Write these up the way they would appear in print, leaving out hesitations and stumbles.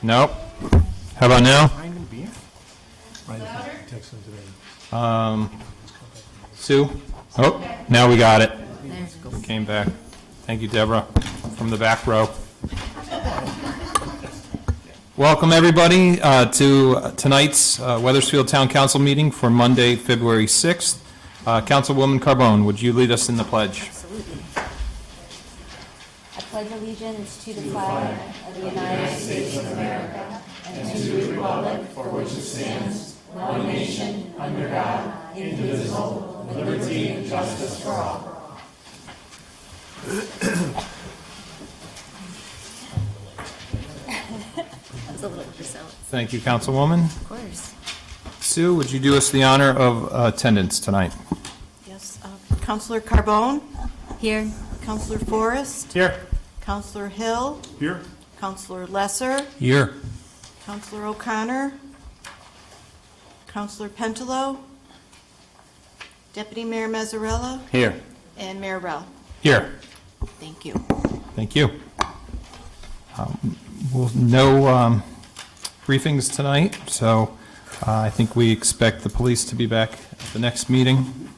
Nope. How about now? Sue? Oh, now we got it. Came back. Thank you, Deborah, from the back row. Welcome, everybody, to tonight's Weathersfield Town Council meeting for Monday, February 6th. Councilwoman Carbone, would you lead us in the pledge? Absolutely. I pledge allegiance to the flag of the United States of America and to the republic for which it stands, one nation, under God, indivisible, with liberty and justice for all. That was a little overzealous. Thank you, Councilwoman. Of course. Sue, would you do us the honor of attendance tonight? Yes, Councilor Carbone, Here. Councilor Forrest, Here. Councilor Hill, Here. Councilor Lesser, Here. Councilor O'Connor, Councilor Pentelow, Deputy Mayor Mazzarella, Here. and Mayor Rell. Here. Thank you. Thank you. No briefings tonight, so I think we expect the police to be back at the next meeting.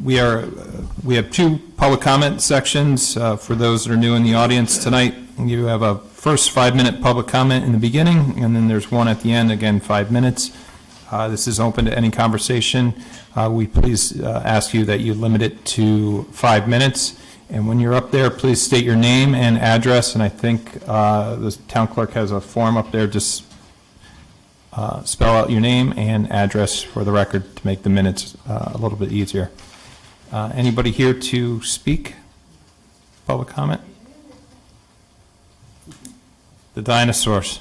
We have two public comment sections for those that are new in the audience tonight. You have a first 5-minute public comment in the beginning, and then there's one at the end, again, 5 minutes. This is open to any conversation. We please ask you that you limit it to 5 minutes. And when you're up there, please state your name and address. And I think the town clerk has a form up there. Just spell out your name and address for the record to make the minutes a little bit easier. Anybody here to speak? Public comment? The dinosaurs.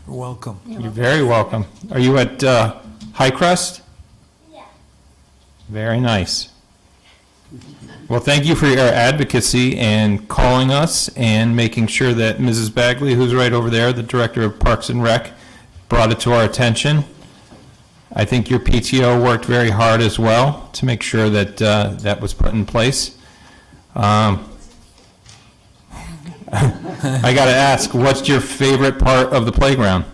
Welcome. You're very welcome. Are you at High Crest? Yeah. Very nice. Well, thank you for your advocacy and calling us and making sure that Mrs. Bagley, who's right over there, the Director of Parks and Rec, brought it to our attention. I think your PTO worked very hard as well to make sure that that was put in place. I got to ask, what's your favorite part of the playground?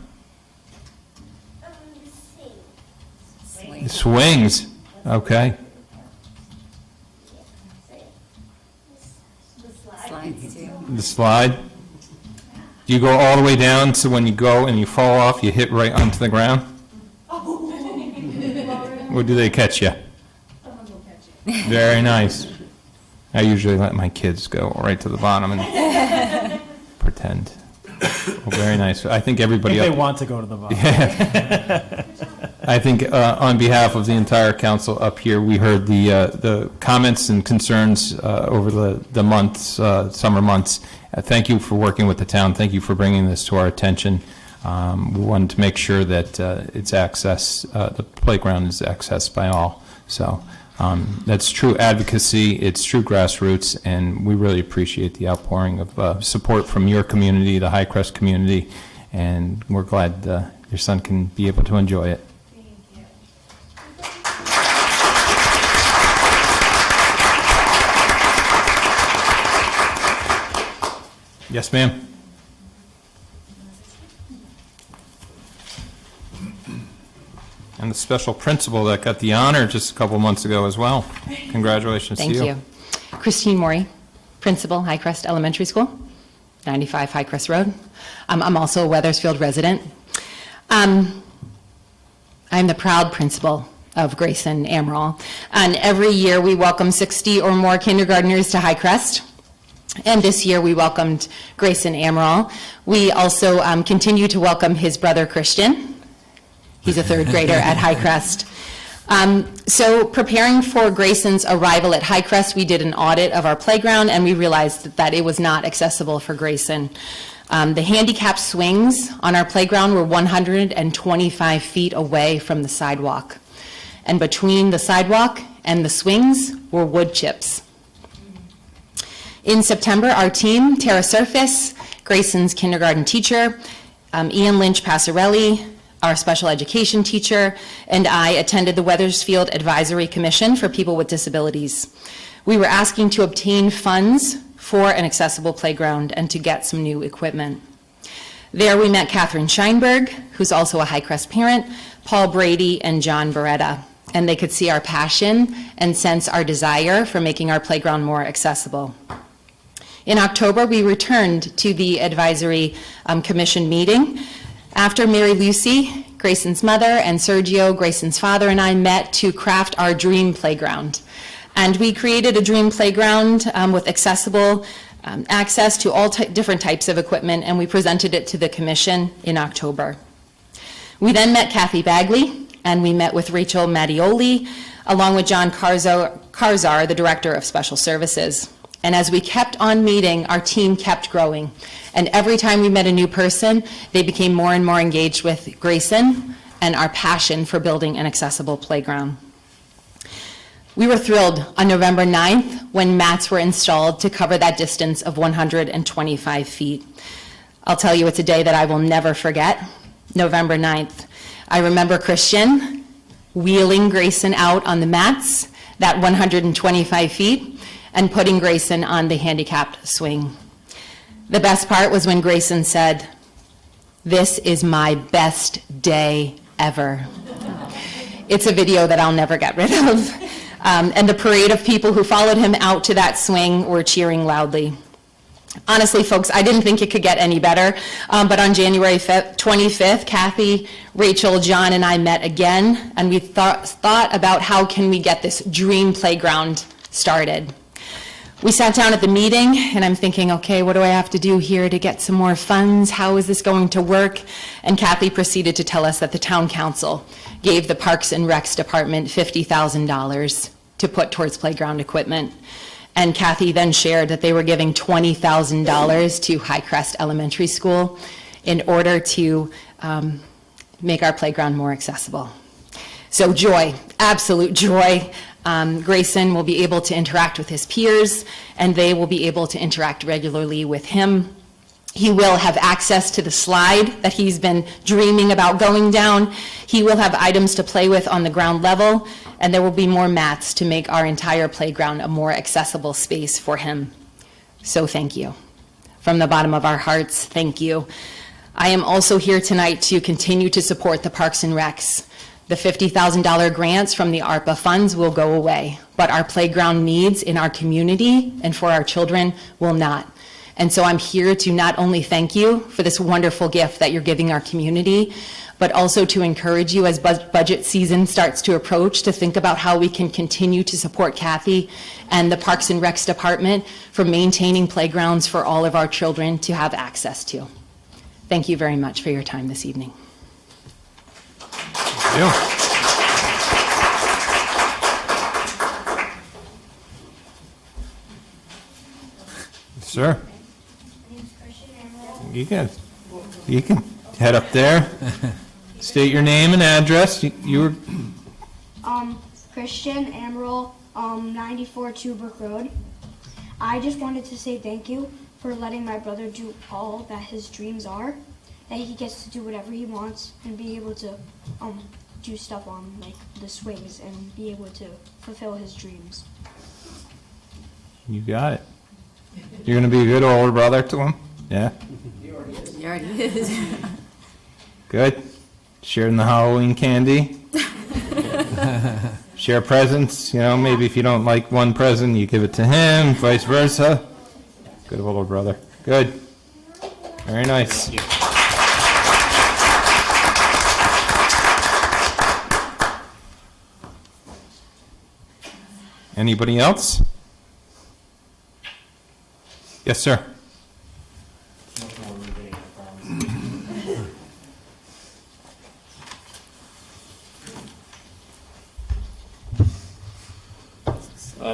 Swings. Okay. Slides, too. The slide. Do you go all the way down so when you go and you fall off, you hit right onto the ground? Or do they catch you? Very nice. I usually let my kids go right to the bottom and pretend. Well, very nice. I think everybody If they up. want to go to the bottom. I think on behalf of the entire council up here, we heard the comments and concerns over the months, summer months. Thank you for working with the town. Thank you for bringing this to our attention. We wanted to make sure that it's the playground is accessed by all. So that's true advocacy, it's true grassroots, and we really appreciate the outpouring of support from your community, the High Crest community, and we're glad your son can be able to enjoy it. Yes, ma'am. And the special principal that got the honor just a couple months ago as well. Congratulations to you. Thank you. Christine Morey, Principal, High Crest Elementary School, 95 High Crest Road. I'm also a Weathersfield resident. I'm the proud principal of Grayson Amaral. And every year we welcome 60 or more kindergartners to High Crest. And this year we welcomed Grayson Amaral. We also continue to welcome his brother Christian. He's a third grader at High Crest. So preparing for Grayson's arrival at High Crest, we did an audit of our playground and we realized that it was not accessible for Grayson. The handicap swings on our playground were 125 feet away from the sidewalk. And between the sidewalk and the swings were wood chips. In September, our team, Tara Surface, Grayson's kindergarten teacher, Ian Lynch Passarelli, our special education teacher, and I attended the Wethersfield Advisory Commission for People with Disabilities. We were asking to obtain funds for an accessible playground and to get some new equipment. There we met Catherine Scheinberg, who's also a Highcrest parent, Paul Brady, and John Beretta, and they could see our passion and sense our desire for making our playground more accessible. In October, we returned to the Advisory Commission meeting. After Mary Lucy, Grayson's mother, and Sergio, Grayson's father, and I met to craft our dream playground. And we created a dream playground with accessible access to all different types of equipment, and we presented it to the commission in October. We then met Kathy Bagley, and we met with Rachel Mattioli, along with John Karzar, the Director of Special Services. And as we kept on meeting, our team kept growing. And every time we met a new person, they became more and more engaged with Grayson and our passion for building an accessible playground. We were thrilled on November 9th when mats were installed to cover that distance of 125 feet. I'll tell you, it's a day that I will never forget, November 9th. I remember Christian wheeling Grayson out on the mats, that 125 feet, and putting Grayson on the handicapped swing. The best part was when Grayson said, "This is my best day ever." It's a video that I'll never get rid of. And the parade of people who followed him out to that swing were cheering loudly. Honestly, folks, I didn't think it could get any better, but on January 25th, Kathy, Rachel, John, and I met again, and we thought about how can we get this dream playground started. We sat down at the meeting, and I'm thinking, okay, what do I have to do here to get some more funds? How is this going to work? And Kathy proceeded to tell us that the town council gave the Parks and Recs Department $50,000 to put towards playground equipment. And Kathy then shared that they were giving $20,000 to Highcrest Elementary School in order to make our playground more accessible. So joy, absolute joy. Grayson will be able to interact with his peers, and they will be able to interact regularly with him. He will have access to the slide that he's been dreaming about going down. He will have items to play with on the ground level, and there will be more mats to make our entire playground a more accessible space for him. So thank you. From the bottom of our hearts, thank you. I am also here tonight to continue to support the Parks and Recs. The $50,000 grants from the ARPA funds will go away, but our playground needs in our community and for our children will not. And so I'm here to not only thank you for this wonderful gift that you're giving our community, but also to encourage you as budget season starts to approach to think about how we can continue to support Kathy and the Parks and Recs Department for maintaining playgrounds for all of our children to have access to. Thank you very much for your time this evening. Thank you. Sir, you can head up there. State your name and address. You were Christian Amaral, 94 Tubrook Road. I just wanted to say thank you for letting my brother do all that his dreams are, that he gets to do whatever he wants and be able to do stuff on like the swings and be able to fulfill his dreams. You got it. You're going to be a good older brother to him? Yeah? He already is. Good. Sharing the Halloween candy. Share presents. You know, maybe if you don't like one present, you give it to him, vice versa. Good older brother. Good. Very nice. Anybody else? Yes, sir.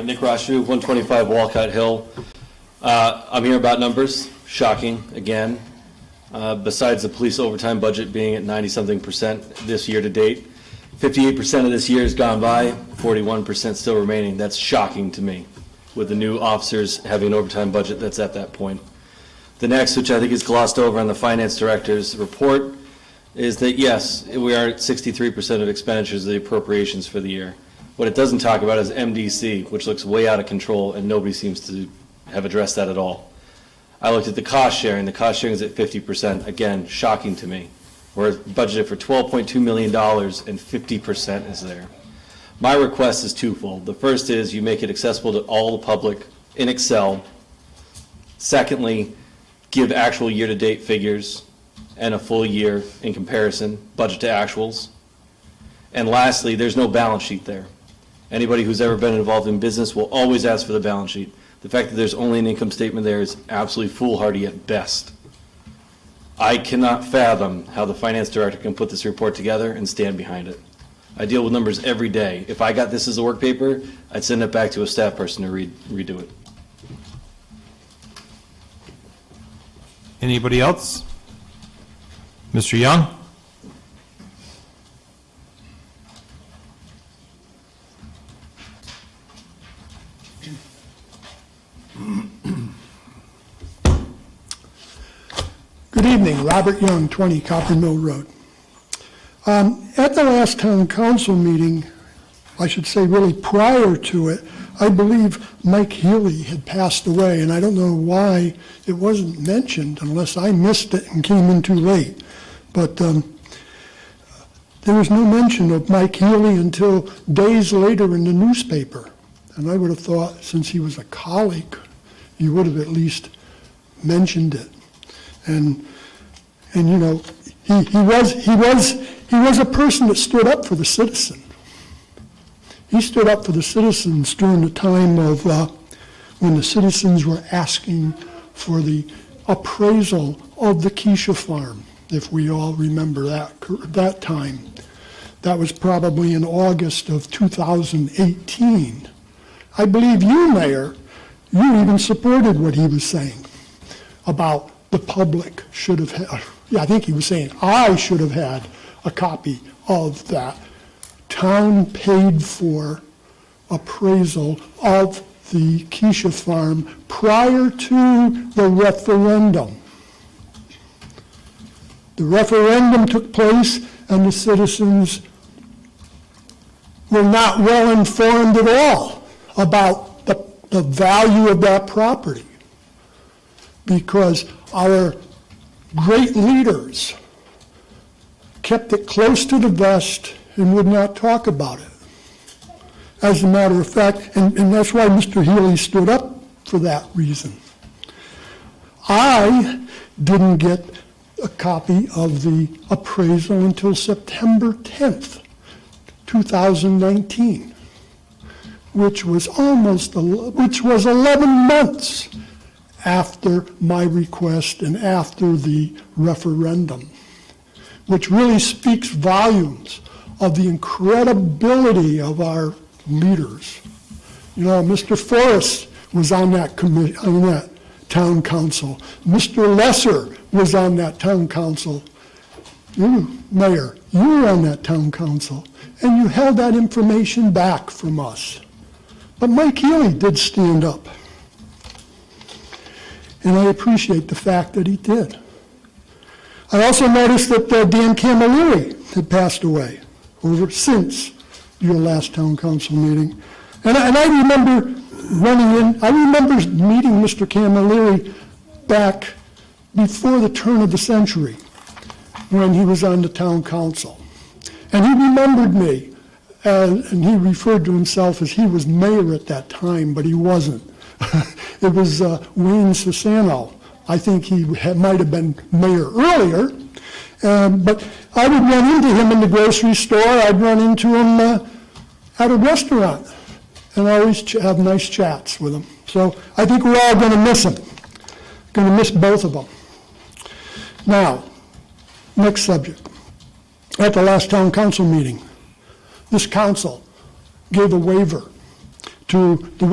Nick Rashu, 125 Walcott Hill. I'm here about numbers. Shocking, again. Besides the police overtime budget being at 90-something% this year to date, 58% of this year has gone by, 41% still remaining. That's shocking to me. with the new officers having an overtime budget that's at that point. The next, which I think is glossed over on the finance director's report, is that yes, we are at 63% of expenditures of the appropriations for the year. What it doesn't talk about is MDC, which looks way out of control, and nobody seems to have addressed that at all. I looked at the cost sharing. The cost sharing is at 50%. Again, shocking to me. We're budgeted for $12.2 million and 50% is there. My request is twofold. The first is you make it accessible to all the public in Excel. Secondly, give actual year-to-date figures and a full year in comparison, budget to actuals. And lastly, there's no balance sheet there. Anybody who's ever been involved in business will always ask for the balance sheet. The fact that there's only an income statement there is absolutely foolhardy at best. I cannot fathom how the finance director can put this report together and stand behind it. I deal with numbers every day. If I got this as a work paper, I'd send it back to a staff person to redo it. Anybody else? Mr. Young? Good evening, Robert Young, 20 Copper Mill Road. At the last town council meeting, I should say really prior to it, I believe Mike Healy had passed away, and I don't know why it wasn't mentioned unless I missed it and came in too late. But there was no mention of Mike Healy until days later in the newspaper. And I would have thought, since he was a colleague, you would have at least mentioned it. And you know, he was a person that stood up for the citizen. He stood up for the citizens during the time of when the citizens were asking for the appraisal of the Keisha farm, if we all remember that time. That was probably in August of 2018. I believe you, Mayor, you even supported what he was saying about the public should have had, I think he was saying I should have had a copy of that town paid for appraisal of the Keisha farm prior to the referendum. The referendum took place and the citizens were not well informed at all about the value of that property, because our great leaders kept it close to the vest and would not talk about it. As a matter of fact, and that's why Mr. Healy stood up for that reason. I didn't get a copy of the appraisal until September 10th, 2019, which was 11 months after my request and after the referendum, which really speaks volumes of the incredibility of our leaders. You know, Mr. Forrest was on that town council. Mr. Lesser was on that town council. You, Mayor, you were on that town council, and you held that information back from us. But Mike Healy did stand up. And I appreciate the fact that he did. I also noticed that Deane Camilleri had passed away since your last town council meeting. And I remember meeting Mr. Camilleri back before the turn of the century when he was on the town council. And he remembered me, and he referred to himself as he was mayor at that time, but he wasn't. It was Wayne Sassano. I think he might have been mayor earlier, but I would run into him in the grocery store. I'd run into him at a restaurant, and I always have nice chats with him. So I think we're all going to miss him. Going to miss both of them. Now, next subject. At the last town council meeting, this council gave a waiver to the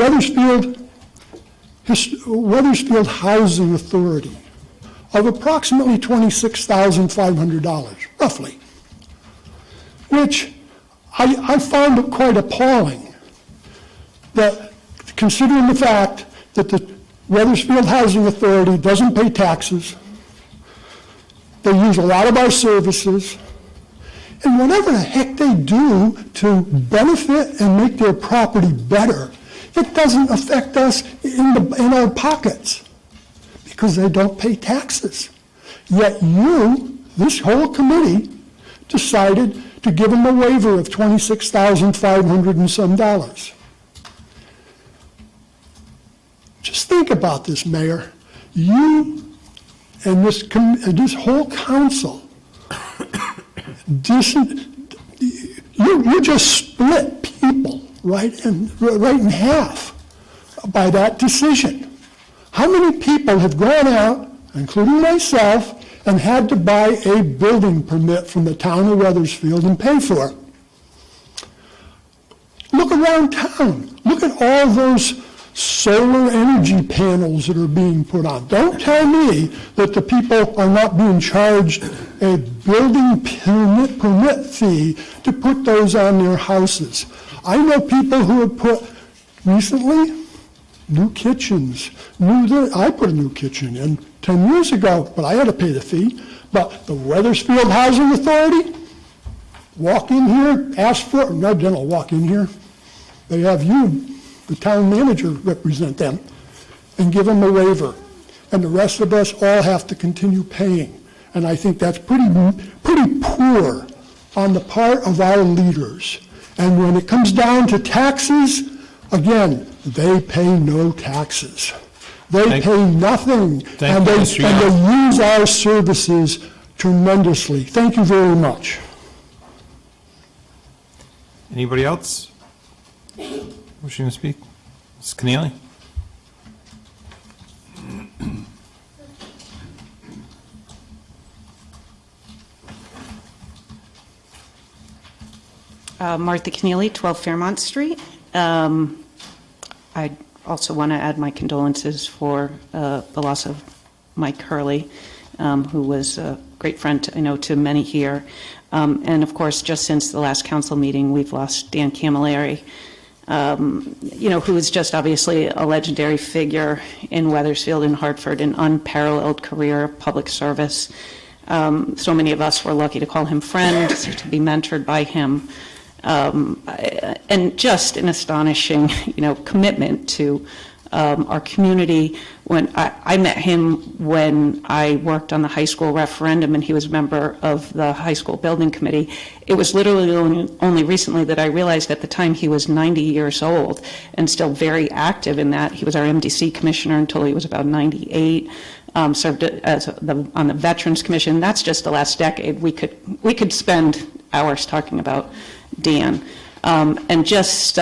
Wethersfield Housing Authority of approximately $26,500, roughly, which I found it quite appalling that considering the fact that the Weathersfield Housing Authority doesn't pay taxes, they use a lot of our services, and whatever the heck they do to benefit and make their property better, it doesn't affect us in our pockets because they don't pay taxes. Yet you, this whole committee, decided to give them a waiver of $26,500 and some dollars. Just think about this, Mayor. You and this whole council, you just split people right in half by that decision. How many people have gone out, including myself, and had to buy a building permit from the town of Weathersfield and pay for it? Look around town. Look at all those solar energy panels that are being put on. Don't tell me that the people are not being charged a building permit fee to put those on their houses. I know people who have put recently new kitchens. I put a new kitchen in 10 years ago, but I had to pay the fee. But the Weathersfield Housing Authority, walk in here, ask for, no, they don't walk in here. They have you, the town manager, represent them and give them a waiver. And the rest of us all have to continue paying. And I think that's pretty poor on the part of our leaders. And when it comes down to taxes, again, they pay no taxes. They pay nothing. And they use our services tremendously. Thank you very much. Anybody else wishing to speak? Ms. Keneally? Martha Keneally, 12 Fairmont Street. I also want to add my condolences for the loss of Mike Hurley, who was a great friend, I know, to many here. And of course, just since the last council meeting, we've lost Dan Camilleri, who is just obviously a legendary figure in Weathersfield and Hartford, an unparalleled career of public service. So many of us were lucky to call him friend, to be mentored by him. And just an astonishing, commitment to our community. When I met him when I worked on the high school referendum, and he was a member of the high school building committee. It was literally only recently that I realized at the time he was 90 years old and still very active in that. He was our MDC commissioner until he was about 98. Served on the Veterans Commission. That's just the last decade. We could spend hours talking about Dan, and just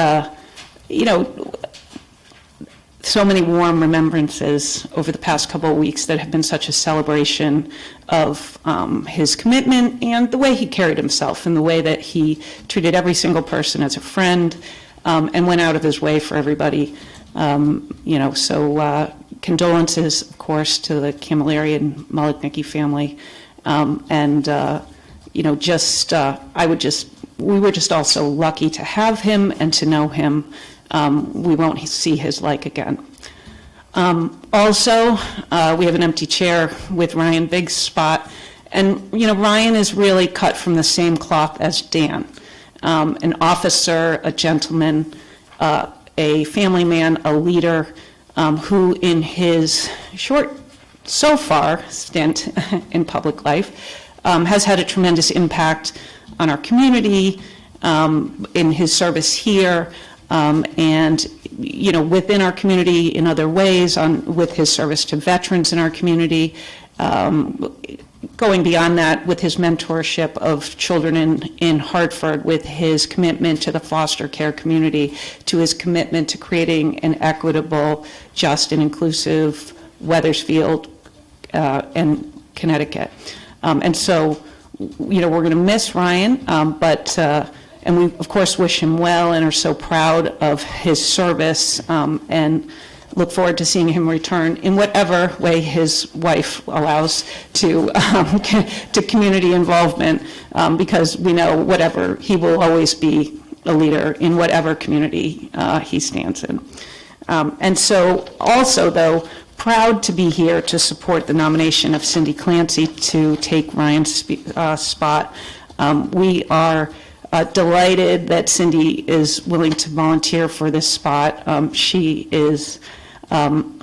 so many warm remembrances over the past couple of weeks that have been such a celebration of his commitment and the way he carried himself and the way that he treated every single person as a friend, and went out of his way for everybody. So condolences, of course, to the Camilleri and Maliknicki family, we were just also lucky to have him and to know him. We won't see his like again. Also, we have an empty chair with Ryan Biggs' spot, and Ryan is really cut from the same cloth as Dan, an officer, a gentleman, a family man, a leader, who in his short, so far, stint in public life has had a tremendous impact on our community, in his service here, and within our community in other ways, with his service to veterans in our community, going beyond that with his mentorship of children in Hartford, with his commitment to the foster care community, to his commitment to creating an equitable, just, and inclusive Weathersfield and Connecticut. And so, we're going to miss Ryan, and we, of course, wish him well and are so proud of his service, and look forward to seeing him return in whatever way his wife allows to community involvement, because we know he will always be a leader in whatever community he stands in. And so also, though, proud to be here to support the nomination of Cindy Clancy to take Ryan's spot. We are delighted that Cindy is willing to volunteer for this spot. She is an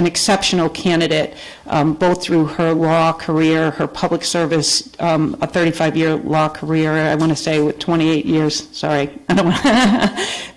exceptional candidate, both through her law career, her public service, a 35-year law career, I want to say with 28 years, sorry, I don't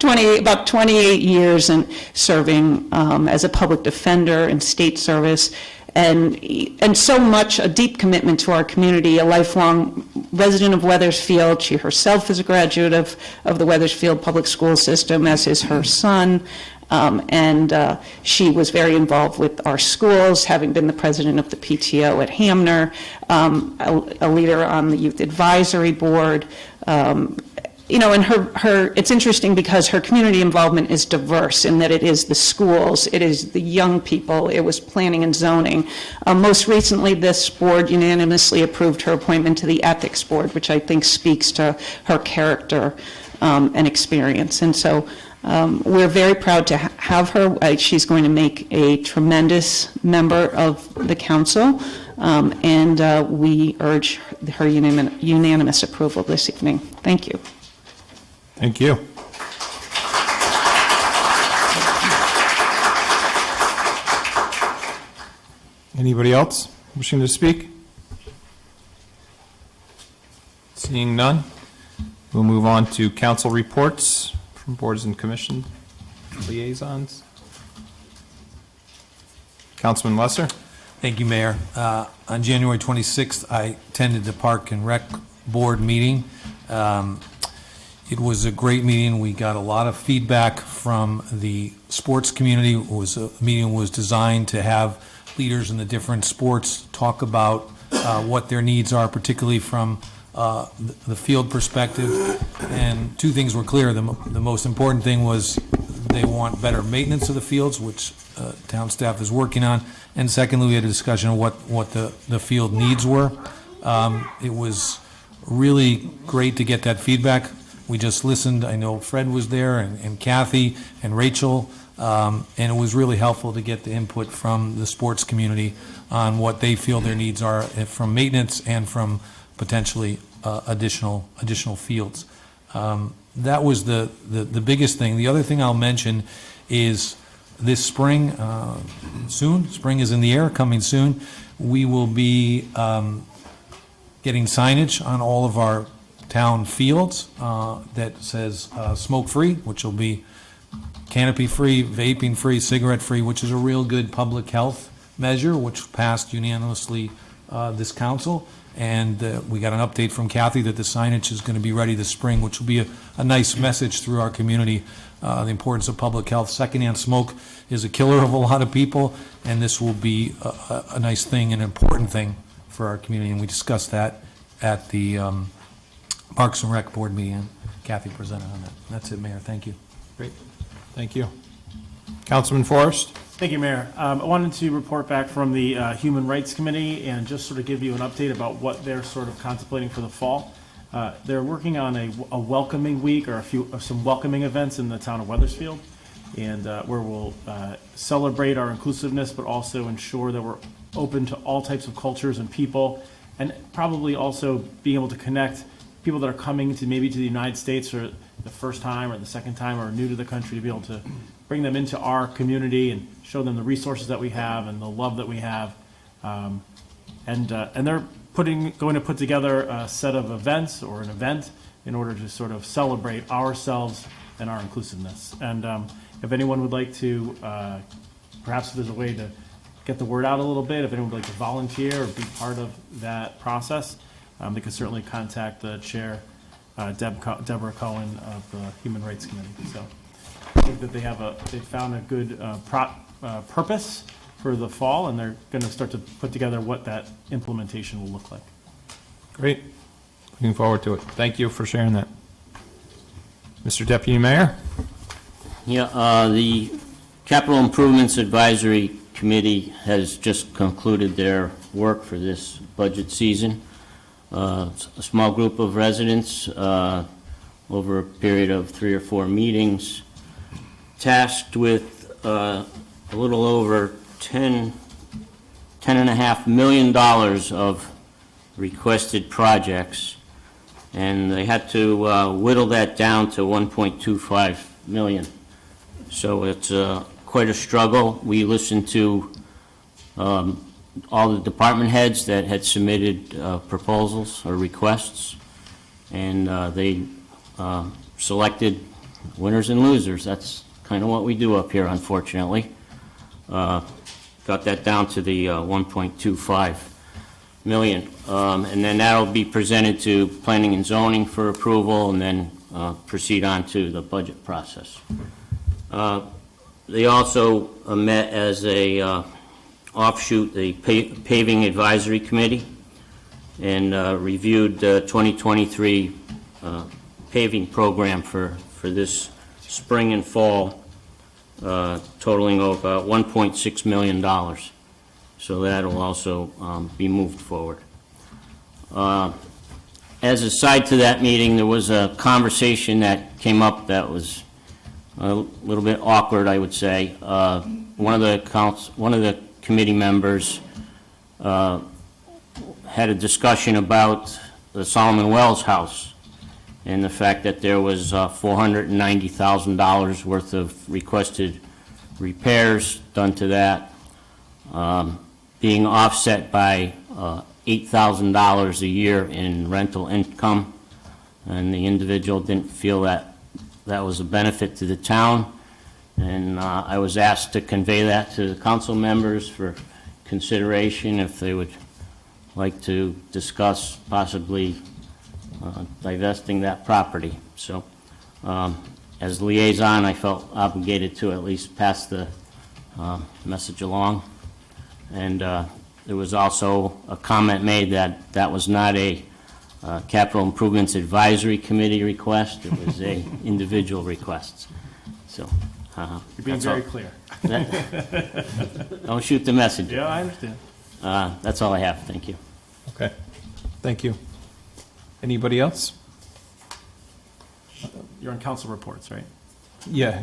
want about 28 years in serving as a public defender in state service, and so much, a deep commitment to our community, a lifelong resident of Wethersfield. She herself is a graduate of the Wethersfield Public School System, as is her son. And she was very involved with our schools, having been the president of the PTO at Hamner, a leader on the Youth Advisory Board. And it's interesting because her community involvement is diverse in that it is the schools, it is the young people, it was planning and zoning. Most recently, this board unanimously approved her appointment to the Ethics Board, which I think speaks to her character and experience. And so we're very proud to have her. She's going to make a tremendous member of the council, and we urge her unanimous approval this evening. Thank you. Thank you. Anybody else wishing to speak? Seeing none, we'll move on to council reports from boards and commission liaisons. Councilman Lesser? Thank you, Mayor. On January 26th, I attended the Park and Rec Board meeting. It was a great meeting. We got a lot of feedback from the sports community. The meeting was designed to have leaders in the different sports talk about what their needs are, particularly from the field perspective. And two things were clear. The most important thing was they want better maintenance of the fields, which town staff is working on. And secondly, we had a discussion of what the field needs were. It was really great to get that feedback. We just listened. I know Fred was there and Kathy and Rachel, and it was really helpful to get the input from the sports community on what they feel their needs are from maintenance and from potentially additional fields. That was the biggest thing. The other thing I'll mention is this spring, spring is in the air, coming soon, we will be getting signage on all of our town fields that says smoke-free, which will be canopy-free, vaping-free, cigarette-free, which is a real good public health measure, which passed unanimously this council. And we got an update from Kathy that the signage is going to be ready this spring, which will be a nice message through our community, the importance of public health. Secondhand smoke is a killer of a lot of people, and this will be a nice thing, an important thing for our community. And we discussed that at the Parks and Rec Board meeting, and Kathy presented on that. That's it, Mayor. Thank you. Great. Thank you. Councilman Forrest? Thank you, Mayor. I wanted to report back from the Human Rights Committee and just sort of give you an update about what they're sort of contemplating for the fall. They're working on a welcoming week or some welcoming events in the town of Wethersfield, and where we'll celebrate our inclusiveness, but also ensure that we're open to all types of cultures and people, and probably also being able to connect people that are coming to maybe to the United States for the first time or the second time or new to the country, to be able to bring them into our community and show them the resources that we have and the love that we have. And they're going to put together a set of events or an event in order to sort of celebrate ourselves and our inclusiveness. And if anyone would like to, perhaps if there's a way to get the word out a little bit, if anyone would like to volunteer or be part of that process, they can certainly contact the chair, Deborah Cohen of the Human Rights Committee. So I think that they found a good purpose for the fall, and they're going to start to put together what that implementation will look like. Great. Looking forward to it. Thank you for sharing that. Mr. Deputy Mayor? Yeah, the Capital Improvements Advisory Committee has just concluded their work for this budget season. A small group of residents over a period of 3 or 4 meetings tasked with a little over $10.5 million of requested projects, and they had to whittle that down to 1.25 million. So it's quite a struggle. We listened to all the department heads that had submitted proposals or requests, and they selected winners and losers. That's kind of what we do up here, unfortunately. Got that down to the 1.25 million. And then that'll be presented to planning and zoning for approval, and then proceed on to the budget process. They also met as a offshoot, the paving advisory committee, and reviewed the 2023 paving program for this spring and fall, totaling about $1.6 million. So that'll also be moved forward. As a side to that meeting, there was a conversation that came up that was a little bit awkward, I would say. One of the committee members had a discussion about the Solomon Wells house and the fact that there was $490,000 worth of requested repairs done to that, being offset by $8,000 a year in rental income, and the individual didn't feel that that was a benefit to the town. And I was asked to convey that to the council members for consideration if they would like to discuss possibly divesting that property. So as liaison, I felt obligated to at least pass the message along. And there was also a comment made that that was not a Capital Improvements Advisory Committee request, it was a individual request. So You're being that's all. very clear. Don't shoot the messenger. Yeah, I understand. That's all I have, thank you. Okay, thank you. Anybody else? You're on council reports, right? Yeah,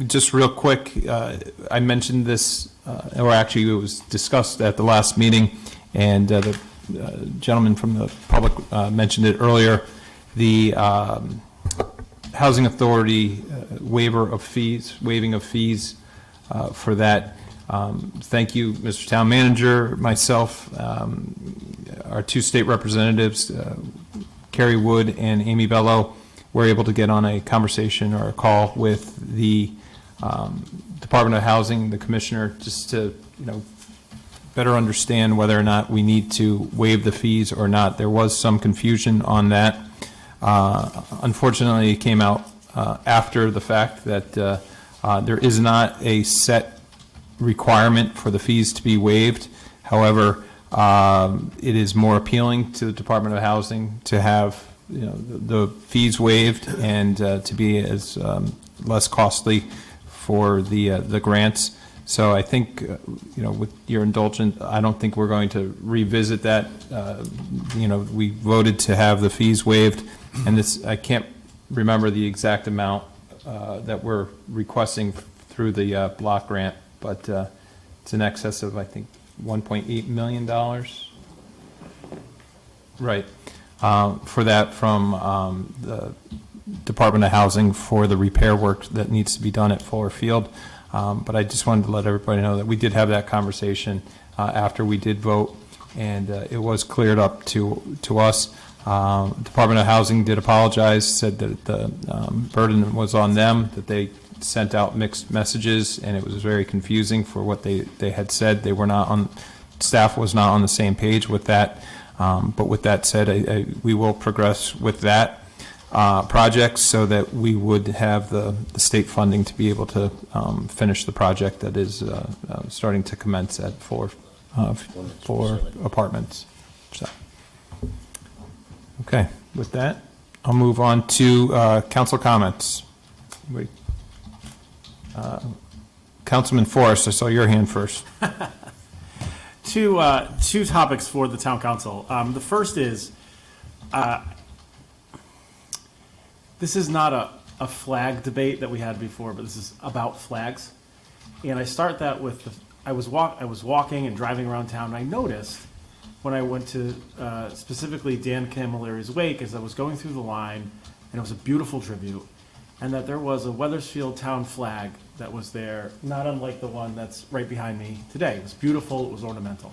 just real quick, I mentioned this, or actually it was discussed at the last meeting, and the gentleman from the public mentioned it earlier, the Housing Authority waiving of fees for that. Thank you, Mr. Town Manager, myself, our two state representatives, Carrie Wood and Amy Bello, were able to get on a conversation or a call with the Department of Housing, the commissioner, just to, better understand whether or not we need to waive the fees or not. There was some confusion on that. Unfortunately, it came out after the fact that there is not a set requirement for the fees to be waived. However, it is more appealing to the Department of Housing to have the fees waived and to be as less costly for the grants. So I think with your indulgence, I don't think we're going to revisit that. We voted to have the fees waived, and this, I can't remember the exact amount that we're requesting through the block grant, but it's in excess of, I think, $1.8 million. Right. For that from the Department of Housing for the repair work that needs to be done at Fuller Field. But I just wanted to let everybody know that we did have that conversation after we did vote, and it was cleared up to us. Department of Housing did apologize, said that the burden was on them, that they sent out mixed messages, and it was very confusing for what they had said. They were not on, staff was not on the same page with that. But with that said, we will progress with that project so that we would have the state funding to be able to finish the project that is starting to commence at four apartments. So, okay, with that, I'll move on to council comments. Wait. Councilman Forrest, I saw your hand first. Two topics for the town council. The first is, this is not a flag debate that we had before, but this is about flags. And I start that with, I was walking and driving around town, and I noticed when I went to specifically Dan Camilleri's wake, as I was going through the line, and it was a beautiful tribute, and that there was a Wethersfield town flag that was there, not unlike the one that's right behind me today. It was beautiful, it was ornamental.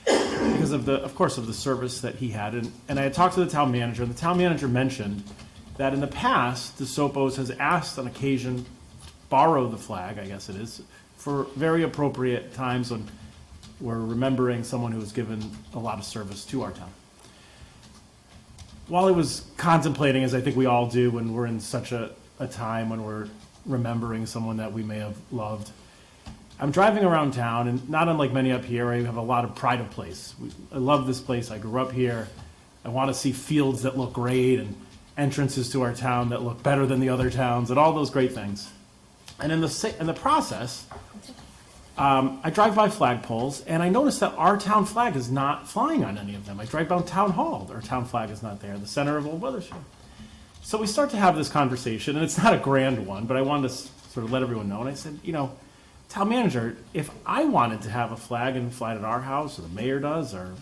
Because of course, of the service that he had. And I had talked to the town manager, and the town manager mentioned that in the past, the Sopos has asked on occasion to borrow the flag, I guess it is, for very appropriate times when we're remembering someone who has given a lot of service to our town. While I was contemplating, as I think we all do when we're in such a time when we're remembering someone that we may have loved, I'm driving around town, and not unlike many up here, I have a lot of pride of place. I love this place. I grew up here. I want to see fields that look great and entrances to our town that look better than the other towns and all those great things. And in the process, I drive by flagpoles, and I notice that our town flag is not flying on any of them. I drive by Town Hall. Our town flag is not there, the center of Old Wethersfield. So we start to have this conversation, and it's not a grand one, but I wanted to sort of let everyone know. And I said, town manager, if I wanted to have a flag and fly it at our house, or the mayor does, or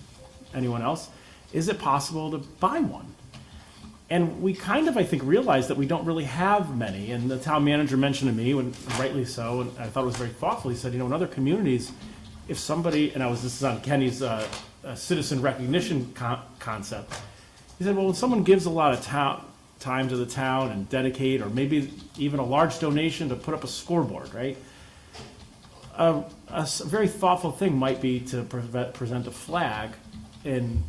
anyone else, is it possible to buy one? And we kind of, I think, realized that we don't really have many. And the town manager mentioned to me, and rightly so, and I thought it was very thoughtful. He said, in other communities, if somebody, and this is on Kenny's citizen recognition concept. He said, well, when someone gives a lot of time to the town and dedicate, or maybe even a large donation to put up a scoreboard, right? A very thoughtful thing might be to present a flag in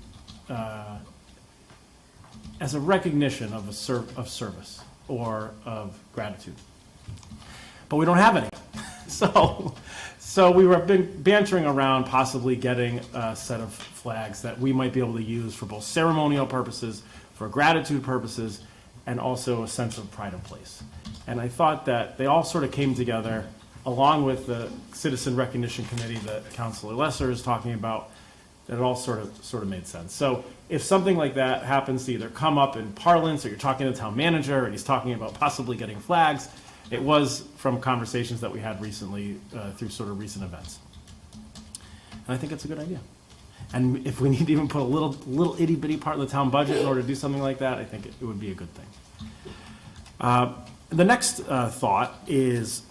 as a recognition of service or of gratitude. But we don't have any. So we were bantering around possibly getting a set of flags that we might be able to use for both ceremonial purposes, for gratitude purposes, and also a sense of pride of place. And I thought that they all sort of came together along with the Citizen Recognition Committee that Councilor Lesser is talking about, that it all sort of made sense. So if something like that happens to either come up in parlance, or you're talking to the town manager and he's talking about possibly getting flags, it was from conversations that we had recently through sort of recent events. And I think it's a good idea. And if we need to even put a little itty bitty part in the town budget in order to do something like that, I think it would be a good thing. The next thought is,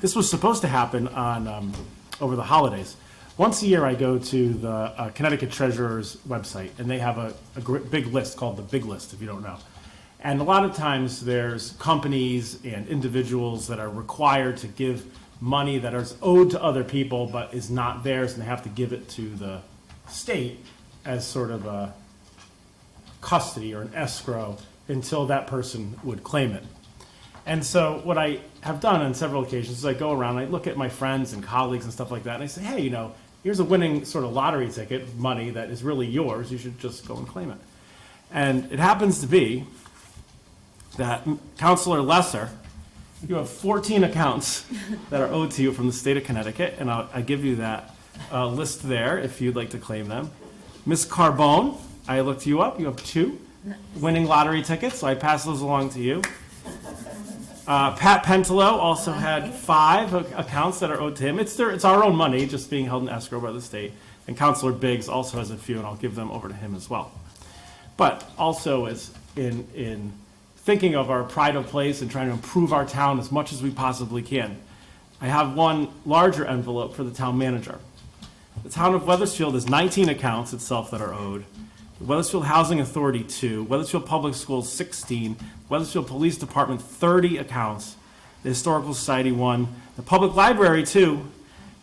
this was supposed to happen on over the holidays. Once a year, I go to the Connecticut Treasurer's website, and they have a big list called the Big List, if you don't know. And a lot of times, there's companies and individuals that are required to give money that is owed to other people but is not theirs, and they have to give it to the state as sort of a custody or an escrow until that person would claim it. And so what I have done on several occasions is I go around, I look at my friends and colleagues and stuff like that, and I say, hey, here's a winning sort of lottery ticket, money that is really yours, you should just go and claim it. And it happens to be that Councilor Lesser, you have 14 accounts that are owed to you from the state of Connecticut, and I give you that list there if you'd like to claim them. Ms. Carbone, I looked you up, you have 2 winning lottery tickets, so I pass those along to you. Pat Pentelow also had 5 accounts that are owed to him. It's our own money, just being held in escrow by the state. And Councilor Biggs also has a few, and I'll give them over to him as well. But also, as in thinking of our pride of place and trying to improve our town as much as we possibly can, I have one larger envelope for the town manager. The town of Wethersfield has 19 accounts itself that are owed. The Wethersfield Housing Authority 2, Wethersfield Public Schools 16, Wethersfield Police Department 30 accounts, the Historical Society 1, the Public Library 2,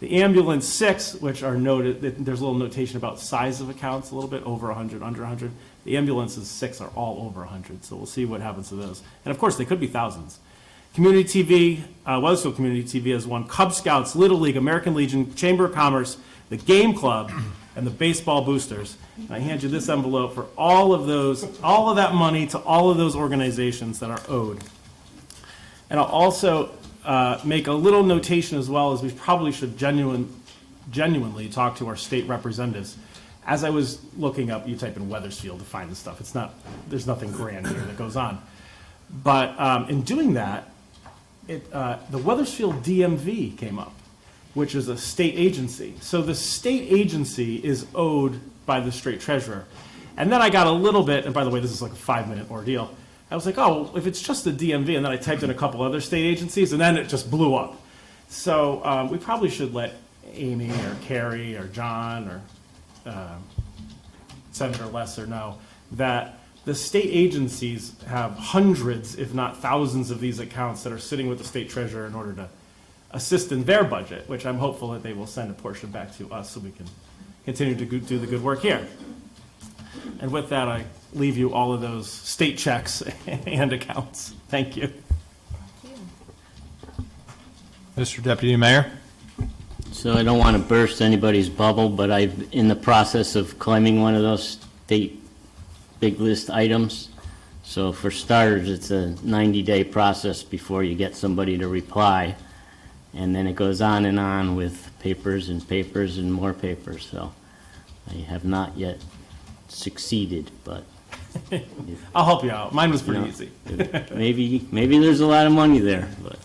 the Ambulance 6, which are noted, there's a little notation about size of accounts, a little bit over 100, under 100. The Ambulances 6 are all over 100, so we'll see what happens to those. And of course, they could be thousands. Community TV, Wethersfield Community TV has 1, Cub Scouts, Little League, American Legion, Chamber of Commerce, the Game Club, and the Baseball Boosters. And I hand you this envelope for all of that money to all of those organizations that are owed. And I'll also make a little notation as well, as we probably should genuinely talk to our state representatives. As I was looking up, you type in Wethersfield to find this stuff. There's nothing grand here that goes on. But in doing that, the Wethersfield DMV came up, which is a state agency. So the state agency is owed by the state treasurer. And then I got a little bit, and by the way, this is like a 5-minute ordeal. I was like, oh, if it's just the DMV, and then I typed in a couple other state agencies, and then it just blew up. So we probably should let Amy or Carrie or John or Senator Lesser know that the state agencies have hundreds, if not thousands, of these accounts that are sitting with the state treasurer in order to assist in their budget, which I'm hopeful that they will send a portion back to us so we can continue to do the good work here. And with that, I leave you all of those state checks and accounts. Thank you. Mr. Deputy Mayor? So I don't want to burst anybody's bubble, but I'm in the process of claiming one of those state big list items. So for starters, it's a 90-day process before you get somebody to reply. And then it goes on with papers and papers and more papers. So I have not yet succeeded, but I'll help you out. Mine was you pretty know, easy. maybe there's a lot of money there, but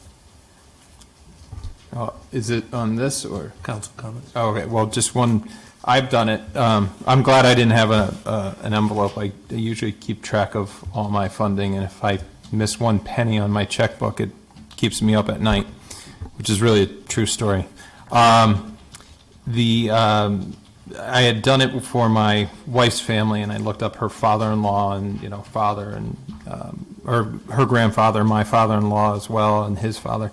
Is it on this or? Council comments? Oh, okay, well, just one, I've done it. I'm glad I didn't have an envelope. I usually keep track of all my funding, and if I miss one penny on my checkbook, it keeps me up at night, which is really a true story. I had done it for my wife's family, and I looked up her father-in-law and, father, and, or her grandfather, my father-in-law as well, and his father.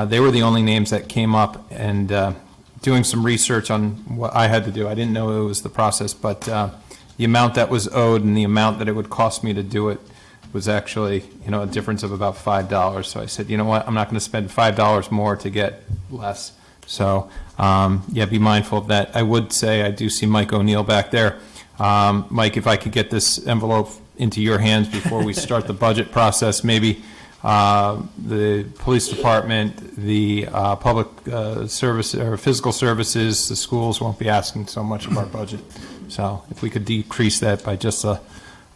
They were the only names that came up, and doing some research on what I had to do, I didn't know it was the process, but the amount that was owed and the amount that it would cost me to do it was actually, a difference of about $5. So I said, you know what, I'm not going to spend $5 more to get less. So, be mindful of that. I would say I do see Mike O'Neill back there. Mike, if I could get this envelope into your hands before we start the budget process, maybe the police department, the public service or physical services, the schools won't be asking so much of our budget. So if we could decrease that by just a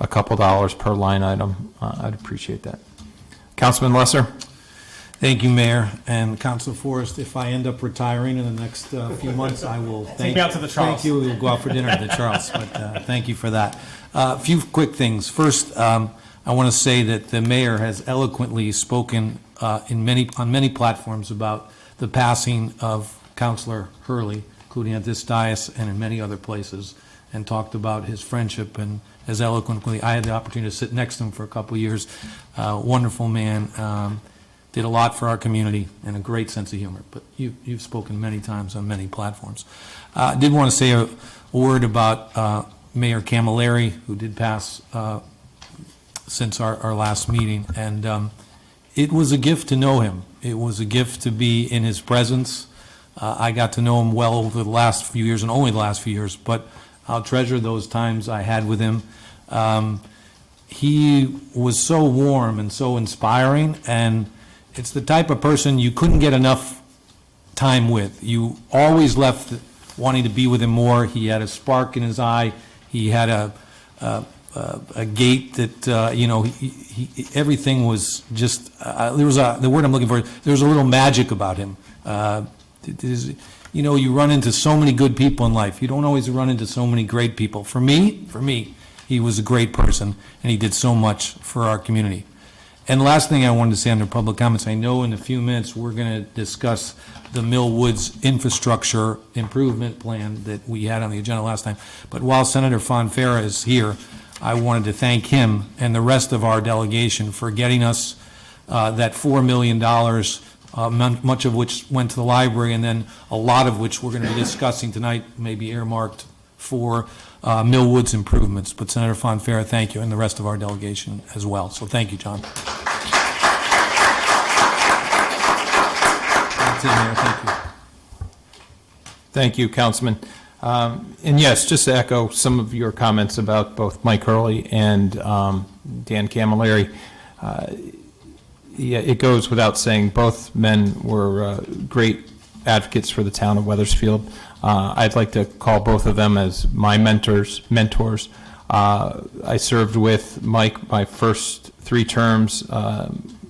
couple dollars per line item, I'd appreciate that. Councilman Lesser? Thank you, Mayor, and Council Forrest. If I end up retiring in the next few months, I will Take me out to the Charles. Thank you. We'll go out for dinner at the Charles, but thank you for that. A few quick things. First, I want to say that the mayor has eloquently spoken on many platforms about the passing of Councilor Hurley, including at this dais and in many other places, and talked about his friendship and as eloquently. I had the opportunity to sit next to him for a couple of years. Wonderful man. Did a lot for our community and a great sense of humor. But you've spoken many times on many platforms. I did want to say a word about Mayor Camilleri, who did pass since our last meeting. And it was a gift to know him. It was a gift to be in his presence. I got to know him well over the last few years, and only the last few years, but I'll treasure those times I had with him. He was so warm and so inspiring, and it's the type of person you couldn't get enough time with. You always left wanting to be with him more. He had a spark in his eye. He had a gait that, everything was just, the word I'm looking for, there was a little magic about him. You run into so many good people in life. You don't always run into so many great people. For me, he was a great person, and he did so much for our community. And last thing I wanted to say under public comments, I know in a few minutes we're going to discuss the Mill Woods infrastructure improvement plan that we had on the agenda last time. But while Senator Fonfara is here, I wanted to thank him and the rest of our delegation for getting us that $4 million, much of which went to the library, and then a lot of which we're going to be discussing tonight, maybe earmarked for Mill Woods improvements. But Senator Fonfara, thank you, and the rest of our delegation as well. So thank you, John. That's it, Mayor. Thank you. Thank you, Councilman. And yes, just to echo some of your comments about both Mike Hurley and Dan Camilleri, it goes without saying both men were great advocates for the town of Wethersfield. I'd like to call both of them as my mentors. I served with Mike my first 3 terms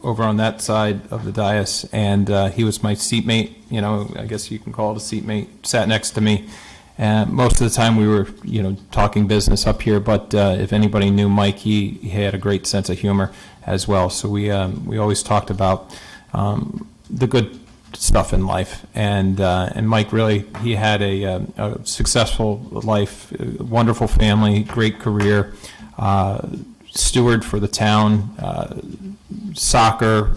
over on that side of the dais, and he was my seatmate, I guess you can call it a seatmate, sat next to me. And most of the time we were, talking business up here, but if anybody knew Mike, he had a great sense of humor as well. So we always talked about the good stuff in life, and Mike really, he had a successful life, wonderful family, great career, steward for the town, soccer,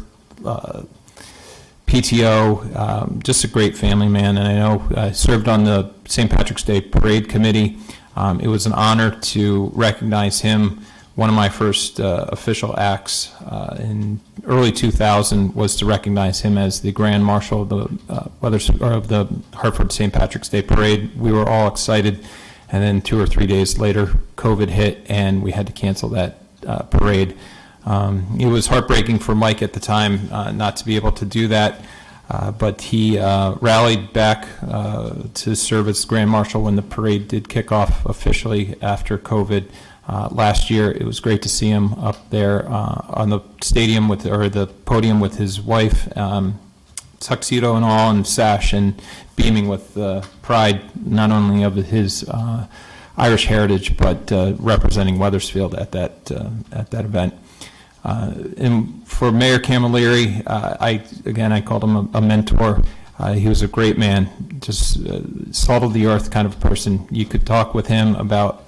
PTO, just a great family man. And I know I served on the St. Patrick's Day Parade Committee. It was an honor to recognize him. One of my first official acts in early 2000 was to recognize him as the Grand Marshal of the Hartford St. Patrick's Day Parade. We were all excited, and then 2 or 3 days later, COVID hit, and we had to cancel that parade. It was heartbreaking for Mike at the time not to be able to do that, but he rallied back to serve as Grand Marshal when the parade did kick off officially after COVID last year. It was great to see him up there on the the podium with his wife, tuxedo and all, and sash, and beaming with pride not only of his Irish heritage, but representing Wethersfield at that event. And for Mayor Camilleri, I called him a mentor. He was a great man, just salt of the earth kind of person. You could talk with him about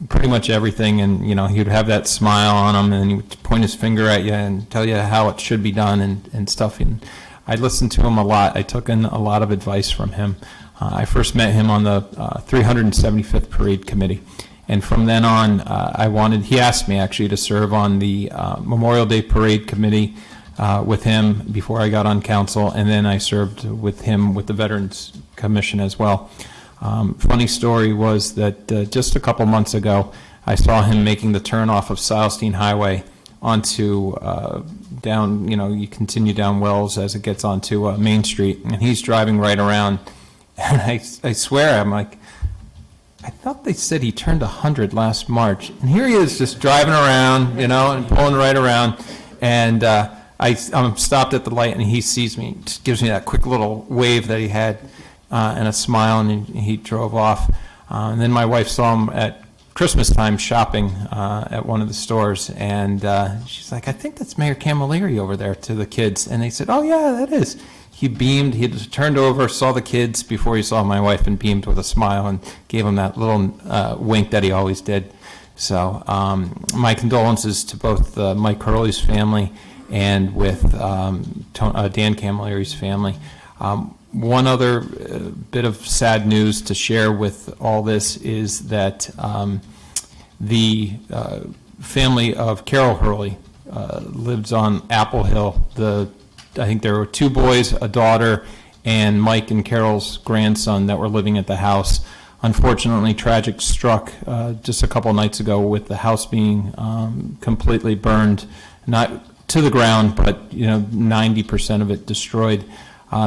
pretty much everything, and he would have that smile on him, and he would point his finger at you and tell you how it should be done and stuff. And I listened to him a lot. I took in a lot of advice from him. I first met him on the 375th Parade Committee. And from then on, he asked me actually to serve on the Memorial Day Parade Committee with him before I got on council, and then I served with him with the Veterans Commission as well. Funny story was that just a couple months ago, I saw him making the turn off of Silas Deane Highway onto down, you continue down Wells as it gets onto Main Street, and he's driving right around. And I swear, I'm like, I thought they said he turned 100 last March, and here he is just driving around, and pulling right around. And I'm stopped at the light, and he sees me, just gives me that quick little wave that he had, and a smile, and he drove off. And then my wife saw him at Christmas time shopping at one of the stores, and she's like, I think that's Mayor Camilleri over there, to the kids. And they said, oh yeah, that is. He beamed, he turned over, saw the kids before he saw my wife, and beamed with a smile and gave him that little wink that he always did. So my condolences to both Mike Hurley's family and with Dan Camilleri's family. One other bit of sad news to share with all this is that the family of Carol Hurley lives on Apple Hill. I think there were 2 boys, a daughter, and Mike and Carol's grandson that were living at the house. Unfortunately, tragic struck just a couple nights ago with the house being completely burned, not to the ground, but 90% of it destroyed.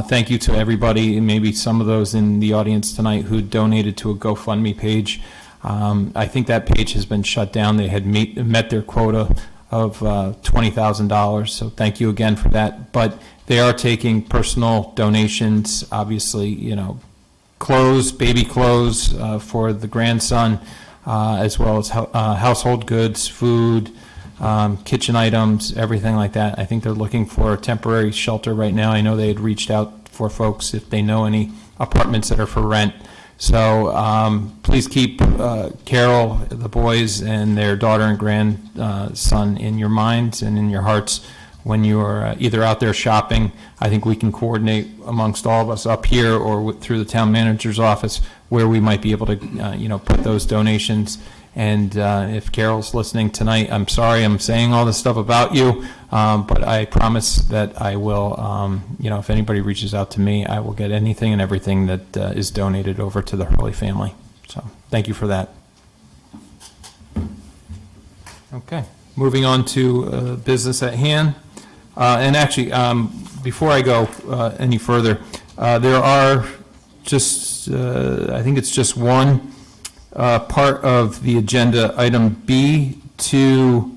Thank you to everybody, and maybe some of those in the audience tonight who donated to a GoFundMe page. I think that page has been shut down. They had met their quota of $20,000, so thank you again for that. But they are taking personal donations, obviously, clothes, baby clothes for the grandson, as well as household goods, food, kitchen items, everything like that. I think they're looking for a temporary shelter right now. I know they had reached out for folks if they know any apartments that are for rent. So please keep Carol, the boys, and their daughter and grandson in your minds and in your hearts when you are either out there shopping. I think we can coordinate amongst all of us up here or through the town manager's office where we might be able to, put those donations. And if Carol's listening tonight, I'm sorry I'm saying all this stuff about you, but I promise that I will, if anybody reaches out to me, I will get anything and everything that is donated over to the Hurley family. So thank you for that. Okay, moving on to business at hand. And actually, before I go any further, there are just, I think it's just one part of the agenda, item B to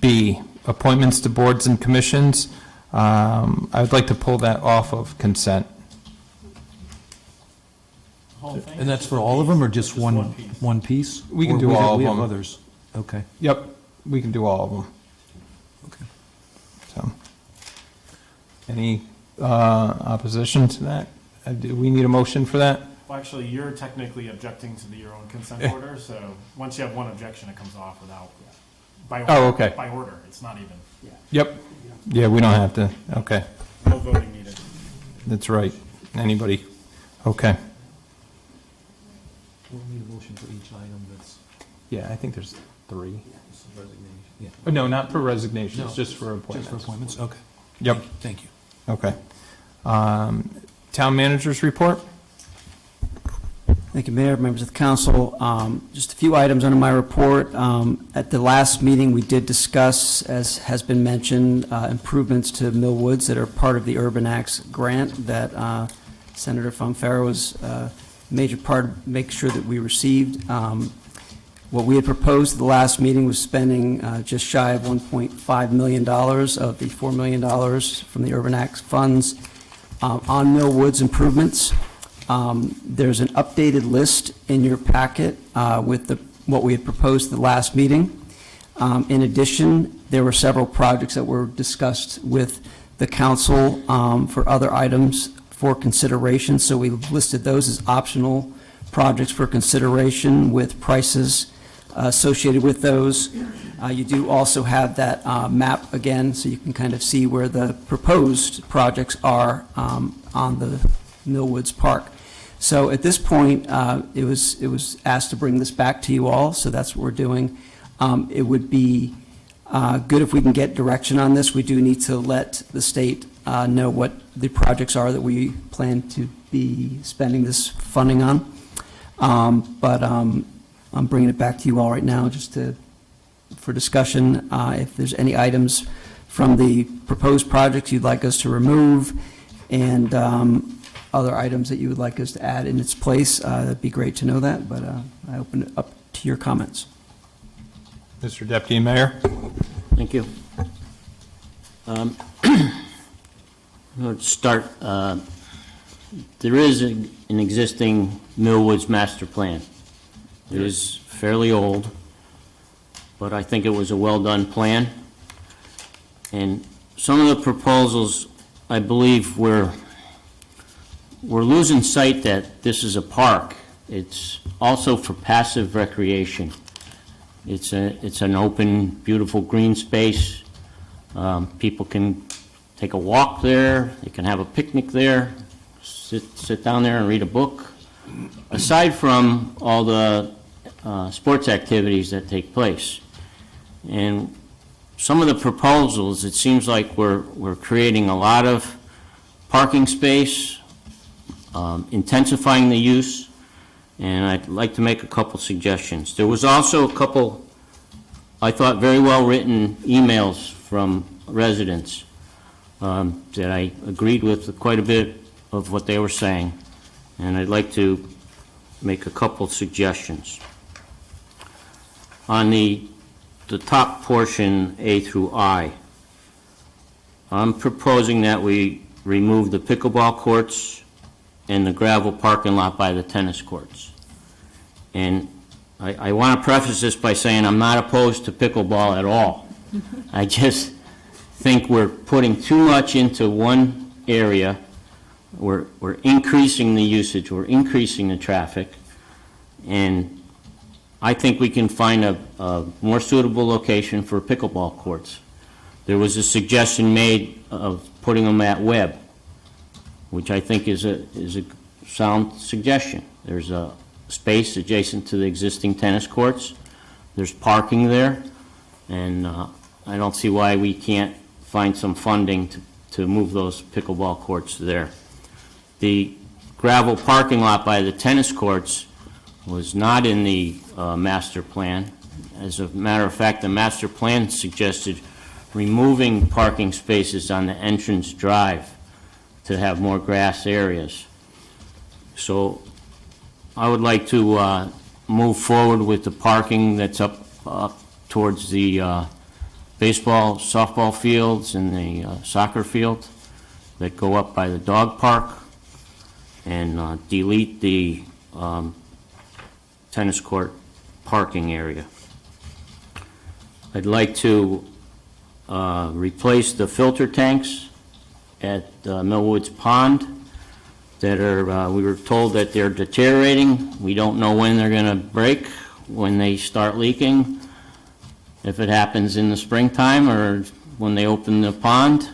B, appointments to boards and commissions. I would like to pull that off of consent. And that's for all of them, or just one piece? We can Or do all of We them. have others. Okay. Yep, we can do all of them. Okay. So, any opposition to that? Do we need a motion for that? Well, actually, you're technically objecting to your own consent order, so once you have one objection, it comes off without, by order. Oh, okay. By order, it's not even, Yep. Yeah, we don't have to, okay, no voting needed. that's right. Anybody? Okay. We'll need a motion for each item that's Yeah, I think there's 3. resignation. Yeah. Oh, no, not for resignations, No, just for Just for appointments. appointments, okay. Yep, Thank you. okay. Town managers report? Thank you, Mayor, members of the council. Just a few items under my report. At the last meeting, we did discuss, as has been mentioned, improvements to Mill Woods that are part of the Urban Acts grant that Senator Fonfara was a major part of making sure that we received. What we had proposed at the last meeting was spending just shy of $1.5 million of the $4 million from the Urban Acts funds on Mill Woods improvements. There's an updated list in your packet with what we had proposed at the last meeting. In addition, there were several projects that were discussed with the council for other items for consideration. So we listed those as optional projects for consideration with prices associated with those. You do also have that map again, so you can kind of see where the proposed projects are on the Millwoods Park. So at this point, it was asked to bring this back to you all, so that's what we're doing. It would be good if we can get direction on this. We do need to let the state know what the projects are that we plan to be spending this funding on. But I'm bringing it back to you all right now just for discussion. If there's any items from the proposed projects you'd like us to remove and other items that you would like us to add in its place, that'd be great to know that, but I open it up to your comments. Mr. Deputy Mayor? Thank you. Let's start. There is an existing Millwoods master plan. It is fairly old, but I think it was a well-done plan. And some of the proposals, I believe, we're losing sight that this is a park. It's also for passive recreation. It's an open, beautiful green space. People can take a walk there, they can have a picnic there, sit down there and read a book. Aside from all the sports activities that take place. And some of the proposals, it seems like we're creating a lot of parking space, intensifying the use, and I'd like to make a couple suggestions. There was also a couple, I thought, very well-written emails from residents that I agreed with quite a bit of what they were saying, and I'd like to make a couple suggestions. On the top portion, A through I, I'm proposing that we remove the pickleball courts and the gravel parking lot by the tennis courts. And I want to preface this by saying I'm not opposed to pickleball at all. I just think we're putting too much into one area. We're increasing the usage, we're increasing the traffic, and I think we can find a more suitable location for pickleball courts. There was a suggestion made of putting them at Webb, which I think is a sound suggestion. There's a space adjacent to the existing tennis courts. There's parking there, and I don't see why we can't find some funding to move those pickleball courts there. The gravel parking lot by the tennis courts was not in the master plan. As a matter of fact, the master plan suggested removing parking spaces on the entrance drive to have more grass areas. So I would like to move forward with the parking that's up towards the baseball, softball fields and the soccer field that go up by the dog park, and delete the tennis court parking area. I'd like to replace the filter tanks at Millwoods Pond that are, we were told that they're deteriorating. We don't know when they're going to break, when they start leaking. If it happens in the springtime or when they open the pond,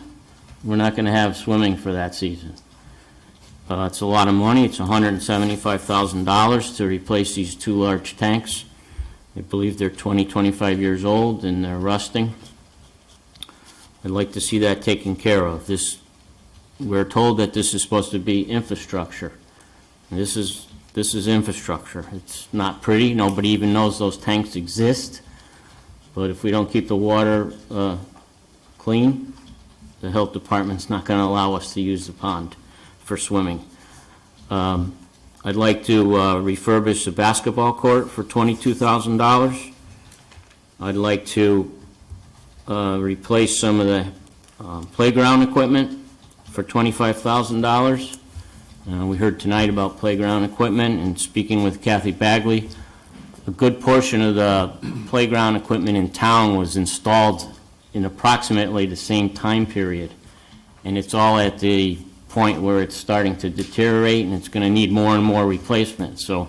we're not going to have swimming for that season. It's a lot of money. It's $175,000 to replace these two large tanks. I believe they're 20, 25 years old and they're rusting. I'd like to see that taken care of. We're told that this is supposed to be infrastructure. And this is infrastructure. It's not pretty. Nobody even knows those tanks exist. But if we don't keep the water clean, the health department's not going to allow us to use the pond for swimming. I'd like to refurbish the basketball court for $22,000. I'd like to replace some of the playground equipment for $25,000. We heard tonight about playground equipment, and speaking with Kathy Bagley, a good portion of the playground equipment in town was installed in approximately the same time period, and it's all at the point where it's starting to deteriorate and it's going to need more and more replacement. So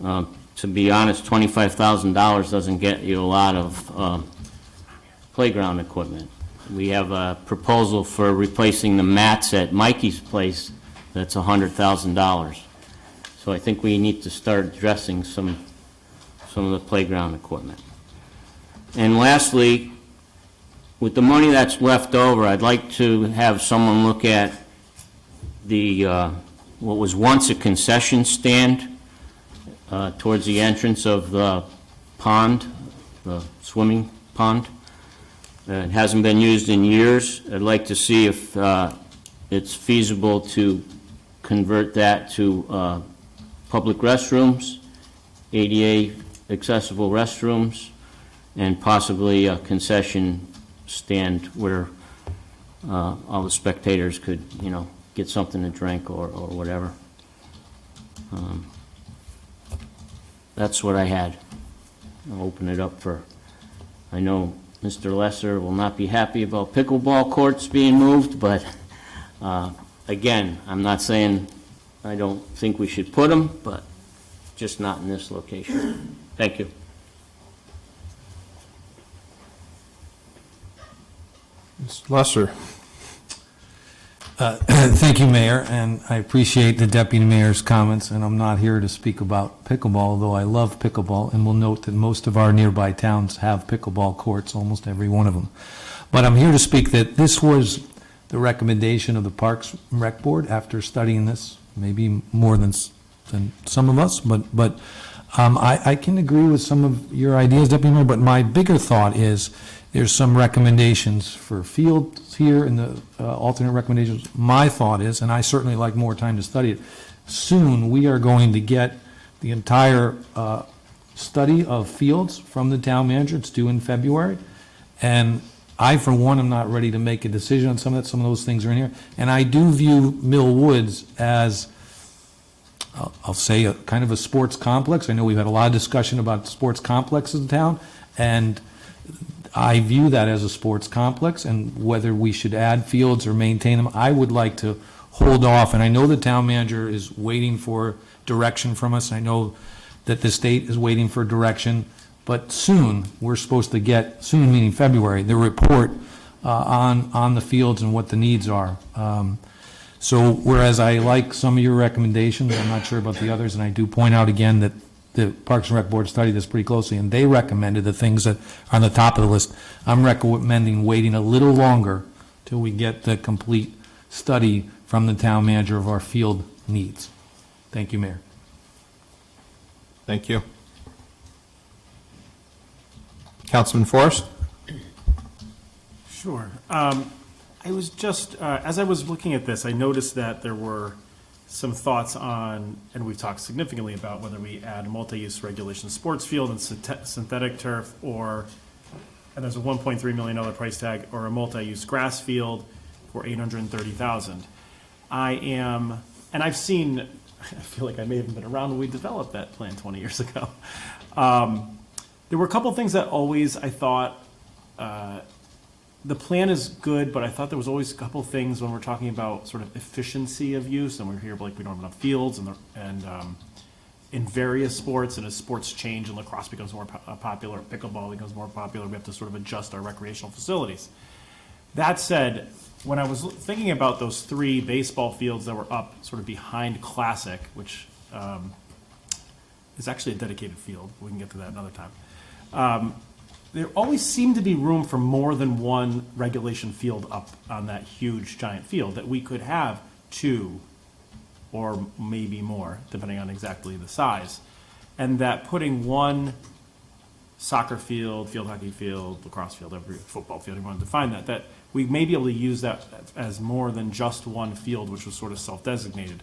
to be honest, $25,000 doesn't get you a lot of playground equipment. We have a proposal for replacing the mats at Mikey's place that's $100,000. So I think we need to start addressing some of the playground equipment. And lastly, with the money that's left over, I'd like to have someone look at the what was once a concession stand towards the entrance of the pond, the swimming pond. It hasn't been used in years. I'd like to see if it's feasible to convert that to public restrooms, ADA accessible restrooms, and possibly a concession stand where all the spectators could, get something to drink or whatever. That's what I had. I'll open it up for, I know Mr. Lesser will not be happy about pickleball courts being moved, but again, I'm not saying I don't think we should put them, but just not in this location. Thank you. Mr. Lesser. Thank you, Mayor, and I appreciate the Deputy Mayor's comments, and I'm not here to speak about pickleball, although I love pickleball, and will note that most of our nearby towns have pickleball courts, almost every one of them. But I'm here to speak that this was the recommendation of the Parks and Rec Board after studying this, maybe more than some of us, but I can agree with some of your ideas, Deputy Mayor, but my bigger thought is there's some recommendations for fields here in the alternate recommendations. My thought is, and I certainly like more time to study it, soon we are going to get the entire study of fields from the town manager. It's due in February. And I, for one, am not ready to make a decision on some of that. Some of those things are in here. And I do view Mill Woods as, I'll say, a kind of a sports complex. I know we've had a lot of discussion about sports complexes in town, and I view that as a sports complex, and whether we should add fields or maintain them, I would like to hold off. And I know the town manager is waiting for direction from us. I know that the state is waiting for direction, but soon, we're supposed to get, soon meaning February, the report on the fields and what the needs are. So whereas I like some of your recommendations, I'm not sure about the others, and I do point out again that the Parks and Rec Board studied this pretty closely, and they recommended the things that are on the top of the list. I'm recommending waiting a little longer till we get the complete study from the town manager of our field needs. Thank you, Mayor. Thank you. Councilman Forrest? Sure. I was just, as I was looking at this, I noticed that there were some thoughts on, and we've talked significantly about whether we add a multi-use regulation sports field and synthetic turf, or, and there's a $1.3 million price tag, or a multi-use grass field for $830,000. And I've seen, I feel like I may have been around when we developed that plan 20 years ago. There were a couple things that always, I thought, the plan is good, but I thought there was always a couple things when we're talking about sort of efficiency of use, and we're here like we don't have enough fields, and in various sports, and as sports change and lacrosse becomes more popular, pickleball becomes more popular, we have to sort of adjust our recreational facilities. That said, when I was thinking about those 3 baseball fields that were up sort of behind Classic, which is actually a dedicated field, we can get to that another time. There always seemed to be room for more than one regulation field up on that huge giant field, that we could have 2 or maybe more, depending on exactly the size. And that putting one soccer field, field hockey field, lacrosse field, every football field, you want to define that we may be able to use that as more than just one field, which was sort of self-designated.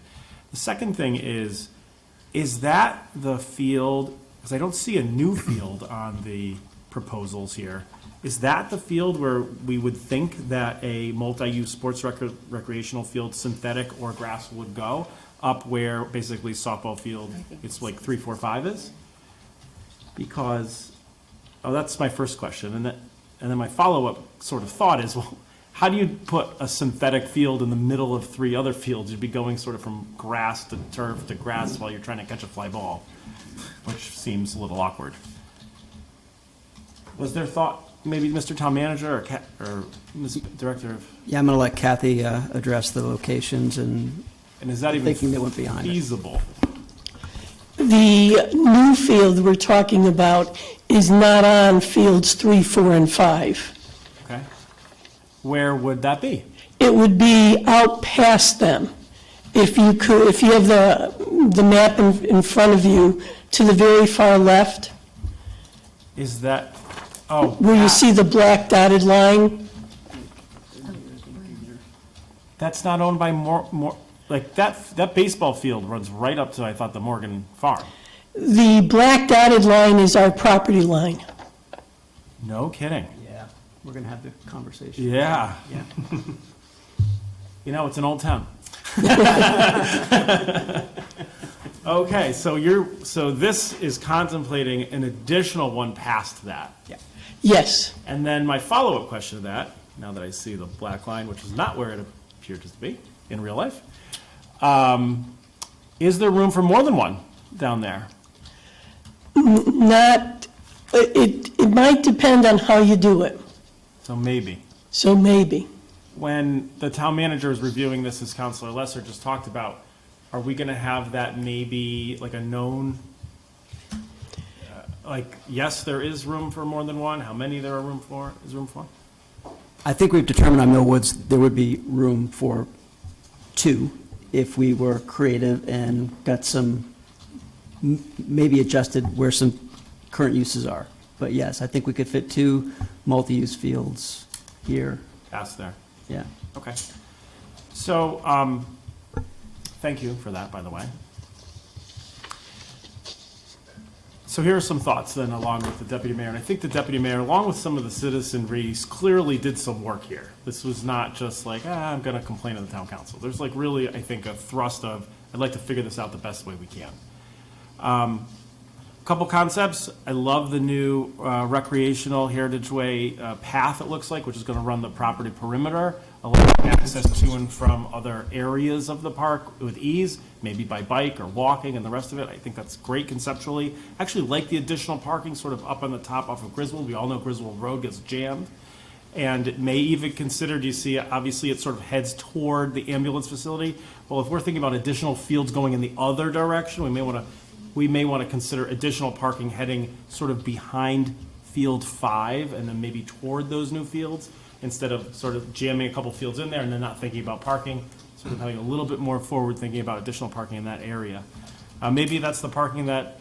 The second thing is that the field, because I don't see a new field on the proposals here, is that the field where we would think that a multi-use sports recreational field, synthetic or grass, would go, up where basically softball field, it's like 3, 4, 5 is? Because, that's my first question. And then my follow-up sort of thought is, well, how do you put a synthetic field in the middle of 3 other fields? You'd be going sort of from grass to turf to grass while you're trying to catch a fly ball, which seems a little awkward. Was there thought, maybe Mr. Town Manager or Ms. Director of, Yeah, I'm going to let Kathy address the locations and is that even thinking that went behind it. feasible? The new field we're talking about is not on fields 3, 4, and 5. Okay. Where would that be? It would be out past them. If you have the map in front of you, to the very far left, Is that, oh. where you see the black dotted line, That's not owned by like that baseball field runs right up to, I thought, the Morgan Farm. the black dotted line is our property line. No kidding. Yeah, we're going to have the conversation. Yeah. Yeah. You know, it's an old town. Okay, so this is contemplating an additional one past that. Yeah. Yes. And then my follow-up question to that, now that I see the black line, which is not where it appeared to be in real life, is there room for more than one down there? Not, it might depend on how you do it, So maybe. so maybe. When the town manager is reviewing this, as Councilor Lesser just talked about, are we going to have that maybe like a known, like, yes, there is room for more than one, how many there are room for, is room for? I think we've determined on Mill Woods there would be room for 2 if we were creative and got some, maybe adjusted where some current uses are. But yes, I think we could fit 2 multi-use fields here. Past there. Yeah. Okay. So, thank you for that, by the way. So here are some thoughts then, along with the deputy mayor. And I think the deputy mayor, along with some of the citizenry, clearly did some work here. This was not just like, I'm going to complain to the town council. There's like really, I think, a thrust of, I'd like to figure this out the best way we can. Couple concepts. I love the new recreational Heritage Way path, it looks like, which is going to run the property perimeter, allowing access to and from other areas of the park with ease, maybe by bike or walking and the rest of it. I think that's great conceptually. I actually like the additional parking sort of up on the top off of Griswold. We all know Griswold Road gets jammed. And it may even consider, do you see, obviously it sort of heads toward the ambulance facility. Well, if we're thinking about additional fields going in the other direction, we may want to consider additional parking heading sort of behind field 5 and then maybe toward those new fields, instead of sort of jamming a couple fields in there and then not thinking about parking, sort of having a little bit more forward thinking about additional parking in that area. Maybe that's the parking that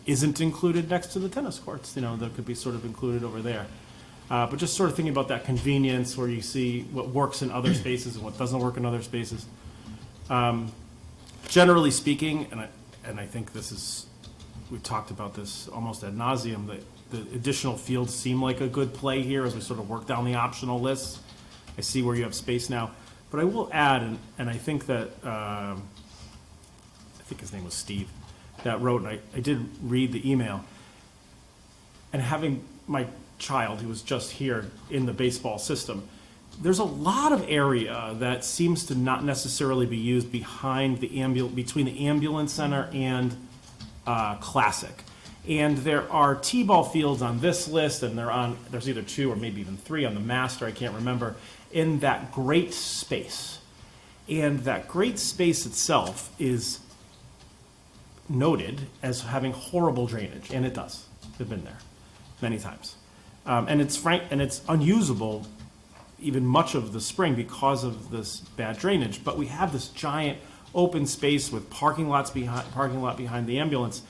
isn't included next to the tennis courts, that could be sort of included over there. But just sort of thinking about that convenience where you see what works in other spaces and what doesn't work in other spaces. Generally speaking, and I think this is, we talked about this almost ad nauseum, that the additional fields seem like a good play here as we sort of work down the optional list. I see where you have space now, but I will add, and I think that, I think his name was Steve, that wrote, and I did read the email, and having my child, who was just here in the baseball system, there's a lot of area that seems to not necessarily be used behind the between the ambulance center and Classic. And there are T-ball fields on this list, and there's either 2 or maybe even 3 on the master, I can't remember, in that great space. And that great space itself is noted as having horrible drainage, and it does. I've been there many times. And it's unusable even much of the spring because of this bad drainage. But we have this giant open space with parking lot behind the ambulance,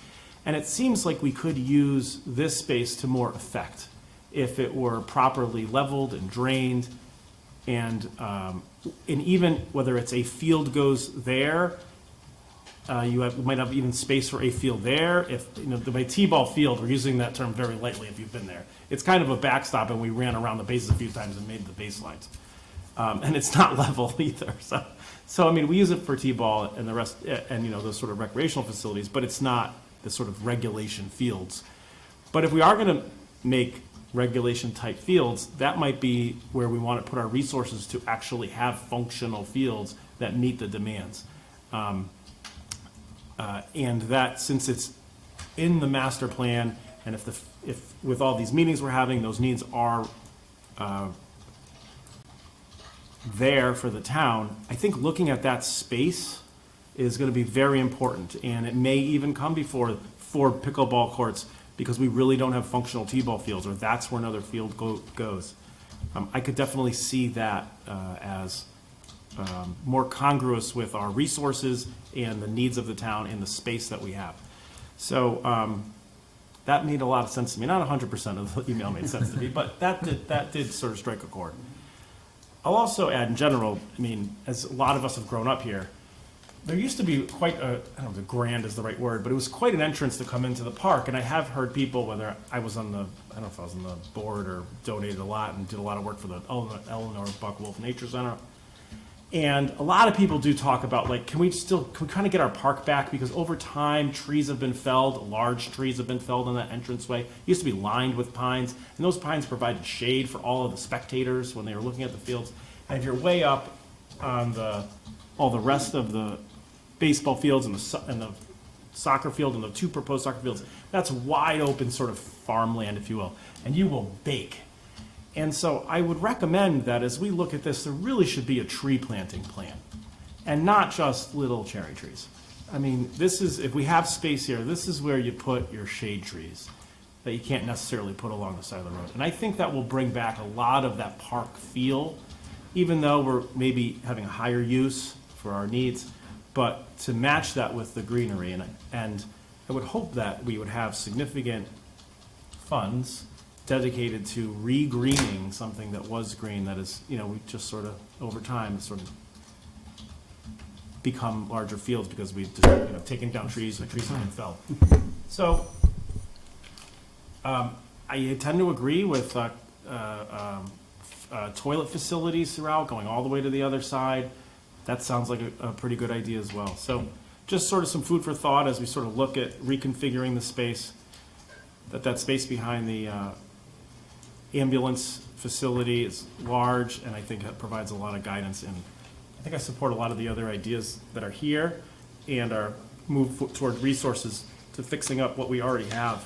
and it seems like we could use this space to more effect if it were properly leveled and drained, and even whether it's a field goes there. Might have even space for a field there. If, the T-ball field, we're using that term very lightly if you've been there. It's kind of a backstop, and we ran around the bases a few times and made the baselines. And it's not level either. So I mean, we use it for T-ball and the rest, and those sort of recreational facilities, but it's not the sort of regulation fields. But if we are going to make regulation type fields, that might be where we want to put our resources to actually have functional fields that meet the demands. And that, since it's in the master plan, and if with all these meetings we're having, those needs are there for the town, I think looking at that space is going to be very important, and it may even come before for pickleball courts, because we really don't have functional T-ball fields, or that's where another field goes. I could definitely see that as more congruous with our resources and the needs of the town and the space that we have. So that made a lot of sense to me. Not 100% of the email made sense to me, but that did sort of strike a chord. I'll also add, in general, I mean, as a lot of us have grown up here, there used to be quite a, I don't know if grand is the right word, but it was quite an entrance to come into the park. And I have heard people, whether I was on the, I don't know if I was on the board or donated a lot and did a lot of work for the Eleanor Buck Wolf Nature Center. And a lot of people do talk about, like, can we kind of get our park back? Because over time, trees have been felled, large trees have been felled in that entranceway. It used to be lined with pines, and those pines provided shade for all of the spectators when they were looking at the fields. And if you're way up on all the rest of the baseball fields and the soccer field and the 2 proposed soccer fields, that's wide open sort of farmland, if you will, and you will bake. And so I would recommend that as we look at this, there really should be a tree planting plan, and not just little cherry trees. I mean, this is, if we have space here, this is where you put your shade trees that you can't necessarily put along the side of the road. And I think that will bring back a lot of that park feel, even though we're maybe having a higher use for our needs, but to match that with the greenery. And I would hope that we would have significant funds dedicated to re-greening something that was green, that is, we just sort of, over time, sort of become larger fields because we've just, taken down trees, and trees have been felled. So, I tend to agree with toilet facilities throughout, going all the way to the other side. That sounds like a pretty good idea as well. So, just sort of some food for thought as we sort of look at reconfiguring the space, that space behind the ambulance facility is large, and I think it provides a lot of guidance. And I think I support a lot of the other ideas that are here and are move toward resources to fixing up what we already have.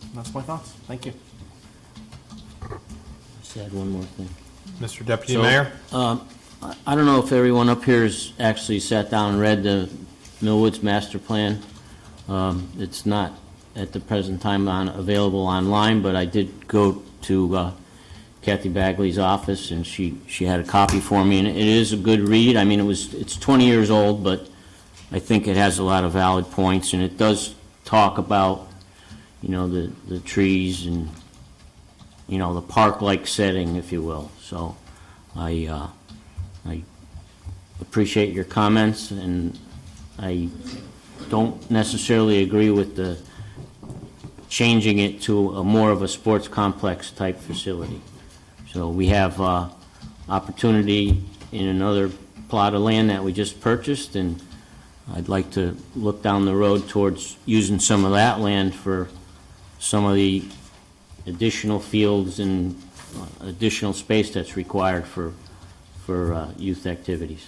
And that's my thoughts. Thank you. Just add one more thing. Mr. Deputy So, Mayor? I don't know if everyone up here has actually sat down and read the Millwoods Master Plan. It's not at the present time available online, but I did go to Kathy Bagley's office, and she had a copy for me, and it is a good read. I mean, it's 20 years old, but I think it has a lot of valid points, and it does talk about, the trees and, the park-like setting, if you will. So I appreciate your comments, and I don't necessarily agree with the changing it to a more of a sports complex type facility. So we have opportunity in another plot of land that we just purchased, and I'd like to look down the road towards using some of that land for some of the additional fields and additional space that's required for youth activities.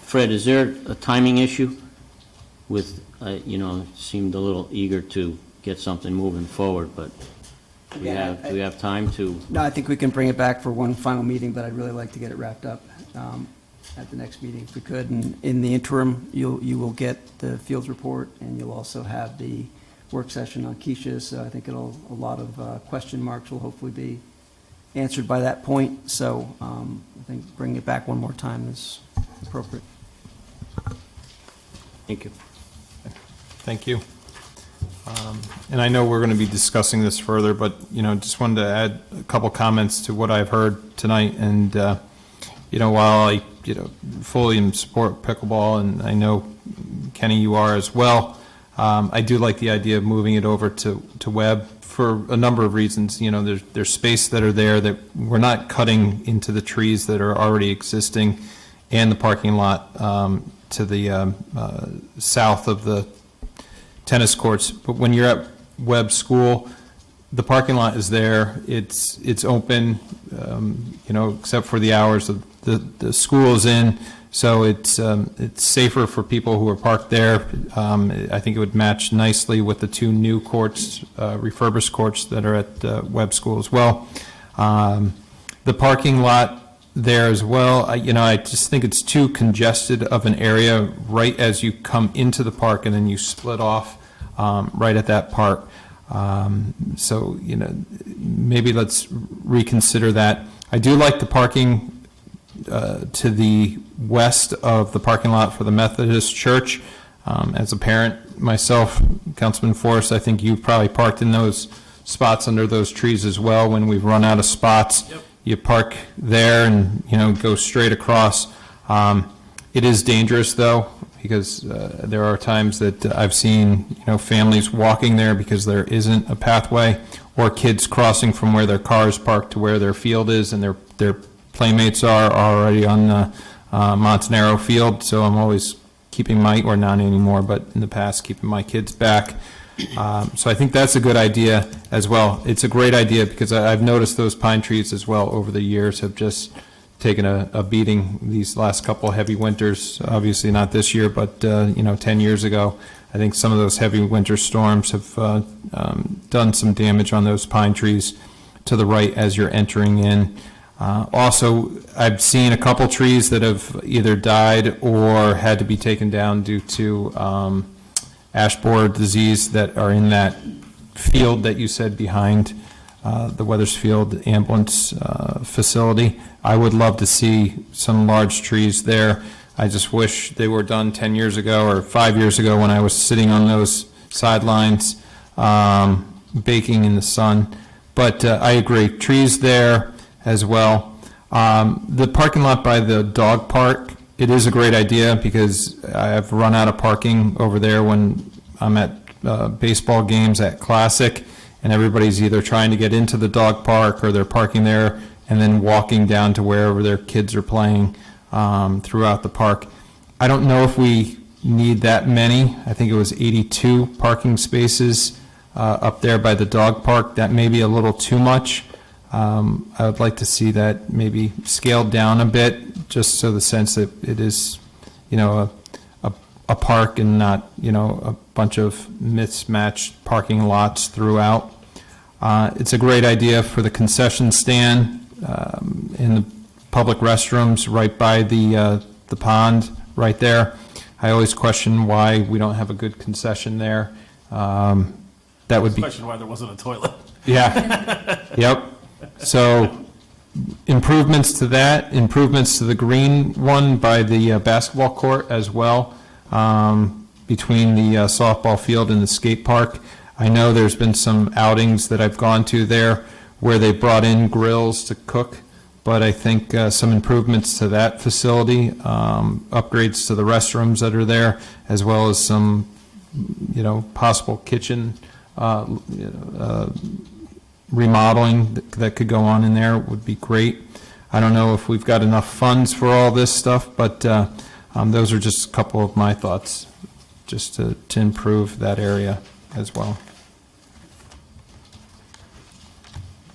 Fred, is there a timing issue with, it seemed a little eager to get something moving forward, but do we have time to? No, I think we can bring it back for one final meeting, but I'd really like to get it wrapped up at the next meeting if we could. And in the interim, you will get the fields report, and you'll also have the work session on Keisha. So I think a lot of question marks will hopefully be answered by that point. So I think bringing it back one more time is appropriate. Thank you. Thank you. And I know we're going to be discussing this further, but, just wanted to add a couple comments to what I've heard tonight. And, while I, fully in support pickleball, and I know, Kenny, you are as well, I do like the idea of moving it over to Webb for a number of reasons. There's space that are there that we're not cutting into the trees that are already existing, and the parking lot to the south of the tennis courts. But when you're at Webb School, the parking lot is there. It's open, except for the hours of the school is in. So it's safer for people who are parked there. I think it would match nicely with the two new courts, refurbished courts that are at Webb School as well. The parking lot there as well, I just think it's too congested of an area right as you come into the park, and then you split off right at that part. So, maybe let's reconsider that. I do like the parking to the west of the parking lot for the Methodist Church. As a parent myself, Councilman Forrest, I think you've probably parked in those spots under those trees as well when we've run out of spots. Yep. You park there and, go straight across. It is dangerous, though, because there are times that I've seen, families walking there because there isn't a pathway, or kids crossing from where their car is parked to where their field is, and their playmates are already on the Montanaro field. So I'm always keeping or not anymore, but in the past, keeping my kids back. So I think that's a good idea as well. It's a great idea because I've noticed those pine trees as well over the years have just taken a beating these last couple heavy winters. Obviously not this year, but 10 years ago, I think some of those heavy winter storms have done some damage on those pine trees to the right as you're entering in. Also, I've seen a couple trees that have either died or had to be taken down due to ash borer disease that are in that field that you said behind the Weathersfield ambulance facility. I would love to see some large trees there. I just wish they were done 10 years ago or 5 years ago when I was sitting on those sidelines baking in the sun. But I agree, trees there as well. The parking lot by the dog park, it is a great idea because I've run out of parking over there when I'm at baseball games at Classic, and everybody's either trying to get into the dog park or they're parking there and then walking down to wherever their kids are playing throughout the park. I don't know if we need that many. I think it was 82 parking spaces up there by the dog park. That may be a little too much. I would like to see that maybe scaled down a bit, just so the sense that it is, a park and not, a bunch of mismatched parking lots throughout. It's a great idea for the concession stand in the public restrooms right by the pond right there. I always question why we don't have a good concession there. That would be. Question why there wasn't a toilet. Yeah. Yep. So improvements to that, improvements to the green one by the basketball court as well. between the softball field and the skate park. I know there's been some outings that I've gone to there where they brought in grills to cook, but I think some improvements to that facility, upgrades to the restrooms that are there, as well as some, possible kitchen remodeling that could go on in there would be great. I don't know if we've got enough funds for all this stuff, but those are just a couple of my thoughts, just to improve that area as well.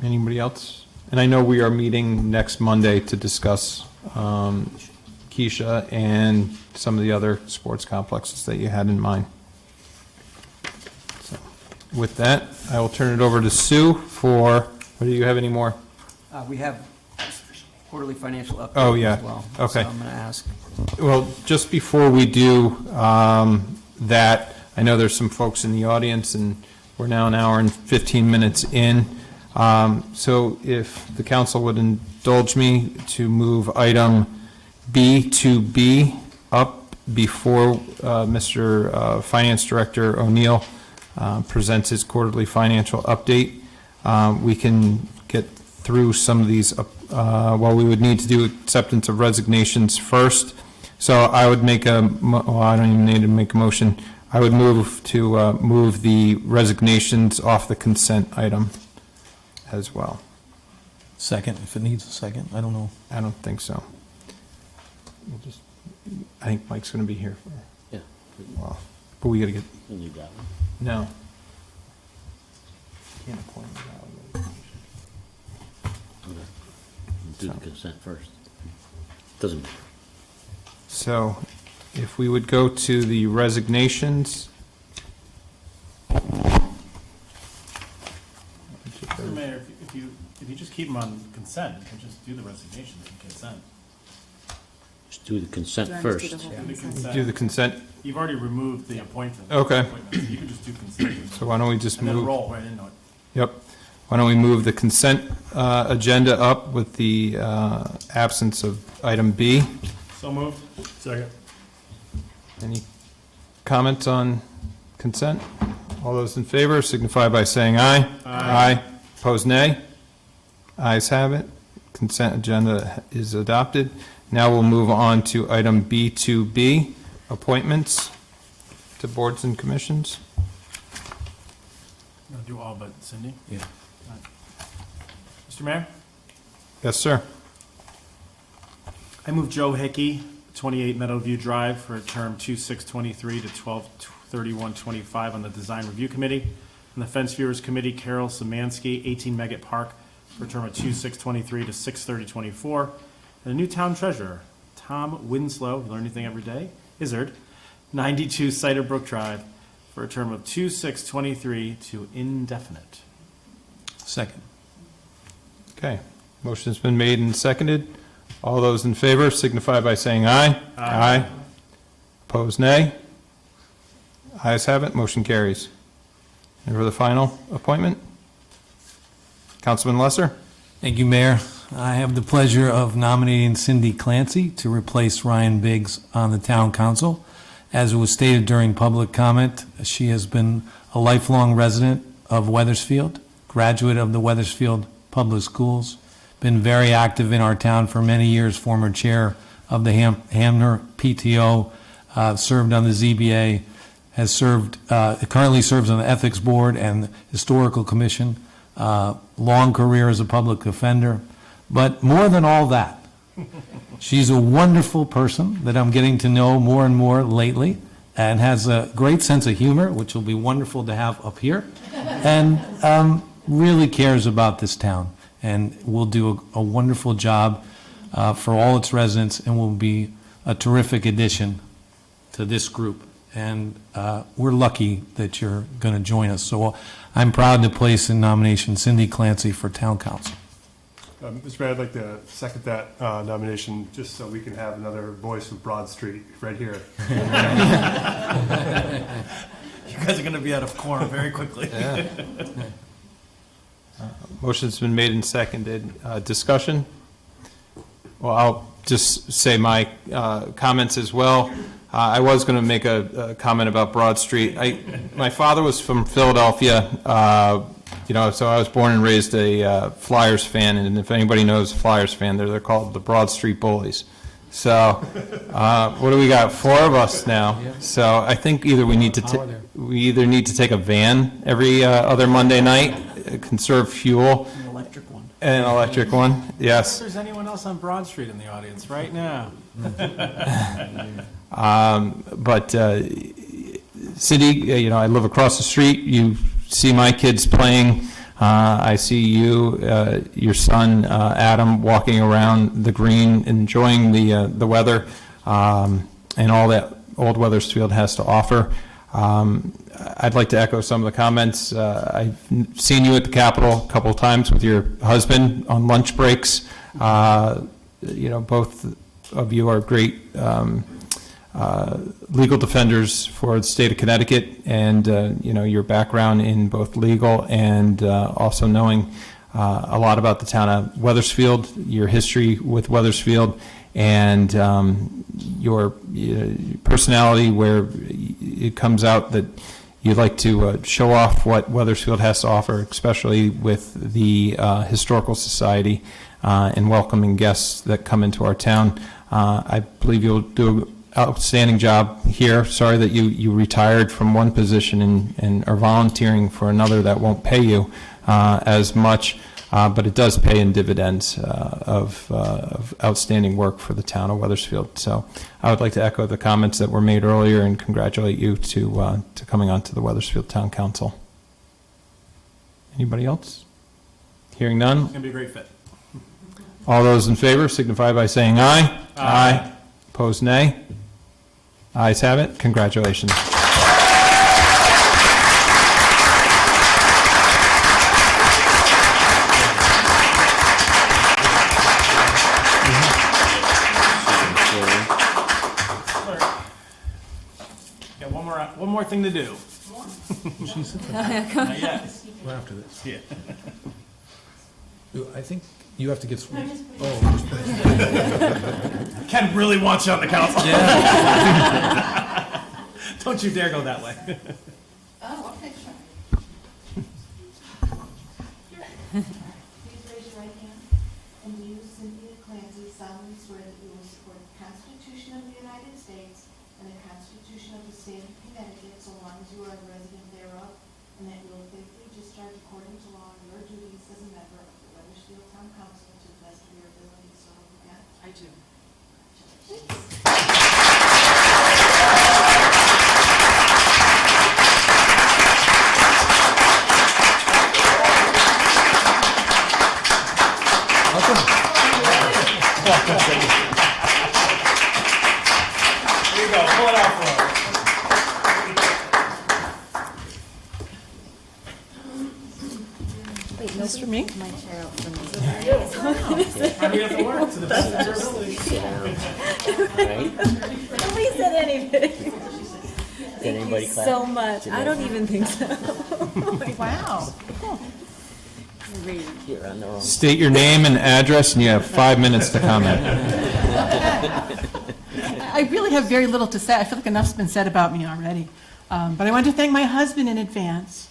Anybody else? And I know we are meeting next Monday to discuss Keisha and some of the other sports complexes that you had in mind. So, with that, I will turn it over to Sue for, do you have any more? We have quarterly financial update Oh, yeah. as well. Okay. So I'm going to ask. Well, just before we do that, I know there's some folks in the audience, and we're now an hour and 15 minutes in. So if the council would indulge me to move item B2B up before Mr. Finance Director O'Neill presents his quarterly financial update, we can get through some of these. Well, we would need to do acceptance of resignations first. So I would make I don't even need to make a motion. I would move to move the resignations off the consent item as well. Second, if it needs a second, I don't know. I don't think so. I think Mike's going to be here for Yeah. a while, but we got to get, We'll leave that one. no. Can't appoint him now. Okay. Do the consent first. Doesn't matter. So if we would go to the resignations. Mr. Mayor, if you just keep them on consent, you can just do the resignations in consent. Just do the consent first. Do the consent. Do the consent. You've already removed the appointment. Okay. You can just do consent. So why don't we just And then move? roll right into it. Yep. Why don't we move the consent agenda up with the absence of item B? So moved. Second. Any comments on consent? All those in favor signify by saying aye. Aye. Opposed, nay. Ayes have it. Consent agenda is adopted. Now we'll move on to item B2B, appointments to boards and commissions. I'll do all but Cindy. Yeah. Mr. Mayor? Yes, sir. I move Joe Hickey, 28 Meadowview Drive, for a term 2/6/23 to 12/31/25 on the Design Review Committee. On the Fence Viewers Committee, Carol Szymanski, 18 Megget Park, for a term of 2/6/23 to 6/30/24. And a new town treasurer, Tom Winslow, you learn anything every day, Izzard, 92 Cider Brook Drive, for a term of 2/6/23 to indefinite. Second. Okay. Motion's been made and seconded. All those in favor signify by saying aye. Aye. Opposed, nay. Ayes have it. Motion carries. And for the final appointment, Councilman Lesser. Thank you, Mayor. I have the pleasure of nominating Cindy Clancy to replace Ryan Biggs on the Town Council. As it was stated during public comment, she has been a lifelong resident of Weathersfield, graduate of the Weathersfield Public Schools, been very active in our town for many years, former chair of the Hamner PTO, served on the ZBA, has served, currently serves on the Ethics Board and Historical Commission, long career as a public offender. But more than all that, she's a wonderful person that I'm getting to know more and more lately, and has a great sense of humor, which will be wonderful to have up here, and really cares about this town, and will do a wonderful job for all its residents, and will be a terrific addition to this group. And we're lucky that you're going to join us. So I'm proud to place in nomination Cindy Clancy for Town Council. Mr. Mayor, I'd like to second that nomination, just so we can have another voice of Broad Street right here. You guys are going to be out of quorum very quickly. Motion's been made and seconded. Discussion? Well, I'll just say my comments as well. I was going to make a comment about Broad Street. My father was from Philadelphia, so I was born and raised a Flyers fan, and if anybody knows Flyers fan, they're called the Broad Street Bullies. So, what do we got? 4 of us now. So I think either we need to take a van every other Monday night, conserve fuel. An electric one. An electric one, yes. If there's anyone else on Broad Street in the audience right now. But Cindy, I live across the street. You see my kids playing. I see you, your son, Adam, walking around the green, enjoying the weather and all that Old Weathersfield has to offer. I'd like to echo some of the comments. I've seen you at the Capitol a couple of times with your husband on lunch breaks. Both of you are great legal defenders for the state of Connecticut, and your background in both legal and also knowing a lot about the town of Weathersfield, your history with Weathersfield, and your personality, where it comes out that you'd like to show off what Weathersfield has to offer, especially with the Historical Society and welcoming guests that come into our town. I believe you'll do an outstanding job here. Sorry that you retired from one position and are volunteering for another that won't pay you as much, but it does pay in dividends of outstanding work for the town of Weathersfield. So I would like to echo the comments that were made earlier and congratulate you to coming on to the Weathersfield Town Council. Anybody else? Hearing none. It's going to be a great fit. All those in favor signify by saying aye. Aye. Opposed, nay. Ayes have it. Congratulations. Got one more thing to do. Not yet. Right after this. Yeah. I think you have to get sworn. Ken really wants you on the council. Don't you dare go that way. Oh, okay, sure. Please raise your right hand. And you, Cynthia Clancy, solemnly swear that you will support the Constitution of the United States and the Constitution of the State of Connecticut so long as you are a resident thereof, and that you will faithfully discharge according to law your duties as a member of the Weathersfield Town Council to the best of your ability, so help you God? I do. Here you go. Pull it out for us. Wait, This for me? my chair out for me. How do we have to work to the best of your ability? Nobody said anything. Thank you clap? so much. I don't even think so. Wow. You're on the wrong. State your name and address, and you have 5 minutes to comment. I really have very little to say. I feel like enough's been said about me already. But I want to thank my husband in advance,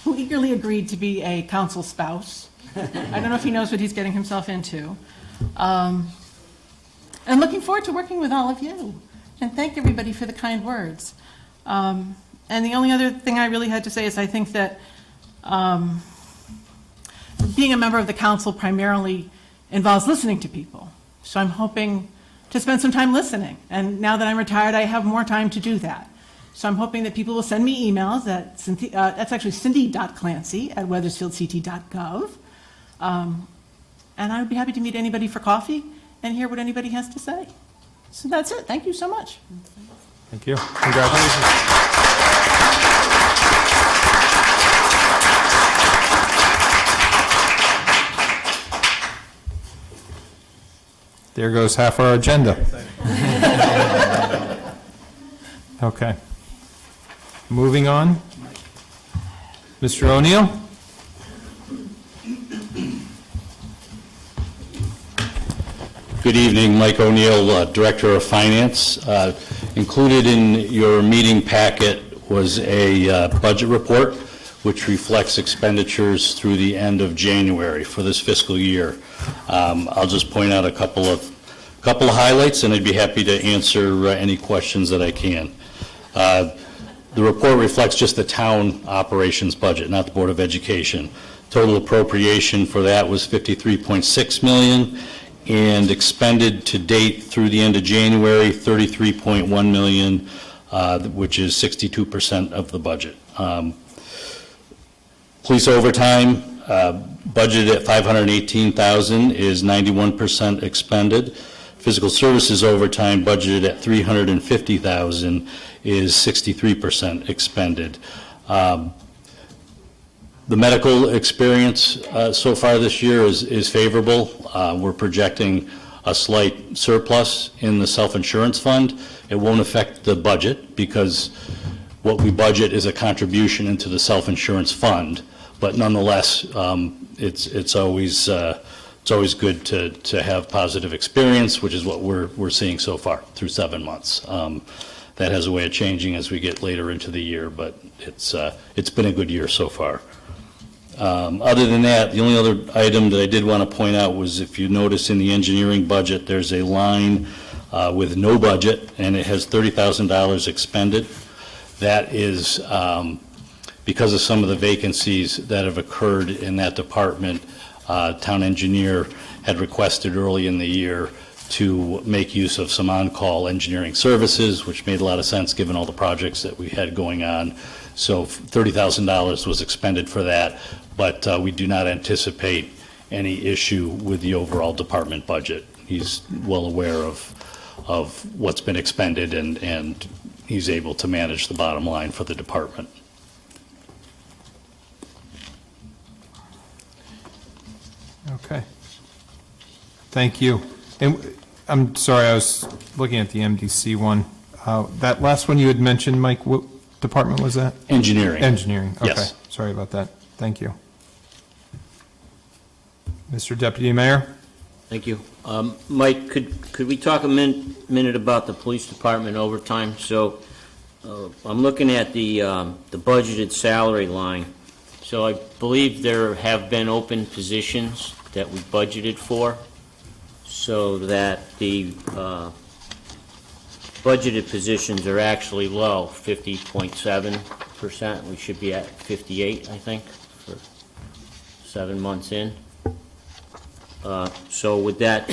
who eagerly agreed to be a council spouse. I don't know if he knows what he's getting himself into. And looking forward to working with all of you. And thank everybody for the kind words. And the only other thing I really had to say is I think that being a member of the council primarily involves listening to people. So I'm hoping to spend some time listening. And now that I'm retired, I have more time to do that. So I'm hoping that people will send me emails at that's actually cindy.clancy@weathersfieldct.gov. And I would be happy to meet anybody for coffee and hear what anybody has to say. So that's it. Thank you so much. Thank you. Congratulations. There goes half our agenda. Okay. Moving on. Mr. O'Neill? Good evening, Mike O'Neill, Director of Finance. Included in your meeting packet was a budget report, which reflects expenditures through the end of January for this fiscal year. I'll just point out a couple of highlights, and I'd be happy to answer any questions that I can. The report reflects just the town operations budget, not the Board of Education. Total appropriation for that was $53.6 million, and expended to date through the end of January, $33.1 million, which is 62% of the budget. Police overtime, budgeted at $518,000, is 91% expended. Physical services overtime, budgeted at $350,000, is 63% expended. The medical experience so far this year is favorable. We're projecting a slight surplus in the self-insurance fund. It won't affect the budget because what we budget is a contribution into the self-insurance fund. But nonetheless, it's always good to have positive experience, which is what we're seeing so far through 7 months. That has a way of changing as we get later into the year, but it's been a good year so far. Other than that, the only other item that I did want to point out was, if you notice in the engineering budget, there's a line with no budget, and it has $30,000 expended. That is because of some of the vacancies that have occurred in that department. Town engineer had requested early in the year to make use of some on-call engineering services, which made a lot of sense given all the projects that we had going on. So $30,000 was expended for that, but we do not anticipate any issue with the overall department budget. He's well aware of what's been expended, and he's able to manage the bottom line for the department. Okay. Thank you. And I'm sorry, I was looking at the MDC one. That last one you had mentioned, Mike, what department was that? Engineering. Engineering, okay. Yes. Sorry about that. Thank you. Mr. Deputy Mayor? Thank you. Mike, could we talk a minute about the police department overtime? So I'm looking at the budgeted salary line. So I believe there have been open positions that we budgeted for, so that the budgeted positions are actually low, 50.7%. We should be at 58, I think, for 7 months in. So would that,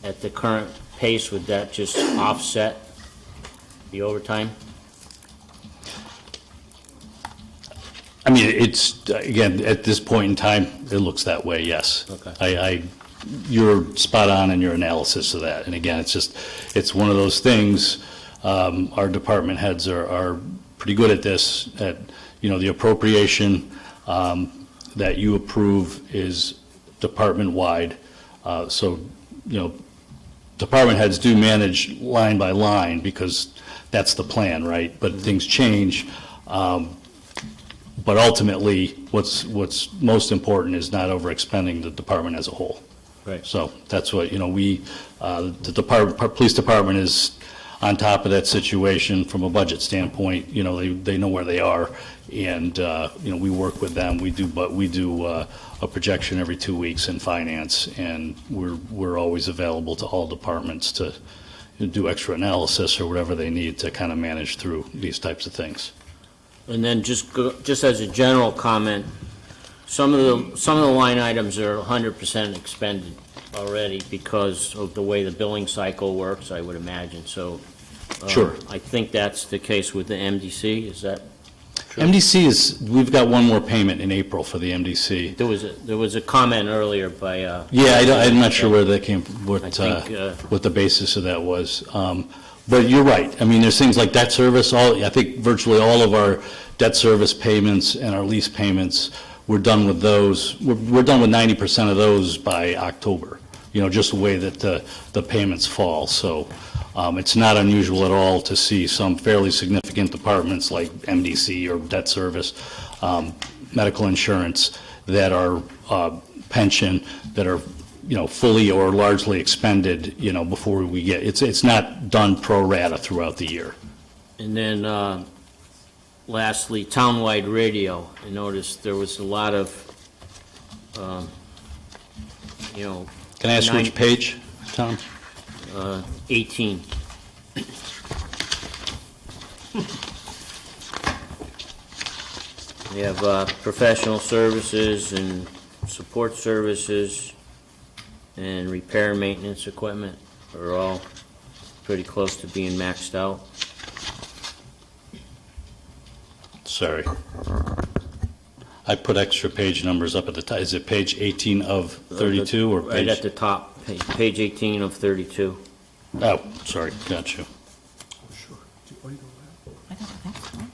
at the current pace, would that just offset the overtime? I mean, it's, again, at this point in time, it looks that way, yes. Okay. You're spot on in your analysis of that. And again, it's one of those things, our department heads are pretty good at this, the appropriation that you approve is department-wide. So, department heads do manage line by line because that's the plan, right? But things change. But ultimately, what's most important is not overexpending the department as a whole. Right. So that's what, the police department is on top of that situation from a budget standpoint. They know where they are, and, we work with them. We do a projection every 2 weeks in finance, and we're always available to all departments to do extra analysis or whatever they need to kind of manage through these types of things. And then just as a general comment, some of the line items are 100% expended already because of the way the billing cycle works, I would imagine. So Sure. I think that's the case with the MDC. Is that true? MDC we've got one more payment in April for the MDC. There was a comment earlier by. I'm not sure where that came, what the basis of that was. But you're right. I mean, there's things like debt service. I think virtually all of our debt service payments and our lease payments, we're done with those. We're done with 90% of those by October, just the way that the payments fall. So it's not unusual at all to see some fairly significant departments like MDC or debt service, medical insurance, that are pension, that are fully or largely expended, before we get, it's not done pro rata throughout the year. And then lastly, townwide radio. I noticed there was a lot of, Can I ask which page, Tom? 18. We have professional services and support services and repair and maintenance equipment are all pretty close to being maxed out. Sorry. I put extra page numbers up at the top. Is it page 18 of 32 or page? Right at the top, page 18 of 32. Oh, sorry, got you. I don't think so, not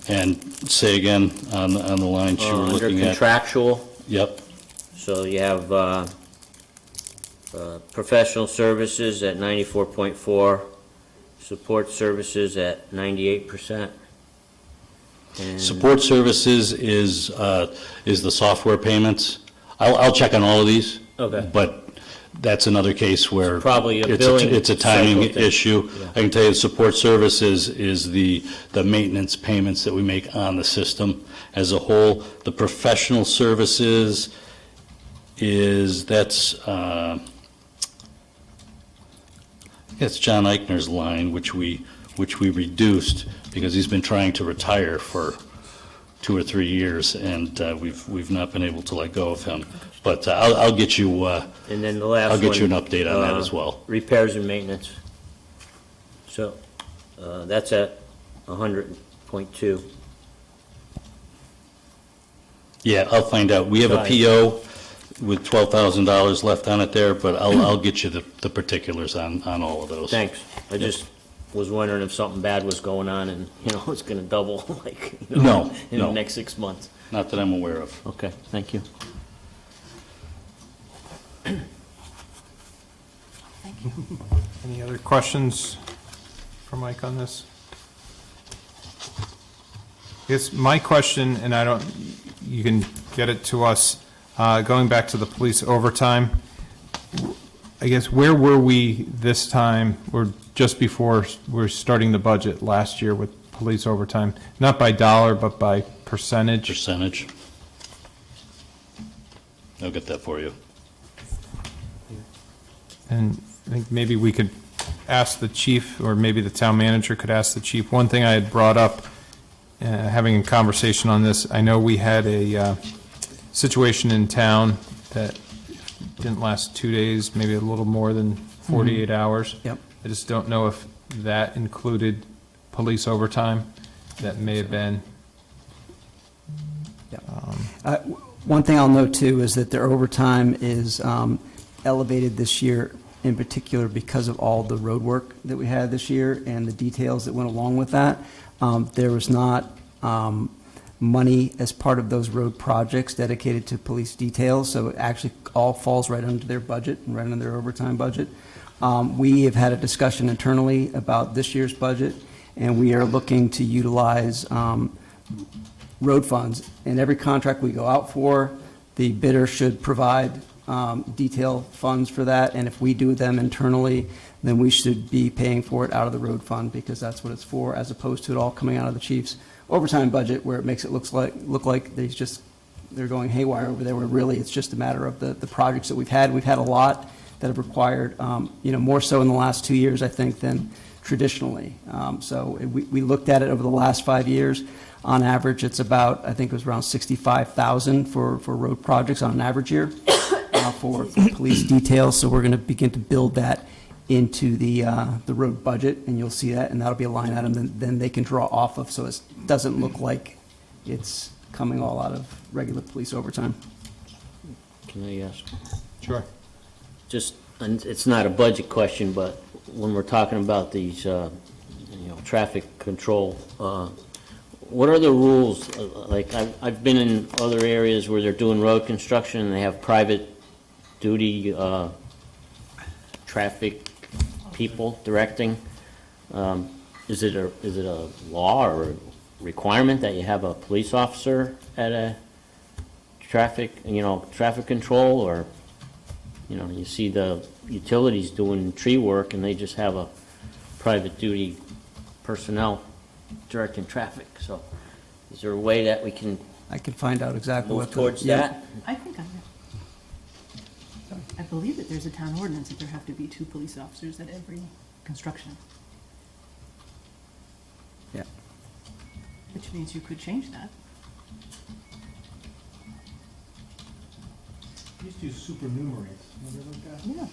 really. And say again on the lines you were Under looking at. contractual, Yep, so you have professional services at 94.4, support services at 98%. And support services is the software payments. I'll check on all of these. Okay. But that's another case where. Probably a it's billing It's a timing cycle thing. issue. Yeah. I can tell you, support services is the maintenance payments that we make on the system as a whole. The professional services that's John Eichner's line, which we reduced because he's been trying to retire for 2 or 3 years, and we've not been able to let go of him. But I'll get you. And then the last I'll one. get you an update on that as well. Repairs and maintenance. So, that's at 100.2. Yeah, I'll find out. We have a Right. PO with $12,000 left on it there, but I'll get you the particulars on all of those. Thanks. I just was wondering if something bad was going on and, it's gonna double, like, No, in no. the next 6 months. Not that I'm aware of. Okay, thank you. Any other questions for Mike on this? I guess my question, and you can get it to us, going back to the police overtime, I guess, where were we this time, or just before we're starting the budget last year with police overtime? Not by dollar, but by percentage? Percentage. I'll get that for you. And I think maybe we could ask the chief, or maybe the town manager could ask the chief. One thing I had brought up, having a conversation on this, I know we had a situation in town that didn't last 2 days, maybe a little more than 48 hours. Yep. I just don't know if that included police overtime. That may have been. One thing I'll note too is that their overtime is elevated this year in particular because of all the road work that we had this year and the details that went along with that. There was not money as part of those road projects dedicated to police details, so it actually all falls right under their budget and right under their overtime budget. We have had a discussion internally about this year's budget, and we are looking to utilize road funds. In every contract we go out for, the bidder should provide detail funds for that, and if we do them internally, then we should be paying for it out of the road fund, because that's what it's for, as opposed to it all coming out of the chief's overtime budget, where it makes it look like they're going haywire over there, where really it's just a matter of the projects that we've had. We've had a lot that have required, more so in the last 2 years, I think, than traditionally. So we looked at it over the last 5 years. On average, it's about, I think it was around 65,000 for road projects on an average year for police details. So we're going to begin to build that into the road budget, and you'll see that, and that'll be a line item then they can draw off of, so it doesn't look like it's coming all out of regular police overtime. Can I ask? Sure. Just, and it's not a budget question, but when we're talking about these, traffic control, what are the rules? Like, I've been in other areas where they're doing road construction and they have private duty traffic people directing. Is it a law, or requirement that you have a police officer at a traffic control, or, you see the utilities doing tree work and they just have a private duty personnel directing traffic. So is there a way that we can I can find out exactly what move the... towards yeah. that? I think I believe that there's a town ordinance that there have to be 2 police officers at every construction, Yeah. which means you could change that. Used to use supernumeraries. Remember those guys? Yeah.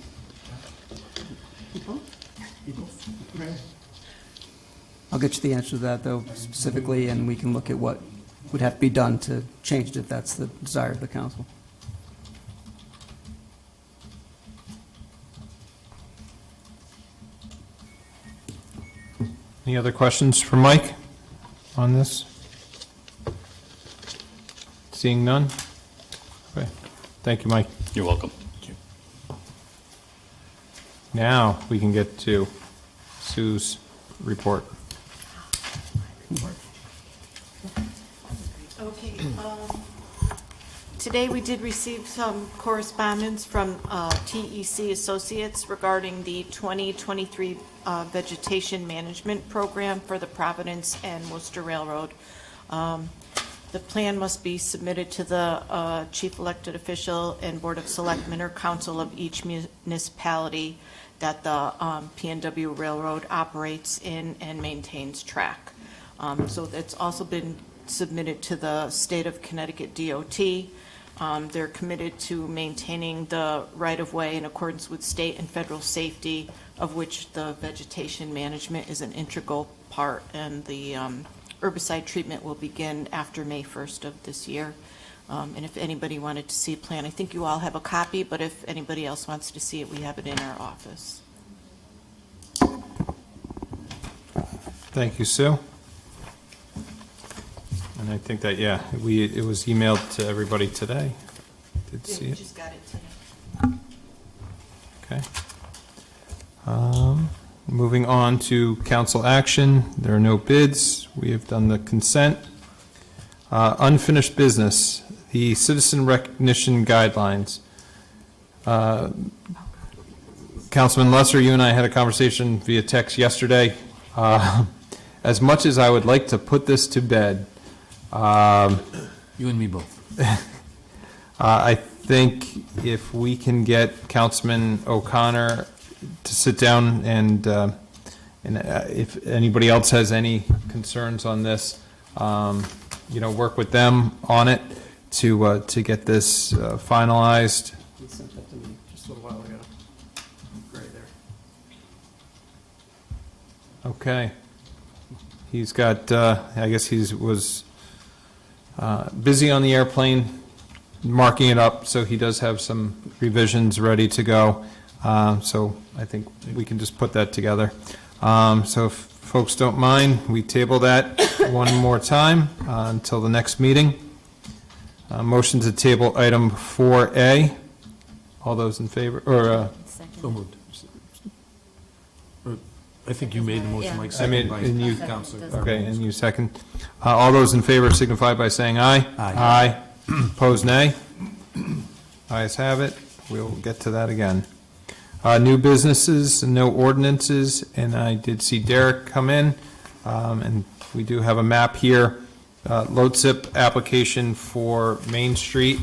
People? Okay. I'll get you the answer to that, though, specifically, and we can look at what would have to be done to change it if that's the desire of the council. Any other questions for Mike on this? Seeing none? Okay. Thank you, Mike. You're welcome. Now we can get to Sue's report. Okay, today we did receive some correspondence from TEC Associates regarding the 2023 Vegetation Management Program for the Providence and Worcester Railroad. The plan must be submitted to the chief elected official and Board of Selectmen or council of each municipality that the PNW Railroad operates in and maintains track. So it's also been submitted to the State of Connecticut DOT. They're committed to maintaining the right-of-way in accordance with state and federal safety, of which the vegetation management is an integral part, and the herbicide treatment will begin after May 1st of this year. And if anybody wanted to see a plan, I think you all have a copy, but if anybody else wants to see it, we have it in our office. Thank you, Sue. And I think that, yeah, it was emailed to everybody today. Did Yeah, see you it? just got it today. Okay. Moving on to council action. There are no bids. We have done the consent. Unfinished business, the citizen recognition guidelines. Councilman Lesser, you and I had a conversation via text yesterday. As much as I would like to put this to bed, You and me both. I think if we can get Councilman O'Connor to sit down and if anybody else has any concerns on this, work with them on it to get this finalized. He sent that to me just a little while ago. Right there. Okay. He's got, I guess was busy on the airplane, marking it up, so he does have some revisions ready to go. So I think we can just put that together. So if folks don't mind, we table that one more time until the next meeting. Motion to table item 4A. All those in favor, or, So moved. I think you made the motion, Mike, I mean, second by and you, Counselor. okay, and you second. All those in favor signify by saying aye. Aye. Opposed, nay. Ayes have it. We'll get to that again. New businesses, no ordinances, and I did see Derek come in, and we do have a map here. LoTSIP application for Main Street,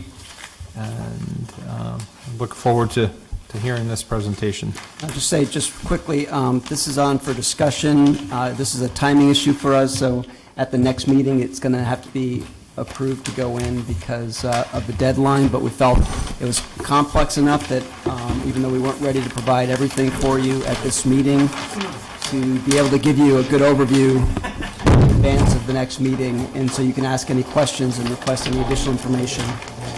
and look forward to hearing this presentation. I'll just say, just quickly, this is on for discussion. This is a timing issue for us, so at the next meeting, it's going to have to be approved to go in because of the deadline, but we felt it was complex enough that even though we weren't ready to provide everything for you at this meeting, to be able to give you a good overview in advance of the next meeting, and so you can ask any questions and request any additional information.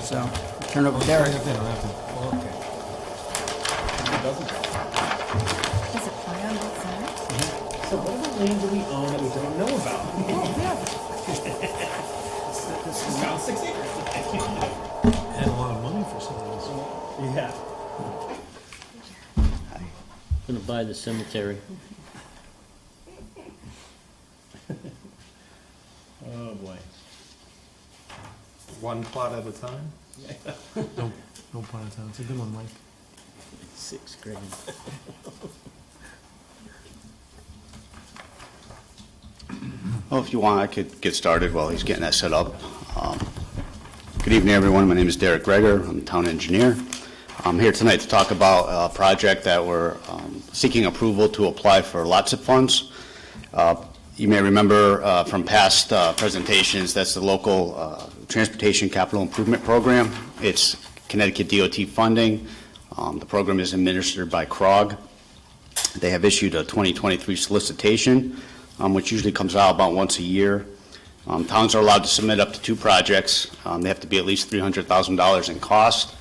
So, turn it over to Derek. Is it plan on both sides? So what other land do we own that we don't know about? This is about 6 acres. And a lot of money for some of this. Yeah. Gonna buy the cemetery. Oh, boy. One plot at a time? No pun intended. It's a good one, Mike. 6th grade. Well, if you want, I could get started while he's getting that set up. Good evening, everyone. My name is Derek Greger. I'm the town engineer. I'm here tonight to talk about a project that we're seeking approval to apply for LOTSIP funds. You may remember from past presentations, that's the local Transportation Capital Improvement Program. It's Connecticut DOT funding. The program is administered by CROG. They have issued a 2023 solicitation, which usually comes out about once a year. Towns are allowed to submit up to 2 projects. They have to be at least $300,000 in cost.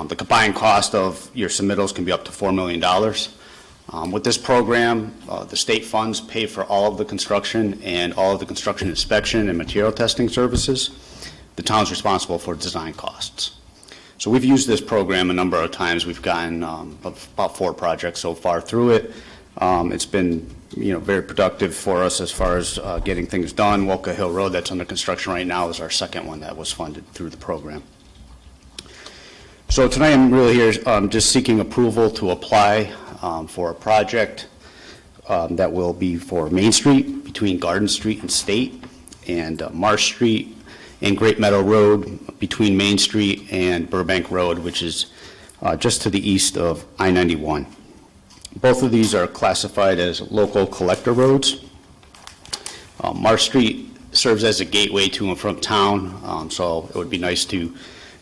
The combined cost of your submittals can be up to $4 million. With this program, the state funds pay for all of the construction and all of the construction inspection and material testing services. The town's responsible for design costs. So we've used this program a number of times. We've gotten about 4 projects so far through it. It's been very productive for us as far as getting things done. Wolcott Hill Road, that's under construction right now, is our second one that was funded through the program. So tonight I'm really here just seeking approval to apply for a project that will be for Main Street between Garden Street and State, and Marsh Street and Great Meadow Road between Main Street and Burbank Road, which is just to the east of I-91. Both of these are classified as local collector roads. Marsh Street serves as a gateway to and from town, so it would be nice to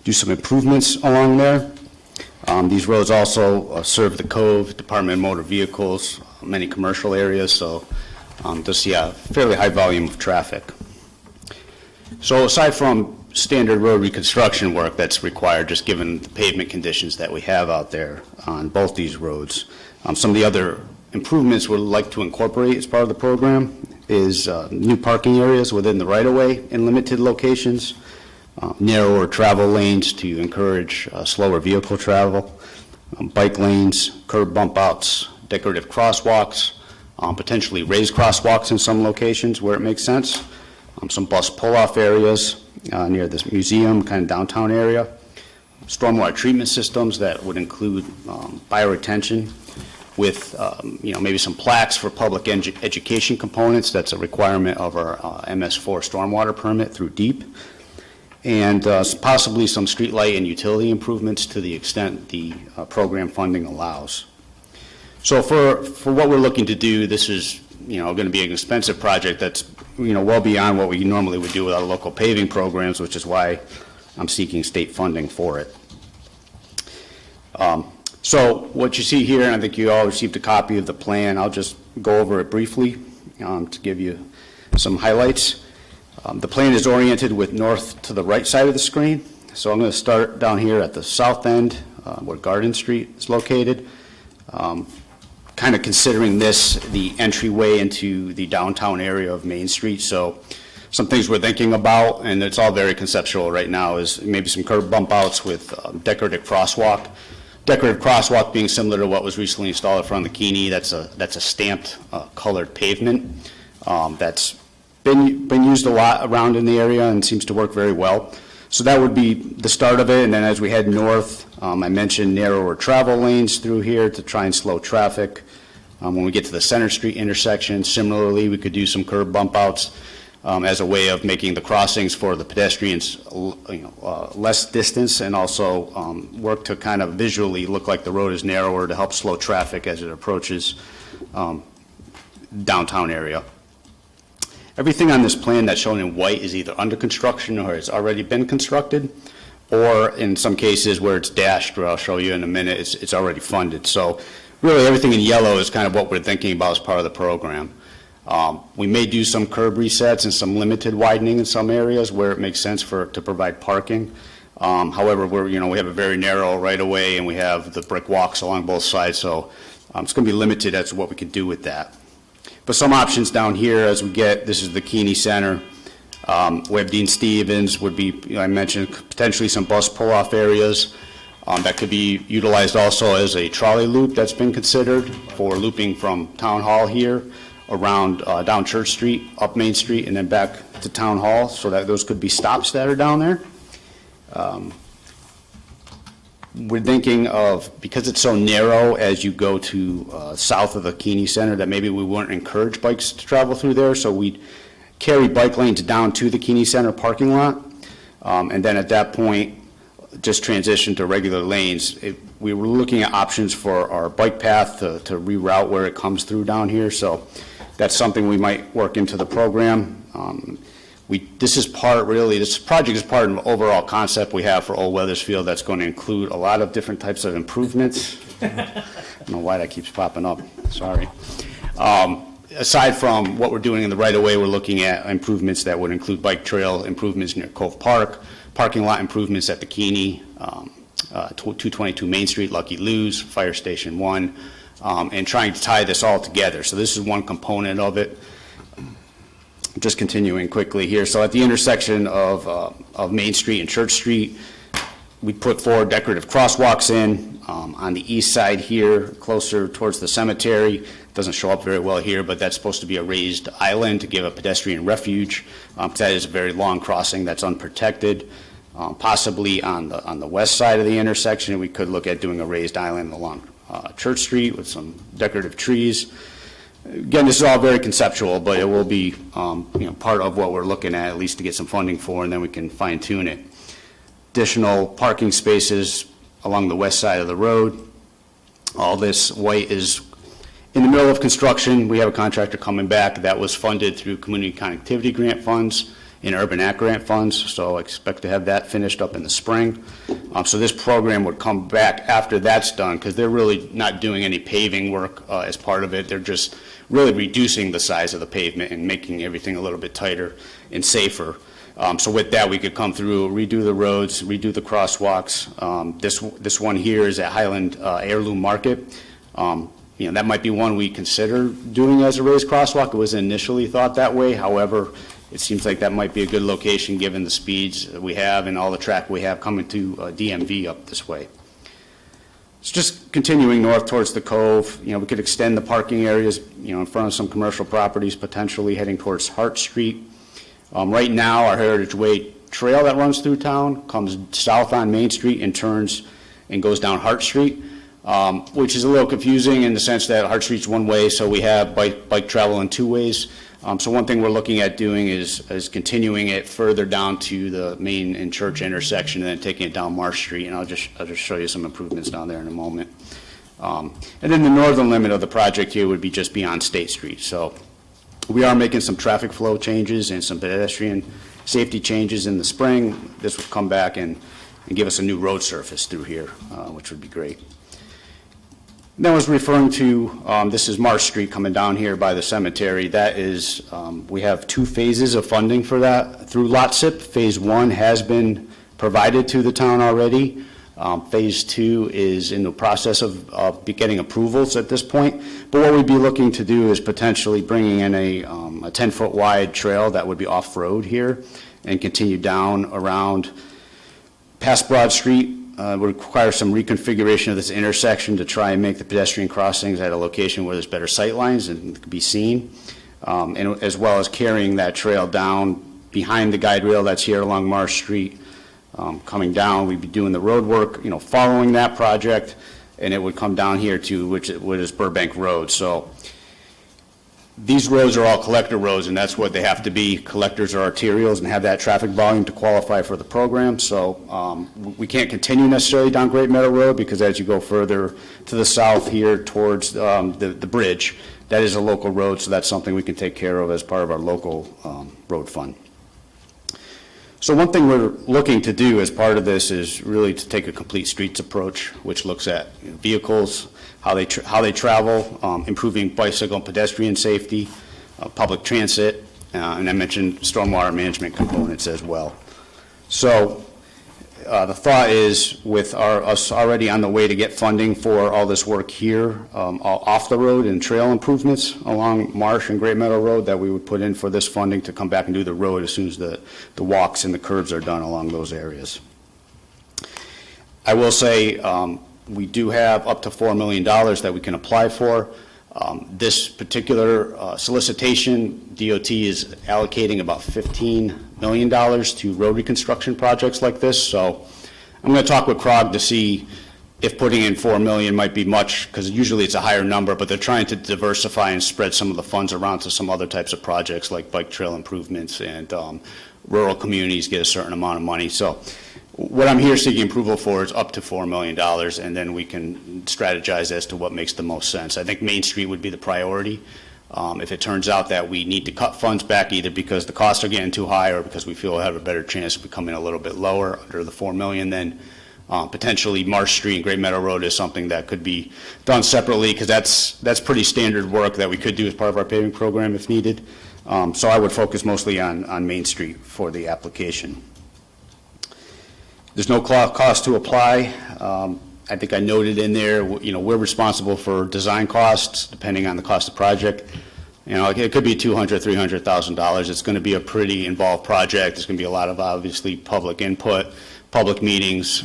do some improvements along there. These roads also serve the Cove, Department of Motor Vehicles, many commercial areas, so does see a fairly high volume of traffic. So aside from standard road reconstruction work that's required, just given the pavement conditions that we have out there on both these roads, some of the other improvements we'd like to incorporate as part of the program is new parking areas within the right-of-way in limited locations, narrower travel lanes to encourage slower vehicle travel, bike lanes, curb bump outs, decorative crosswalks, potentially raised crosswalks in some locations where it makes sense, some bus pull-off areas near this museum, kind of downtown area, stormwater treatment systems that would include bioretention with maybe some plaques for public education components. That's a requirement of our MS4 stormwater permit through DEEP, and possibly some streetlight and utility improvements to the extent the program funding allows. So for what we're looking to do, this is going to be an expensive project that's well beyond what we normally would do with our local paving programs, which is why I'm seeking state funding for it. So what you see here, and I think you all received a copy of the plan, I'll just go over it briefly to give you some highlights. The plan is oriented with north to the right side of the screen. So I'm going to start down here at the south end where Garden Street is located, kind of considering this the entryway into the downtown area of Main Street. So some things we're thinking about, and it's all very conceptual right now, is maybe some curb bump outs with decorative crosswalk. Decorative crosswalk being similar to what was recently installed in front of the Keeney. That's a stamped colored pavement that's been used a lot around in the area and seems to work very well. So that would be the start of it, and then as we head north, I mentioned narrower travel lanes through here to try and slow traffic. When we get to the Center Street intersection, similarly, we could do some curb bump outs as a way of making the crossings for the pedestrians less distance, and also work to kind of visually look like the road is narrower to help slow traffic as it approaches downtown area. Everything on this plan that's shown in white is either under construction or has already been constructed, or in some cases where it's dashed, where I'll show you in a minute, it's already funded. So really everything in yellow is kind of what we're thinking about as part of the program. We may do some curb resets and some limited widening in some areas where it makes sense to provide parking. However, we have a very narrow right-of-way and we have the brick walks along both sides, so it's going to be limited as to what we can do with that. But some options down here as we get, this is the Keeney Center. We have Deane Stevens, would be, I mentioned, potentially some bus pull-off areas. That could be utilized also as a trolley loop that's been considered for looping from Town Hall here around, down Church Street, up Main Street, and then back to Town Hall, so that those could be stops that are down there. We're thinking of, because it's so narrow as you go to south of the Keeney Center, that maybe we wouldn't encourage bikes to travel through there, so we'd carry bike lanes down to the Keeney Center parking lot, and then at that point, just transition to regular lanes. We were looking at options for our bike path to reroute where it comes through down here, so that's something we might work into the program. This project is part of an overall concept we have for Old Weathersfield that's going to include a lot of different types of improvements. I don't know why that keeps popping up, sorry. Aside from what we're doing in the right-of-way, we're looking at improvements that would include bike trail improvements near Cove Park, parking lot improvements at the Keeney, 222 Main Street, Lucky Lou's, Fire Station 1, and trying to tie this all together. So this is one component of it. Just continuing quickly here. So at the intersection of Main Street and Church Street, we put 4 decorative crosswalks in. On the east side here, closer towards the cemetery, doesn't show up very well here, but that's supposed to be a raised island to give a pedestrian refuge. That is a very long crossing that's unprotected. Possibly on the west side of the intersection, we could look at doing a raised island along Church Street with some decorative trees. Again, this is all very conceptual, but it will be part of what we're looking at least to get some funding for, and then we can fine tune it. Additional parking spaces along the west side of the road. All this white is in the middle of construction. We have a contractor coming back that was funded through community connectivity grant funds and Urban Act grant funds, so I expect to have that finished up in the spring. So this program would come back after that's done, because they're really not doing any paving work as part of it. They're just really reducing the size of the pavement and making everything a little bit tighter and safer. So with that, we could come through, redo the roads, redo the crosswalks. This one here is at Highland Heirloom Market. That might be one we consider doing as a raised crosswalk. It was initially thought that way. However, it seems like that might be a good location given the speeds that we have and all the traffic we have coming to DMV up this way. It's just continuing north towards the Cove. We could extend the parking areas, in front of some commercial properties, potentially heading towards Hart Street. Right now, our Heritage Way trail that runs through town comes south on Main Street and turns and goes down Hart Street, which is a little confusing in the sense that Hart Street's one way, so we have bike travel in 2 ways. So one thing we're looking at doing is continuing it further down to the Main and Church intersection and then taking it down Marsh Street, and I'll just show you some improvements down there in a moment. And then the northern limit of the project here would be just beyond State Street. So we are making some traffic flow changes and some pedestrian safety changes in the spring. This will come back and give us a new road surface through here, which would be great. And then I was referring to, this is Marsh Street coming down here by the cemetery. That is, we have 2 phases of funding for that through LOTSIP. Phase 1 has been provided to the town already. Phase 2 is in the process of getting approvals at this point. But what we'd be looking to do is potentially bringing in a 10-foot wide trail that would be off-road here and continue down around past Broad Street. Would require some reconfiguration of this intersection to try and make the pedestrian crossings at a location where there's better sight lines and can be seen, and as well as carrying that trail down behind the guide rail that's here along Marsh Street. Coming down, we'd be doing the road work, following that project, and it would come down here to which is Burbank Road. So these roads are all collector roads, and that's what they have to be. Collectors are arterials and have that traffic volume to qualify for the program. So we can't continue necessarily down Great Meadow Road, because as you go further to the south here towards the bridge, that is a local road, so that's something we can take care of as part of our local road fund. So one thing we're looking to do as part of this is really to take a complete streets approach, which looks at vehicles, how they travel, improving bicycle and pedestrian safety, public transit, and I mentioned stormwater management components as well. So the thought is, with us already on the way to get funding for all this work here, off the road and trail improvements along Marsh and Great Meadow Road, that we would put in for this funding to come back and do the road as soon as the walks and the curbs are done along those areas. I will say, we do have up to $4 million that we can apply for. This particular solicitation, DOT is allocating about $15 million to road reconstruction projects like this. So I'm going to talk with CROG to see if putting in $4 million might be much, because usually it's a higher number, but they're trying to diversify and spread some of the funds around to some other types of projects like bike trail improvements, and rural communities get a certain amount of money. So what I'm here seeking approval for is up to $4 million, and then we can strategize as to what makes the most sense. I think Main Street would be the priority. If it turns out that we need to cut funds back, either because the costs are getting too high or because we feel we'll have a better chance of becoming a little bit lower under the $4 million, then potentially Marsh Street and Great Meadow Road is something that could be done separately, because that's pretty standard work that we could do as part of our paving program if needed. So I would focus mostly on Main Street for the application. There's no cost to apply. I think I noted in there, we're responsible for design costs depending on the cost of the project. It could be $200,000, $300,000. It's going to be a pretty involved project. There's going to be a lot of, obviously, public input, public meetings,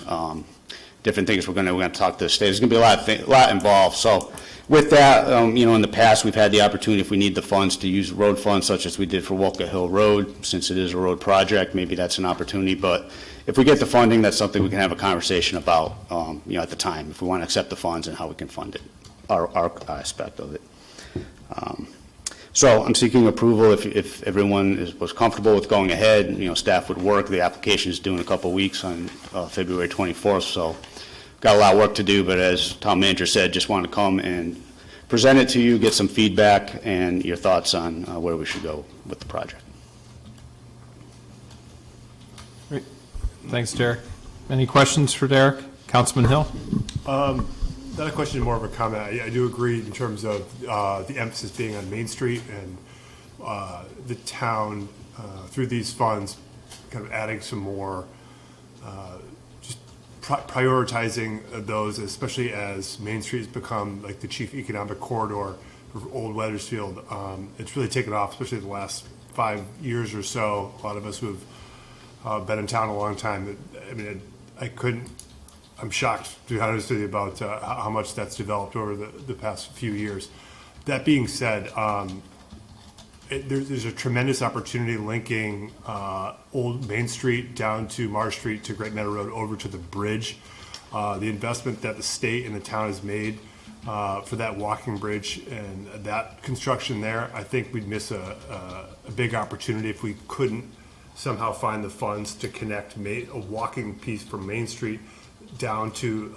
different things we're going to talk to the state. There's going to be a lot involved. So with that, in the past, we've had the opportunity, if we need the funds, to use road funds, such as we did for Wolcott Hill Road. Since it is a road project, maybe that's an opportunity. But if we get the funding, that's something we can have a conversation about, at the time, if we want to accept the funds and how we can fund it, our aspect of it. So I'm seeking approval if everyone was comfortable with going ahead. Staff would work. The application is due in a couple of weeks on February 24th, so got a lot of work to do, but as Town Manager said, just want to come and present it to you, get some feedback and your thoughts on where we should go with the project. Great. Thanks, Derek. Any questions for Derek? Councilman Hill? Not a question, more of a comment. I do agree in terms of the emphasis being on Main Street and the town, through these funds, kind of adding some more, just prioritizing those, especially as Main Street has become like the chief economic corridor for Old Wethersfield. It's really taken off, especially the last 5 years or so. A lot of us who have been in town a long time, I'm shocked, to be honest with you, about how much that's developed over the past few years. That being said, there's a tremendous opportunity linking Old Main Street down to Marsh Street to Great Meadow Road over to the bridge. The investment that the state and the town has made for that walking bridge and that construction there, I think we'd miss a big opportunity if we couldn't somehow find the funds to connect a walking piece from Main Street down to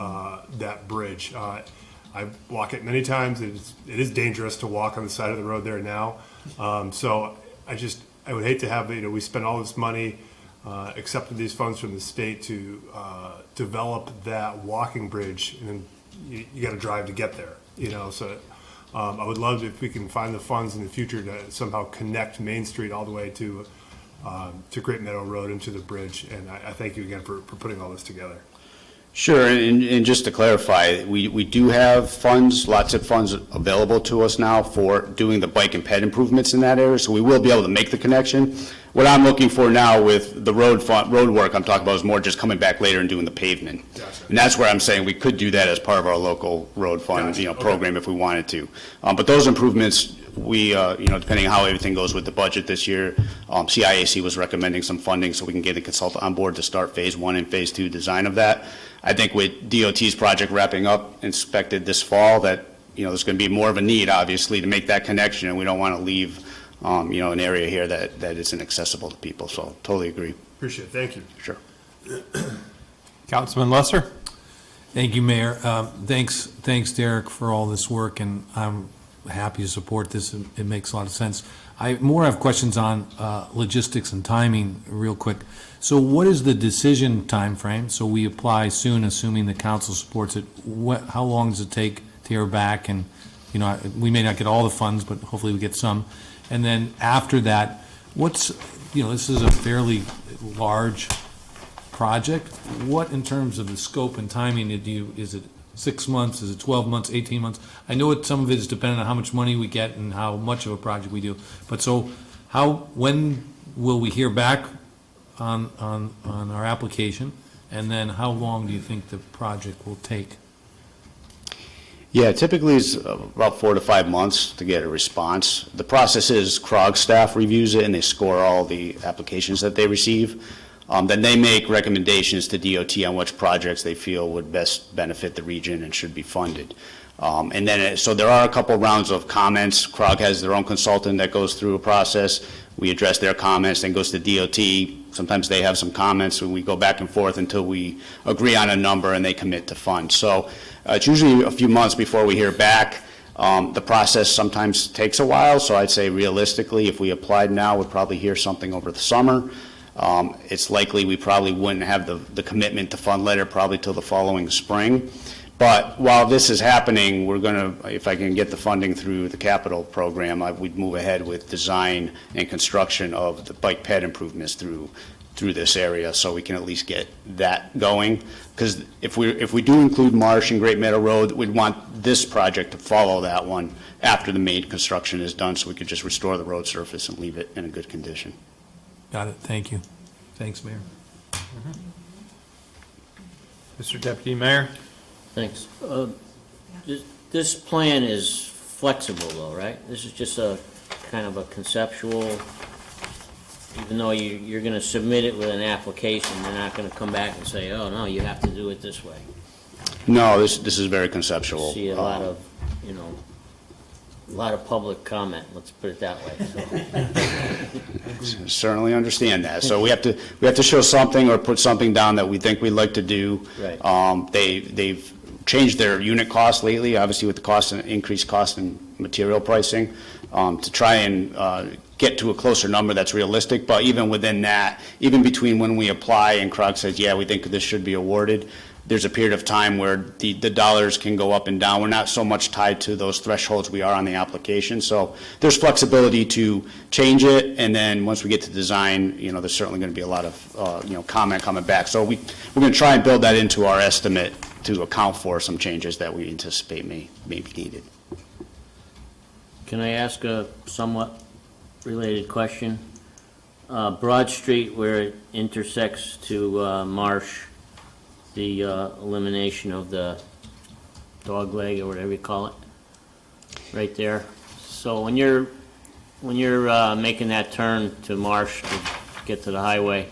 that bridge. I walk it many times. It is dangerous to walk on the side of the road there now. So I would hate to have, we spend all this money, accepted these funds from the state to develop that walking bridge, and then you got to drive to get there, So I would love if we can find the funds in the future to somehow connect Main Street all the way to Great Meadow Road and to the bridge. And I thank you again for putting all this together. Sure, and just to clarify, we do have funds, lots of funds available to us now for doing the bike and ped improvements in that area, so we will be able to make the connection. What I'm looking for now with the road work I'm talking about is more just coming back later and doing the pavement. Gotcha. And that's where I'm saying we could do that as part of our local road fund, program if we wanted to. But those improvements, we, depending on how everything goes with the budget this year, CIAC was recommending some funding so we can get a consultant on board to start phase 1 and phase 2 design of that. I think with DOT's project wrapping up, expected this fall, that, there's going to be more of a need, obviously, to make that connection, and we don't want to leave, an area here that isn't accessible to people. So totally agree. Appreciate it. Thank you. Sure. Councilman Lesser? Thank you, Mayor. Thanks, Derek, for all this work, and I'm happy to support this. It makes a lot of sense. I more have questions on logistics and timing real quick. So what is the decision time frame? So we apply soon, assuming the council supports it. How long does it take to hear back? And, we may not get all the funds, but hopefully we get some. And then after that, this is a fairly large project. What, in terms of the scope and timing, is it 6 months, is it 12 months, 18 months? I know some of it is dependent on how much money we get and how much of a project we do. But so when will we hear back on our application? And then how long do you think the project will take? Yeah, typically it's about 4 to 5 months to get a response. The process is CROG staff reviews it and they score all the applications that they receive. Then they make recommendations to DOT on which projects they feel would best benefit the region and should be funded. And then, so there are a couple rounds of comments. CROG has their own consultant that goes through a process. We address their comments, then goes to DOT. Sometimes they have some comments, and we go back and forth until we agree on a number and they commit to fund. So it's usually a few months before we hear back. The process sometimes takes a while, so I'd say realistically, if we applied now, we'd probably hear something over the summer. It's likely we probably wouldn't have the commitment to fund letter probably till the following spring. But while this is happening, we're going to, if I can get the funding through the capital program, we'd move ahead with design and construction of the bike ped improvements through this area, so we can at least get that going. Because if we do include Marsh and Great Meadow Road, we'd want this project to follow that one after the main construction is done, so we could just restore the road surface and leave it in a good condition. Got it, thank you. Thanks, Mayor. Mr. Deputy Mayor? Thanks. This plan is flexible though, right? This is just a kind of a conceptual, even though you're going to submit it with an application, they're not going to come back and say, oh, no, you have to do it this way. No, this is very conceptual. See a lot of, a lot of public comment, let's put it that way. So. Certainly understand that. So we have to show something or put something down that we think we'd like to do. Right. They've changed their unit cost lately, obviously with the cost and increased cost in material pricing, to try and get to a closer number that's realistic. But even within that, even between when we apply and CROG says, yeah, we think this should be awarded, there's a period of time where the dollars can go up and down. We're not so much tied to those thresholds we are on the application. So there's flexibility to change it, and then once we get to design, there's certainly going to be a lot of comment coming back. So we're going to try and build that into our estimate to account for some changes that we anticipate may be needed. Can I ask a somewhat related question? Broad Street, where it intersects to Marsh, the elimination of the dog leg or whatever you call it, right there. So when you're making that turn to Marsh to get to the highway,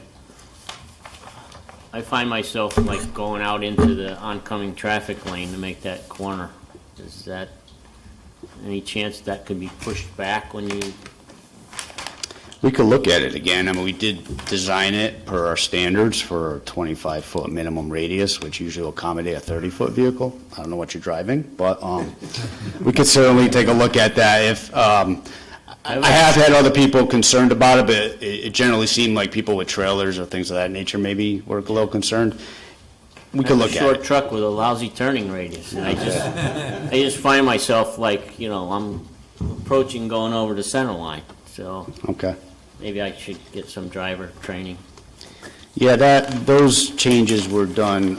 I find myself like going out into the oncoming traffic lane to make that corner. Is that any chance that could be pushed back when you? We could look at it again. I mean, we did design it per our standards for a 25-foot minimum radius, which usually will accommodate a 30-foot vehicle. I don't know what you're driving, but we could certainly take a look at that. If I have had other people concerned about it, but it generally seemed like people with trailers or things of that nature maybe were a little concerned. We could look at it. Short truck with a lousy turning radius. And I just find myself like, I'm approaching going over the center line. So okay. Maybe I should get some driver training. Yeah, those changes were done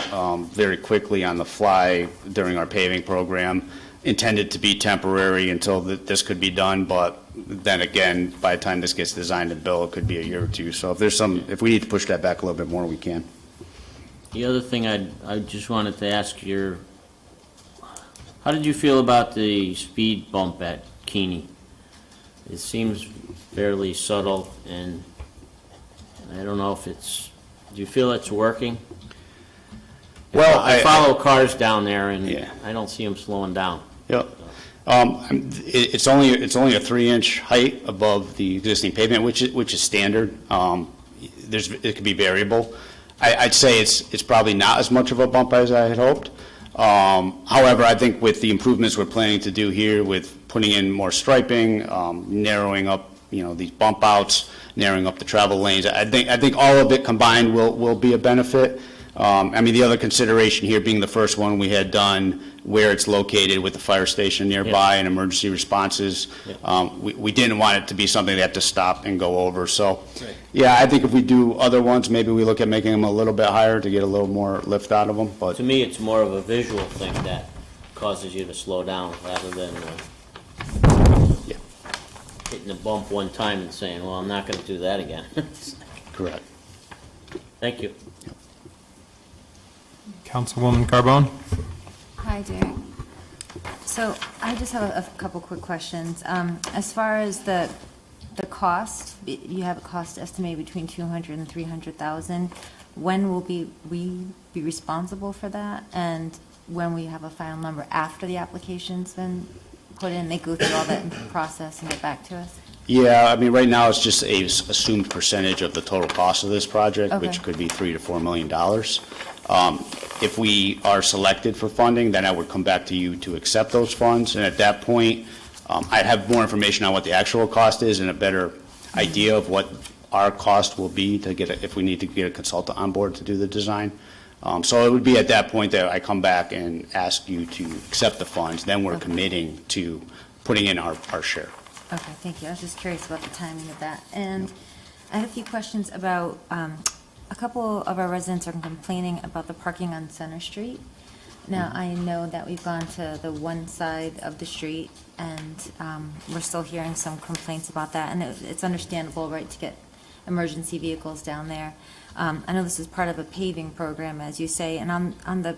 very quickly on the fly during our paving program, intended to be temporary until this could be done, but then again, by the time this gets designed and built, it could be a year or two. So if we need to push that back a little bit more, we can. The other thing I just wanted to ask how did you feel about the speed bump at Keeney? It seems fairly subtle, and I don't know if do you feel it's working? Well, I follow cars down there, and yeah. I don't see them slowing down. Yep. It's only a 3-inch height above the existing pavement, which is standard. It could be variable. I'd say it's probably not as much of a bump as I had hoped. However, I think with the improvements we're planning to do here, with putting in more striping, narrowing up, these bump outs, narrowing up the travel lanes, I think all of it combined will be a benefit. The other consideration here being the first one we had done where it's located with the fire station nearby and emergency responses. We didn't want it to be something they have to stop and go over. So, yeah, I think if we do other ones, maybe we look at making them a little bit higher to get a little more lift out of them. But to me, it's more of a visual thing that causes you to slow down rather than hitting the bump one time and saying, well, I'm not going to do that again. Correct. Thank you. Councilwoman Carbone? Hi, Derek. So I just have a couple quick questions. As far as the cost, you have a cost estimated between 200 and 300,000. When will we be responsible for that? And when we have a final number after the application's been put in, they go through all that process and get back to us? Yeah, I mean, right now, it's just a assumed percentage of the total cost of this project, Okay. which could be $3 to $4 million. If we are selected for funding, then I would come back to you to accept those funds, and at that point, I'd have more information on what the actual cost is and a better idea of what our cost will be to get, if we need to get a consultant on board to do the design. So it would be at that point that I come back and ask you to accept the funds, then we're committing to putting in our share. Okay, thank you. I was just curious about the timing of that. And I had a few questions about, a couple of our residents are complaining about the parking on Center Street. Now, I know that we've gone to the one side of the street, and we're still hearing some complaints about that, and it's understandable, right, to get emergency vehicles down there. I know this is part of a paving program, as you say, and on the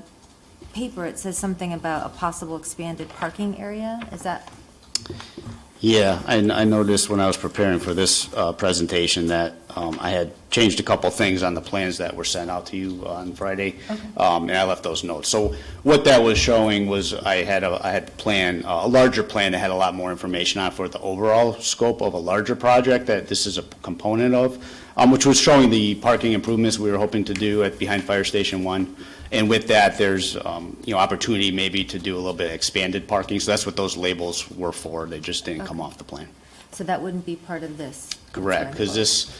paper, it says something about a possible expanded parking area. Is that? Yeah, I noticed when I was preparing for this presentation that I had changed a couple things on the plans that were sent out to you on Friday, and I left those notes. So what that was showing was I had a plan, a larger plan that had a lot more information on for the overall scope of a larger project that this is a component of, which was showing the parking improvements we were hoping to do behind Fire Station 1. And with that, there's, opportunity maybe to do a little bit of expanded parking. So that's what those labels were for. They just didn't come off the plan. So that wouldn't be part of this? Correct, because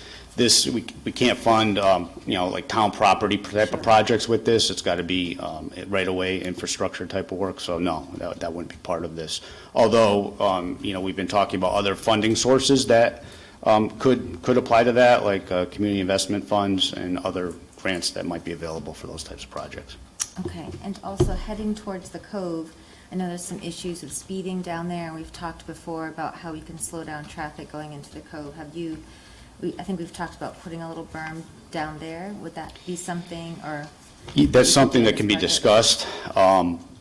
we can't fund, like town property type of projects with this. It's got to be right-of-way infrastructure type of work. So no, that wouldn't be part of this. Although, we've been talking about other funding sources that could apply to that, like community investment funds and other grants that might be available for those types of projects. Okay, and also heading towards the Cove, I know there's some issues with speeding down there, and we've talked before about how we can slow down traffic going into the Cove. I think we've talked about putting a little berm down there. Would that be something, or? That's something that can be discussed.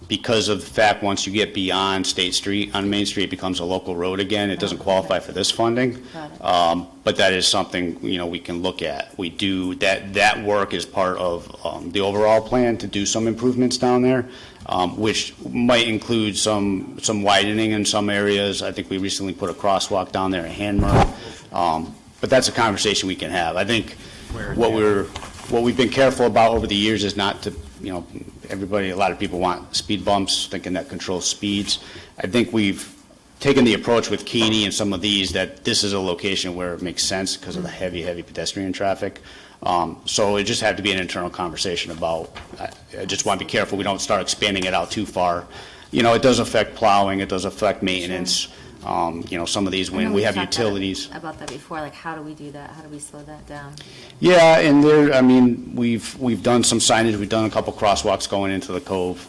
Because of the fact, once you get beyond State Street on Main Street, it becomes a local road again. It doesn't qualify for this funding. But that is something, we can look at. We do, that work is part of the overall plan to do some improvements down there, which might include some widening in some areas. I think we recently put a crosswalk down there at Hanmer. But that's a conversation we can have. I think what we've been careful about over the years is not to, a lot of people want speed bumps, thinking that controls speeds. I think we've taken the approach with Keeney and some of these that this is a location where it makes sense because of the heavy pedestrian traffic. So it just had to be an internal conversation about, I just want to be careful we don't start expanding it out too far. It does affect plowing, it does affect maintenance. Some of these, when we have utilities. About that before, like how do we do that? How do we slow that down? Yeah, and we've done some signage, we've done a couple crosswalks going into the Cove.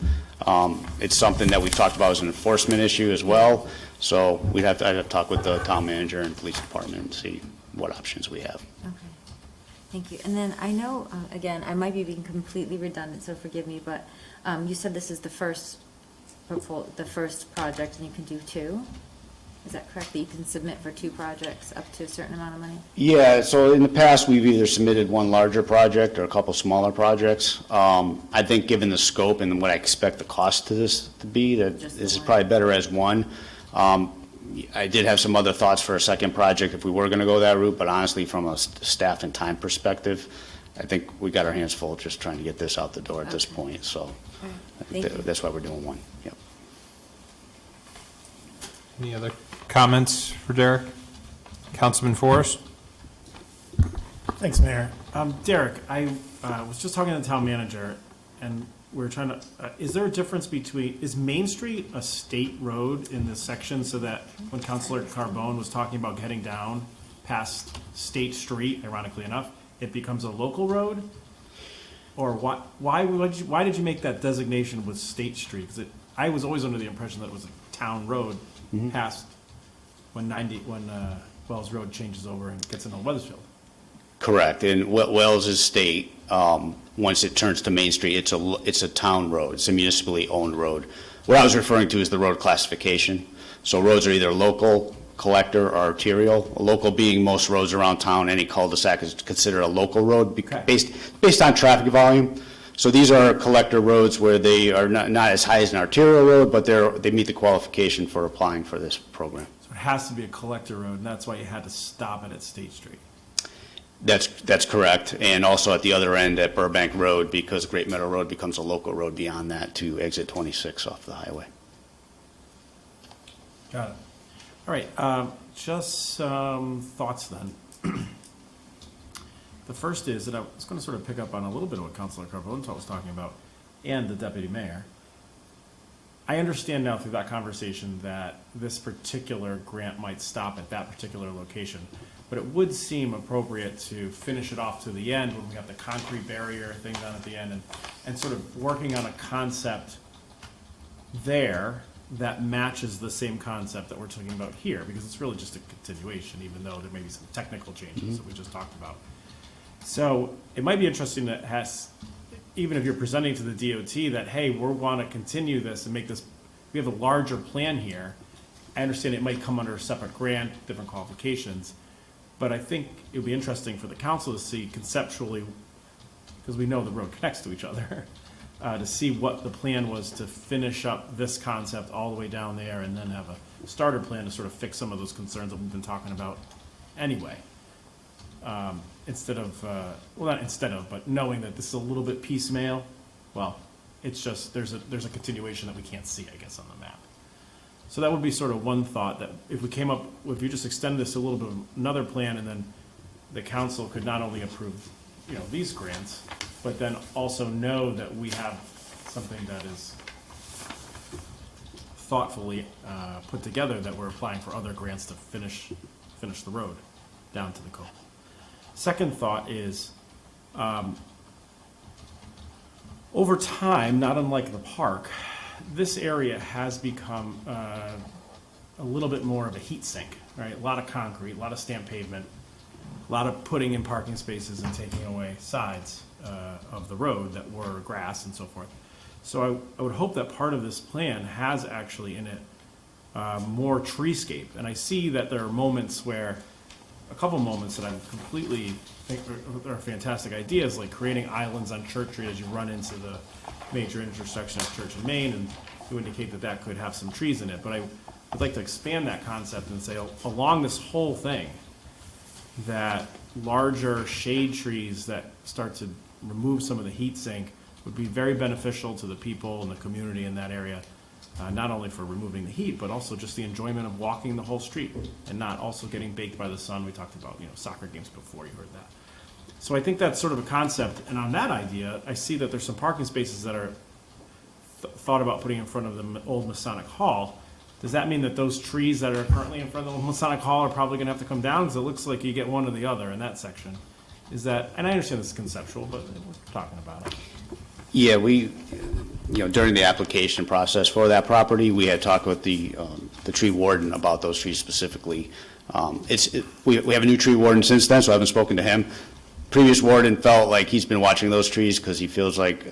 It's something that we've talked about as an enforcement issue as well. So I'd have to talk with the town manager and police department and see what options we have. Okay, thank you. And then I know, again, I might be being completely redundant, so forgive me, but you said this is the first project and you can do two? Is that correct, that you can submit for two projects up to a certain amount of money? Yeah, so in the past, we've either submitted one larger project or a couple smaller projects. I think given the scope and what I expect the cost to this to be, that this is probably better as one. I did have some other thoughts for a second project if we were going to go that route, but honestly, from a staff and time perspective, I think we got our hands full just trying to get this out the door at this point, so I think that's why we're doing one. Yep. Any other comments for Derek? Councilman Forrest? Thanks, Mayor. Derek, I was just talking to the town manager, and we're trying to, is there a difference is Main Street a state road in this section, so that when Councilor Carbone was talking about getting down past State Street, ironically enough, it becomes a local road? Or why did you make that designation with State Street? Because I was always under the impression that it was a town road past when Wells Road changes over and gets into Weathersfield. Correct, and Wells is state. Once it turns to Main Street, it's a town road. It's a municipally owned road. What I was referring to is the road classification. So roads are either local, collector, or arterial. Local being most roads around town, any cul-de-sac is considered a local road based on traffic volume. So these are collector roads where they are not as high as an arterial road, but they meet the qualification for applying for this program. So it has to be a collector road, and that's why you had to stop it at State Street. That's correct, and also at the other end at Burbank Road, because Great Meadow Road becomes a local road beyond that to exit 26 off the highway. Got it. All right, just some thoughts then. The first is that I was going to sort of pick up on a little bit of what Councilor Carpenter was talking about, and the Deputy Mayor. I understand now through that conversation that this particular grant might stop at that particular location, but it would seem appropriate to finish it off to the end when we have the concrete barrier thing done at the end, and sort of working on a concept there that matches the same concept that we're talking about here, because it's really just a continuation, even though there may be some technical changes that we just talked about. So it might be interesting that even if you're presenting to the DOT that, hey, we want to continue this and make this, we have a larger plan here. I understand it might come under a separate grant, different qualifications, but I think it would be interesting for the council to see conceptually, because we know the road connects to each other, to see what the plan was to finish up this concept all the way down there and then have a starter plan to sort of fix some of those concerns that we've been talking about anyway. But knowing that this is a little bit piecemeal, well, it's just, there's a continuation that we can't see, I guess, on the map. So that would be sort of one thought, that if you just extend this a little bit of another plan, and then the council could not only approve, these grants, but then also know that we have something that is thoughtfully put together, that we're applying for other grants to finish the road down to the cove. Second thought is, over time, not unlike the park, this area has become a little bit more of a heat sink, right? A lot of concrete, a lot of stamped pavement, a lot of putting in parking spaces and taking away sides of the road that were grass and so forth. So I would hope that part of this plan has actually in it more treescape. And I see that there are moments where, a couple moments that I completely think are fantastic ideas, like creating islands on Church Street as you run into the major intersection of Church and Main, and you indicate that that could have some trees in it. But I would like to expand that concept and say along this whole thing, that larger shade trees that start to remove some of the heat sink would be very beneficial to the people and the community in that area, not only for removing the heat, but also just the enjoyment of walking the whole street and not also getting baked by the sun. We talked about, soccer games before, you heard that. So I think that's sort of a concept, and on that idea, I see that there's some parking spaces that are thought about putting in front of the old Masonic Hall. Does that mean that those trees that are currently in front of the old Masonic Hall are probably gonna have to come down? Because it looks like you get one or the other in that section. Is that, and I understand this is conceptual, but we're talking about it. Yeah, during the application process for that property, we had talked with the tree warden about those trees specifically. We have a new tree warden since then, so I haven't spoken to him. Previous warden felt like he's been watching those trees because he feels like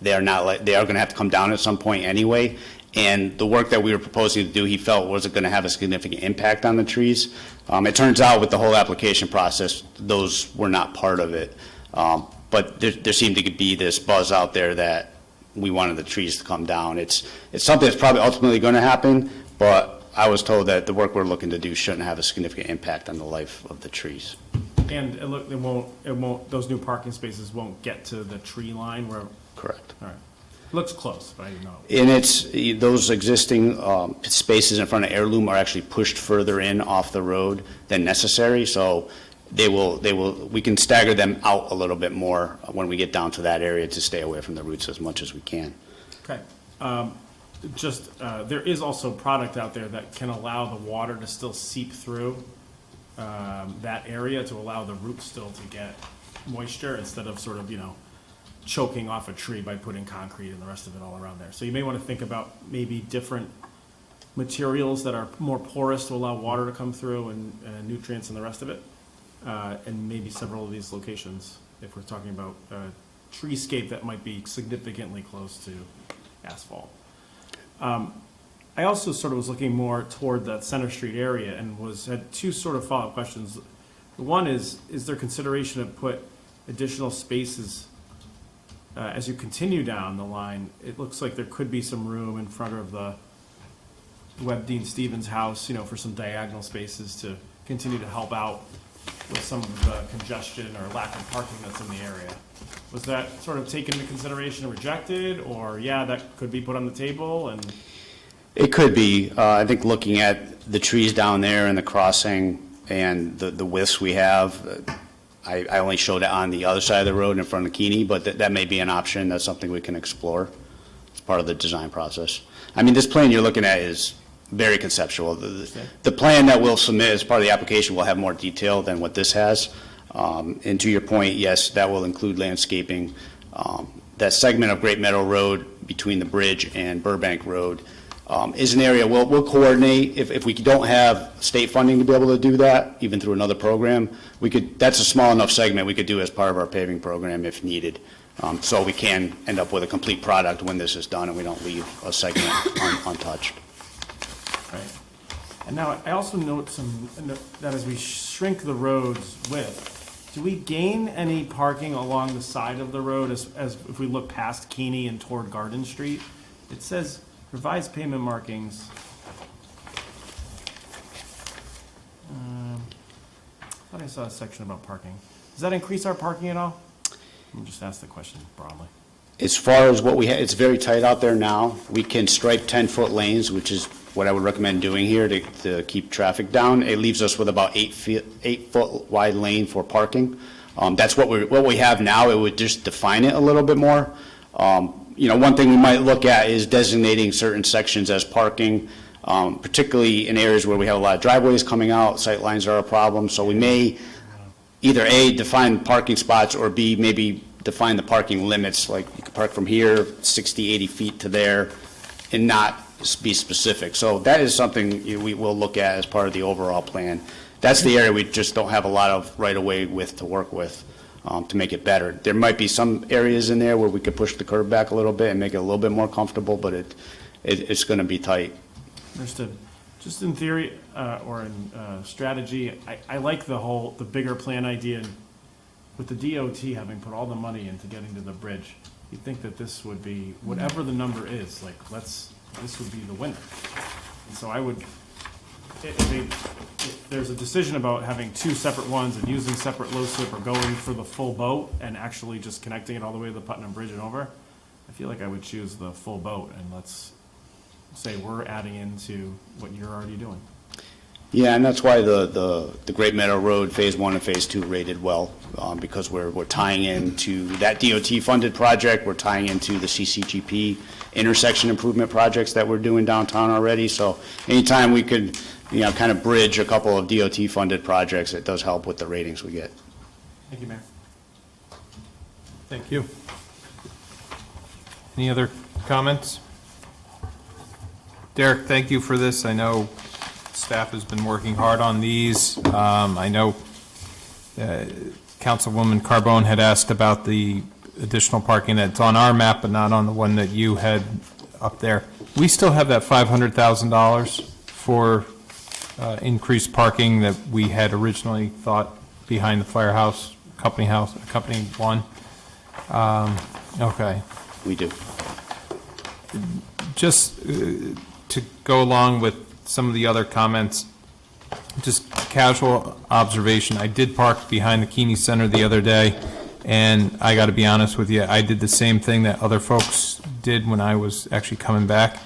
they are going to have to come down at some point anyway. And the work that we were proposing to do, he felt wasn't going to have a significant impact on the trees. It turns out with the whole application process, those were not part of it. But there seemed to be this buzz out there that we wanted the trees to come down. It's something that's probably ultimately going to happen, but I was told that the work we're looking to do shouldn't have a significant impact on the life of the trees. And look, it won't, those new parking spaces won't get to the tree line where? Correct. All right. Looks close, but I didn't know. And those existing spaces in front of Heirloom are actually pushed further in off the road than necessary, so we can stagger them out a little bit more when we get down to that area to stay away from the roots as much as we can. Okay. There is also product out there that can allow the water to still seep through that area to allow the roots still to get moisture instead of sort of, choking off a tree by putting concrete and the rest of it all around there. So you may want to think about maybe different materials that are more porous to allow water to come through and nutrients and the rest of it. And maybe several of these locations, if we're talking about treescape that might be significantly close to asphalt. I also sort of was looking more toward that Center Street area and had two sort of follow-up questions. The one is there consideration to put additional spaces as you continue down the line? It looks like there could be some room in front of the Deane Stevens house, for some diagonal spaces to continue to help out with some of the congestion or lack of parking that's in the area. Was that sort of taken into consideration and rejected, or that could be put on the table? And It could be. I think looking at the trees down there and the crossing and the widths we have, I only showed it on the other side of the road in front of Keeney, but that may be an option. That's something we can explore. It's part of the design process. I mean, this plan you're looking at is very conceptual. The plan that we'll submit as part of the application will have more detail than what this has. And to your point, yes, that will include landscaping. That segment of Great Meadow Road between the bridge and Burbank Road is an area we'll coordinate. If we don't have state funding to be able to do that, even through another program, that's a small enough segment we could do as part of our paving program if needed. So we can end up with a complete product when this is done and we don't leave a segment untouched. right. And now I also note that as we shrink the road's width, do we gain any parking along the side of the road as if we look past Keeney and toward Garden Street? It says revised pavement markings. I thought I saw a section about parking. Does that increase our parking at all? Let me just ask the question broadly. As far as what we have, it's very tight out there now. We can stripe 10-foot lanes, which is what I would recommend doing here to keep traffic down. It leaves us with about 8-foot wide lane for parking. That's what we have now. It would just define it a little bit more. One thing we might look at is designating certain sections as parking, particularly in areas where we have a lot of driveways coming out, sight lines are a problem. So we may either A, define parking spots, or B, maybe define the parking limits, like you could park from here 60, 80 feet to there, and not be specific. So that is something we will look at as part of the overall plan. That's the area we just don't have a lot of right-of-way width to work with to make it better. There might be some areas in there where we could push the curb back a little bit and make it a little bit more comfortable, but it's going to be tight. Understood. Just in theory or in strategy, I like the bigger plan idea. With the DOT having put all the money into getting to the bridge, you'd think that this would be, whatever the number is, this would be the winner. And so I would, if there's a decision about having two separate ones and using separate low slip or going for the full boat and actually just connecting it all the way to the Putnam Bridge and over, I feel like I would choose the full boat, and let's say we're adding into what you're already doing. Yeah, and that's why the Great Meadow Road Phase 1 and Phase 2 rated well, because we're tying into that DOT-funded project, we're tying into the CCGP intersection improvement projects that we're doing downtown already. So anytime we could, kind of bridge a couple of DOT-funded projects, it does help with the ratings we get. Thank you, Mayor. Thank you. Any other comments? Derek, thank you for this. I know staff has been working hard on these. I know Councilwoman Carbone had asked about the additional parking that's on our map, but not on the one that you had up there. We still have that $500,000 for increased parking that we had originally thought behind the firehouse, company one. Okay. We do. Just to go along with some of the other comments, just casual observation. I did park behind the Keeney Center the other day, and I got to be honest with you, I did the same thing that other folks did when I was actually coming back.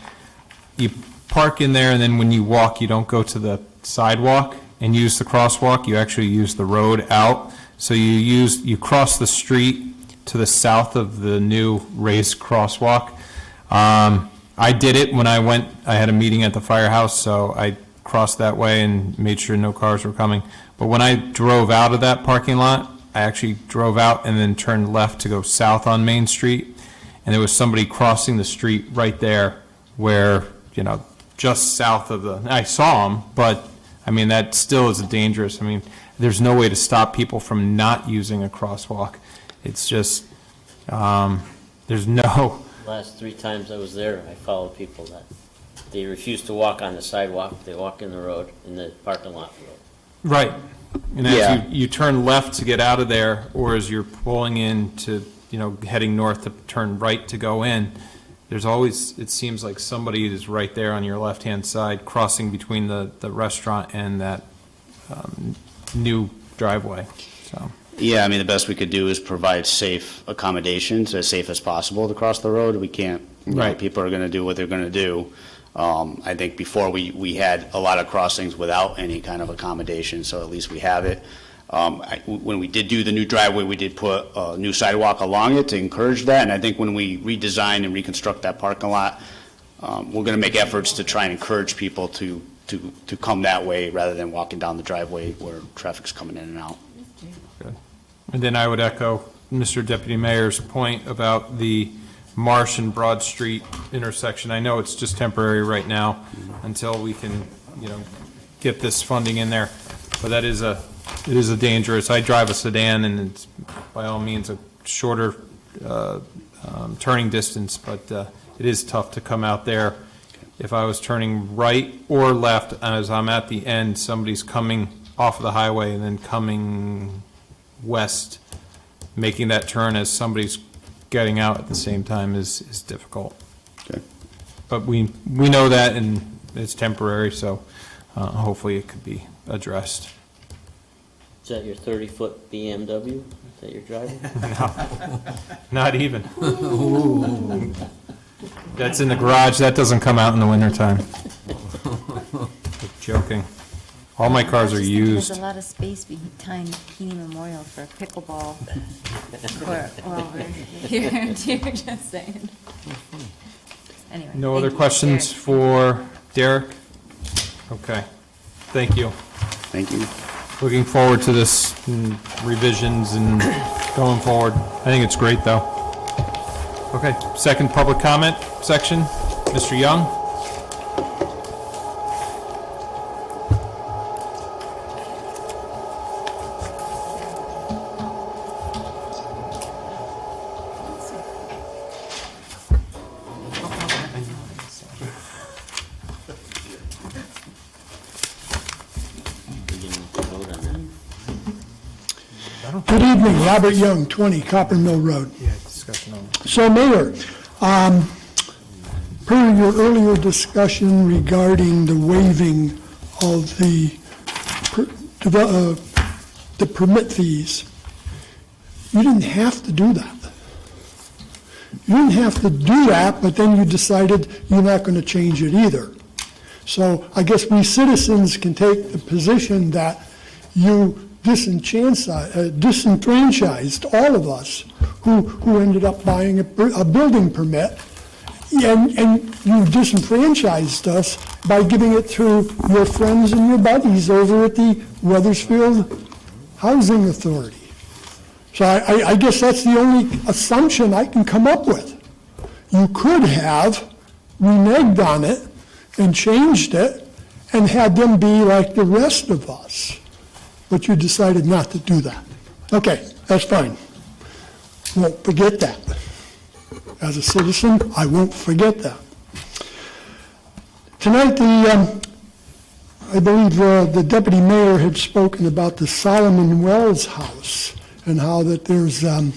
You park in there, and then when you walk, you don't go to the sidewalk and use the crosswalk. You actually use the road out. So you cross the street to the south of the new raised crosswalk. I did it when I had a meeting at the firehouse, so I crossed that way and made sure no cars were coming. But when I drove out of that parking lot, I actually drove out and then turned left to go south on Main Street, and there was somebody crossing the street right there where, just south of I saw him, but, that still is dangerous. There's no way to stop people from not using a crosswalk. It's just, there's no Last 3 times I was there, I followed people that, they refuse to walk on the sidewalk, they walk in the road, in the parking lot road. Right. And Yeah. as you turn left to get out of there, or as you're pulling in to, heading north to turn right to go in, there's always, it seems like somebody is right there on your left-hand side, crossing between the restaurant and that new driveway, so. Yeah, I mean, the best we could do is provide safe accommodations, as safe as possible to cross the road. We can't, Right. people are going to do what they're going to do. I think before we had a lot of crossings without any kind of accommodation, so at least we have it. When we did do the new driveway, we did put a new sidewalk along it to encourage that, and I think when we redesign and reconstruct that parking lot, we're going to make efforts to try and encourage people to come that way rather than walking down the driveway where traffic's coming in and out. Good. And then I would echo Mr. Deputy Mayor's point about the Marsh and Broad Street intersection. I know it's just temporary right now until we can, get this funding in there. But it is a dangerous, I drive a sedan and it's by all means a shorter turning distance, but it is tough to come out there. If I was turning right or left, as I'm at the end, somebody's coming off of the highway and then coming west, making that turn as somebody's getting out at the same time is difficult. Okay. But we know that, and it's temporary, so hopefully it could be addressed. Is that your 30-foot BMW that you're driving? No, not even. That's in the garage, that doesn't come out in the wintertime. Joking. All my cars are used. There's a lot of space behind Deane Memorial for pickleball. You're just saying. Anyway. No thank other you, questions Derek. for Derek? Okay, thank you. Thank you. Looking forward to this revisions and going forward. I think it's great, though. Okay, second public comment section, Mr. Young. Good evening, Robert Young, 20 Copper Mill Road. Yeah, discussion on. So, Mayor, per your earlier discussion regarding the waiving of the permit fees, you didn't have to do that. You didn't have to do that, but then you decided you're not going to change it either. So I guess we citizens can take the position that you disenfranchised all of us who ended up buying a building permit, and you disenfranchised us by giving it to your friends and your buddies over at the Weathersfield Housing Authority. So I guess that's the only assumption I can come up with. You could have reneged on it and changed it and had them be like the rest of us. But you decided not to do that. Okay, that's fine. Won't forget that. As a citizen, I won't forget that. Tonight, I believe the deputy mayor had spoken about the Solomon Wells house and how that there's a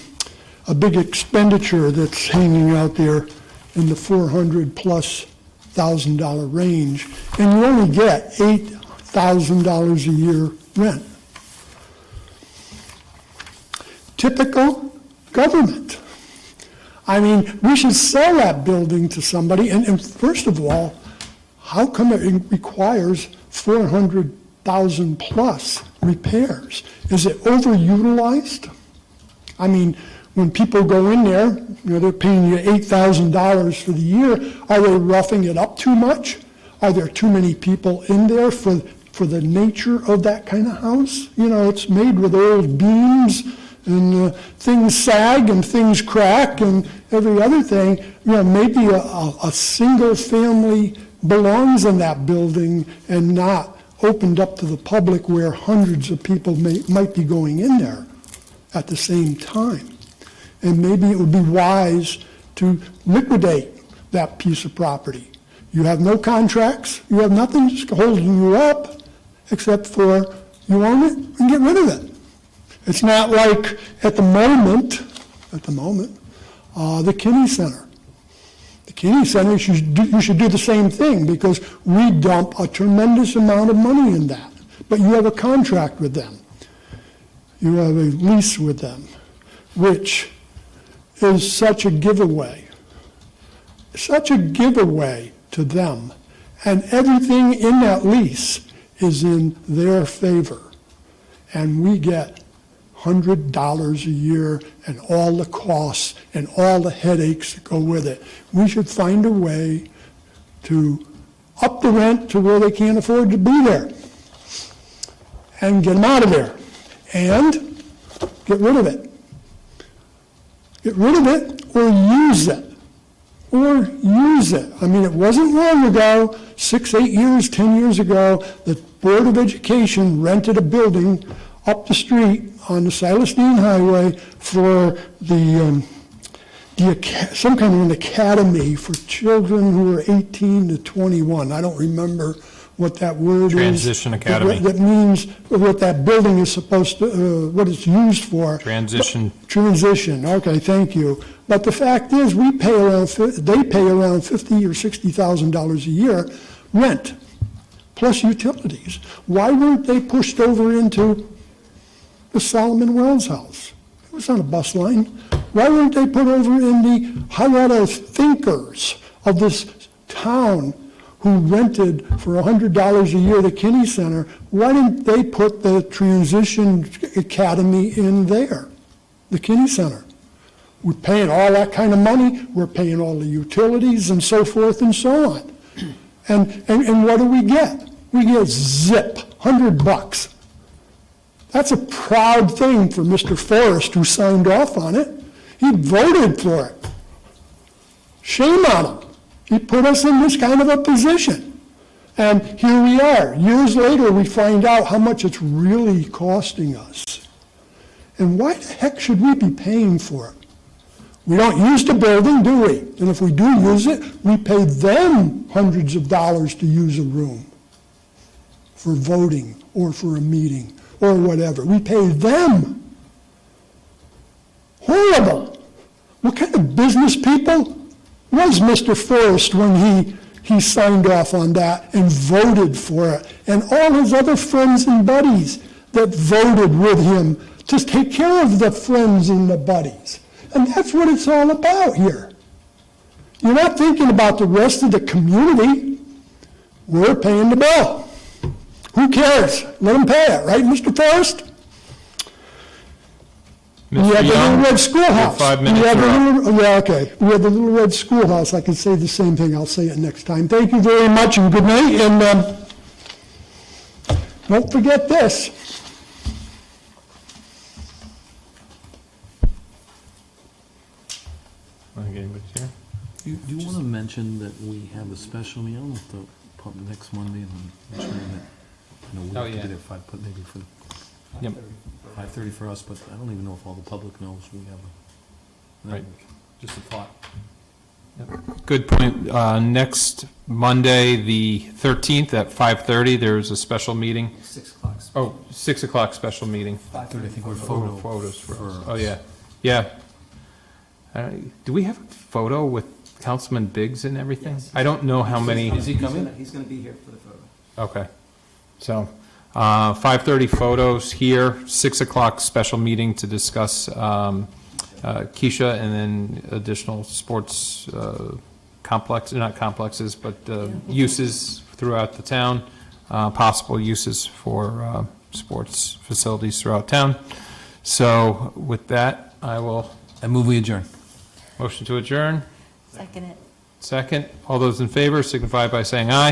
big expenditure that's hanging out there in the $400,000+ range, and you only get $8,000 a year rent. Typical government. I mean, we should sell that building to somebody, and first of all, how come it requires $400,000+ repairs? Is it overutilized? I mean, when people go in there, they're paying you $8,000 for the year. Are they roughing it up too much? Are there too many people in there for the nature of that kind of house? It's made with old beams, and things sag and things crack and every other thing. Maybe a single family belongs in that building and not opened up to the public where hundreds of people might be going in there at the same time. And maybe it would be wise to liquidate that piece of property. You have no contracts, you have nothing holding you up, except for you own it and get rid of it. It's not like at the moment, the Kinney Center. The Kinney Center, you should do the same thing, because we dump a tremendous amount of money in that. But you have a contract with them. You have a lease with them, which is such a giveaway to them. And everything in that lease is in their favor. And we get $100 a year and all the costs and all the headaches that go with it. We should find a way to up the rent to where they can't afford to be there and get them out of there and get rid of it. Get rid of it or use it. I mean, it wasn't long ago, 6, 8 years, 10 years ago, the Board of Education rented a building up the street on the Silas Deane Highway for some kind of an academy for children who are 18 to 21. I don't remember what that word Transition is. Academy. That means what that building is supposed to, what it's used for. Transition. Transition, okay, thank you. But the fact is, they pay around $50,000 or $60,000 a year rent, plus utilities. Why weren't they pushed over into the Solomon Wells house? It was on a bus line. Why weren't they put over in the Hiawatha thinkers of this town who rented for $100 a year the Kinney Center? Why didn't they put the Transition Academy in there, the Kinney Center? We're paying all that kind of money, we're paying all the utilities and so forth and so on. And what do we get? We get zip, $100. That's a proud thing for Mr. Forrest, who signed off on it. He voted for it. Shame on him. He put us in this kind of a position. And here we are. Years later, we find out how much it's really costing us. And why the heck should we be paying for it? We don't use the building, do we? And if we do use it, we pay them hundreds of dollars to use a room for voting or for a meeting or whatever. We pay them. Horrible. What kind of business people was Mr. Forrest when he signed off on that and voted for it, and all his other friends and buddies that voted with him to take care of the friends and the buddies? And that's what it's all about here. You're not thinking about the rest of the community. We're paying the bill. Who cares? Let them pay it, right, Mr. Forrest? We have the Little Red Schoolhouse. 5 minutes are up. Yeah, okay. We have the Little Red Schoolhouse. I can say the same thing. I'll say it next time. Thank you very much and good night. And don't forget this. I think anybody's here. Do you want to mention that we have a special meal at the pub next Monday, and make sure that, we Oh, have to yeah. be there maybe for Yep. 5:30 for us, but I don't even know if all the public knows we have a, Right. just a thought. Good point. Next Monday, the 13th at 5:30, there's a special meeting. 6 o'clock. Oh, 6 o'clock special meeting. 5:30, I think we're Photos for us. Oh, yeah. Yeah. Do we have a photo with Councilman Biggs and everything? Yes. I don't know how many. Is he coming? He's going to be here for the photo. Okay. So, 5:30 photos here, 6 o'clock special meeting to discuss Keisha, and then additional sports not complexes, but uses throughout the town, possible uses for sports facilities throughout town. So with that, I move we adjourn. Motion to adjourn. Second it. Second. All those in favor signify by saying aye.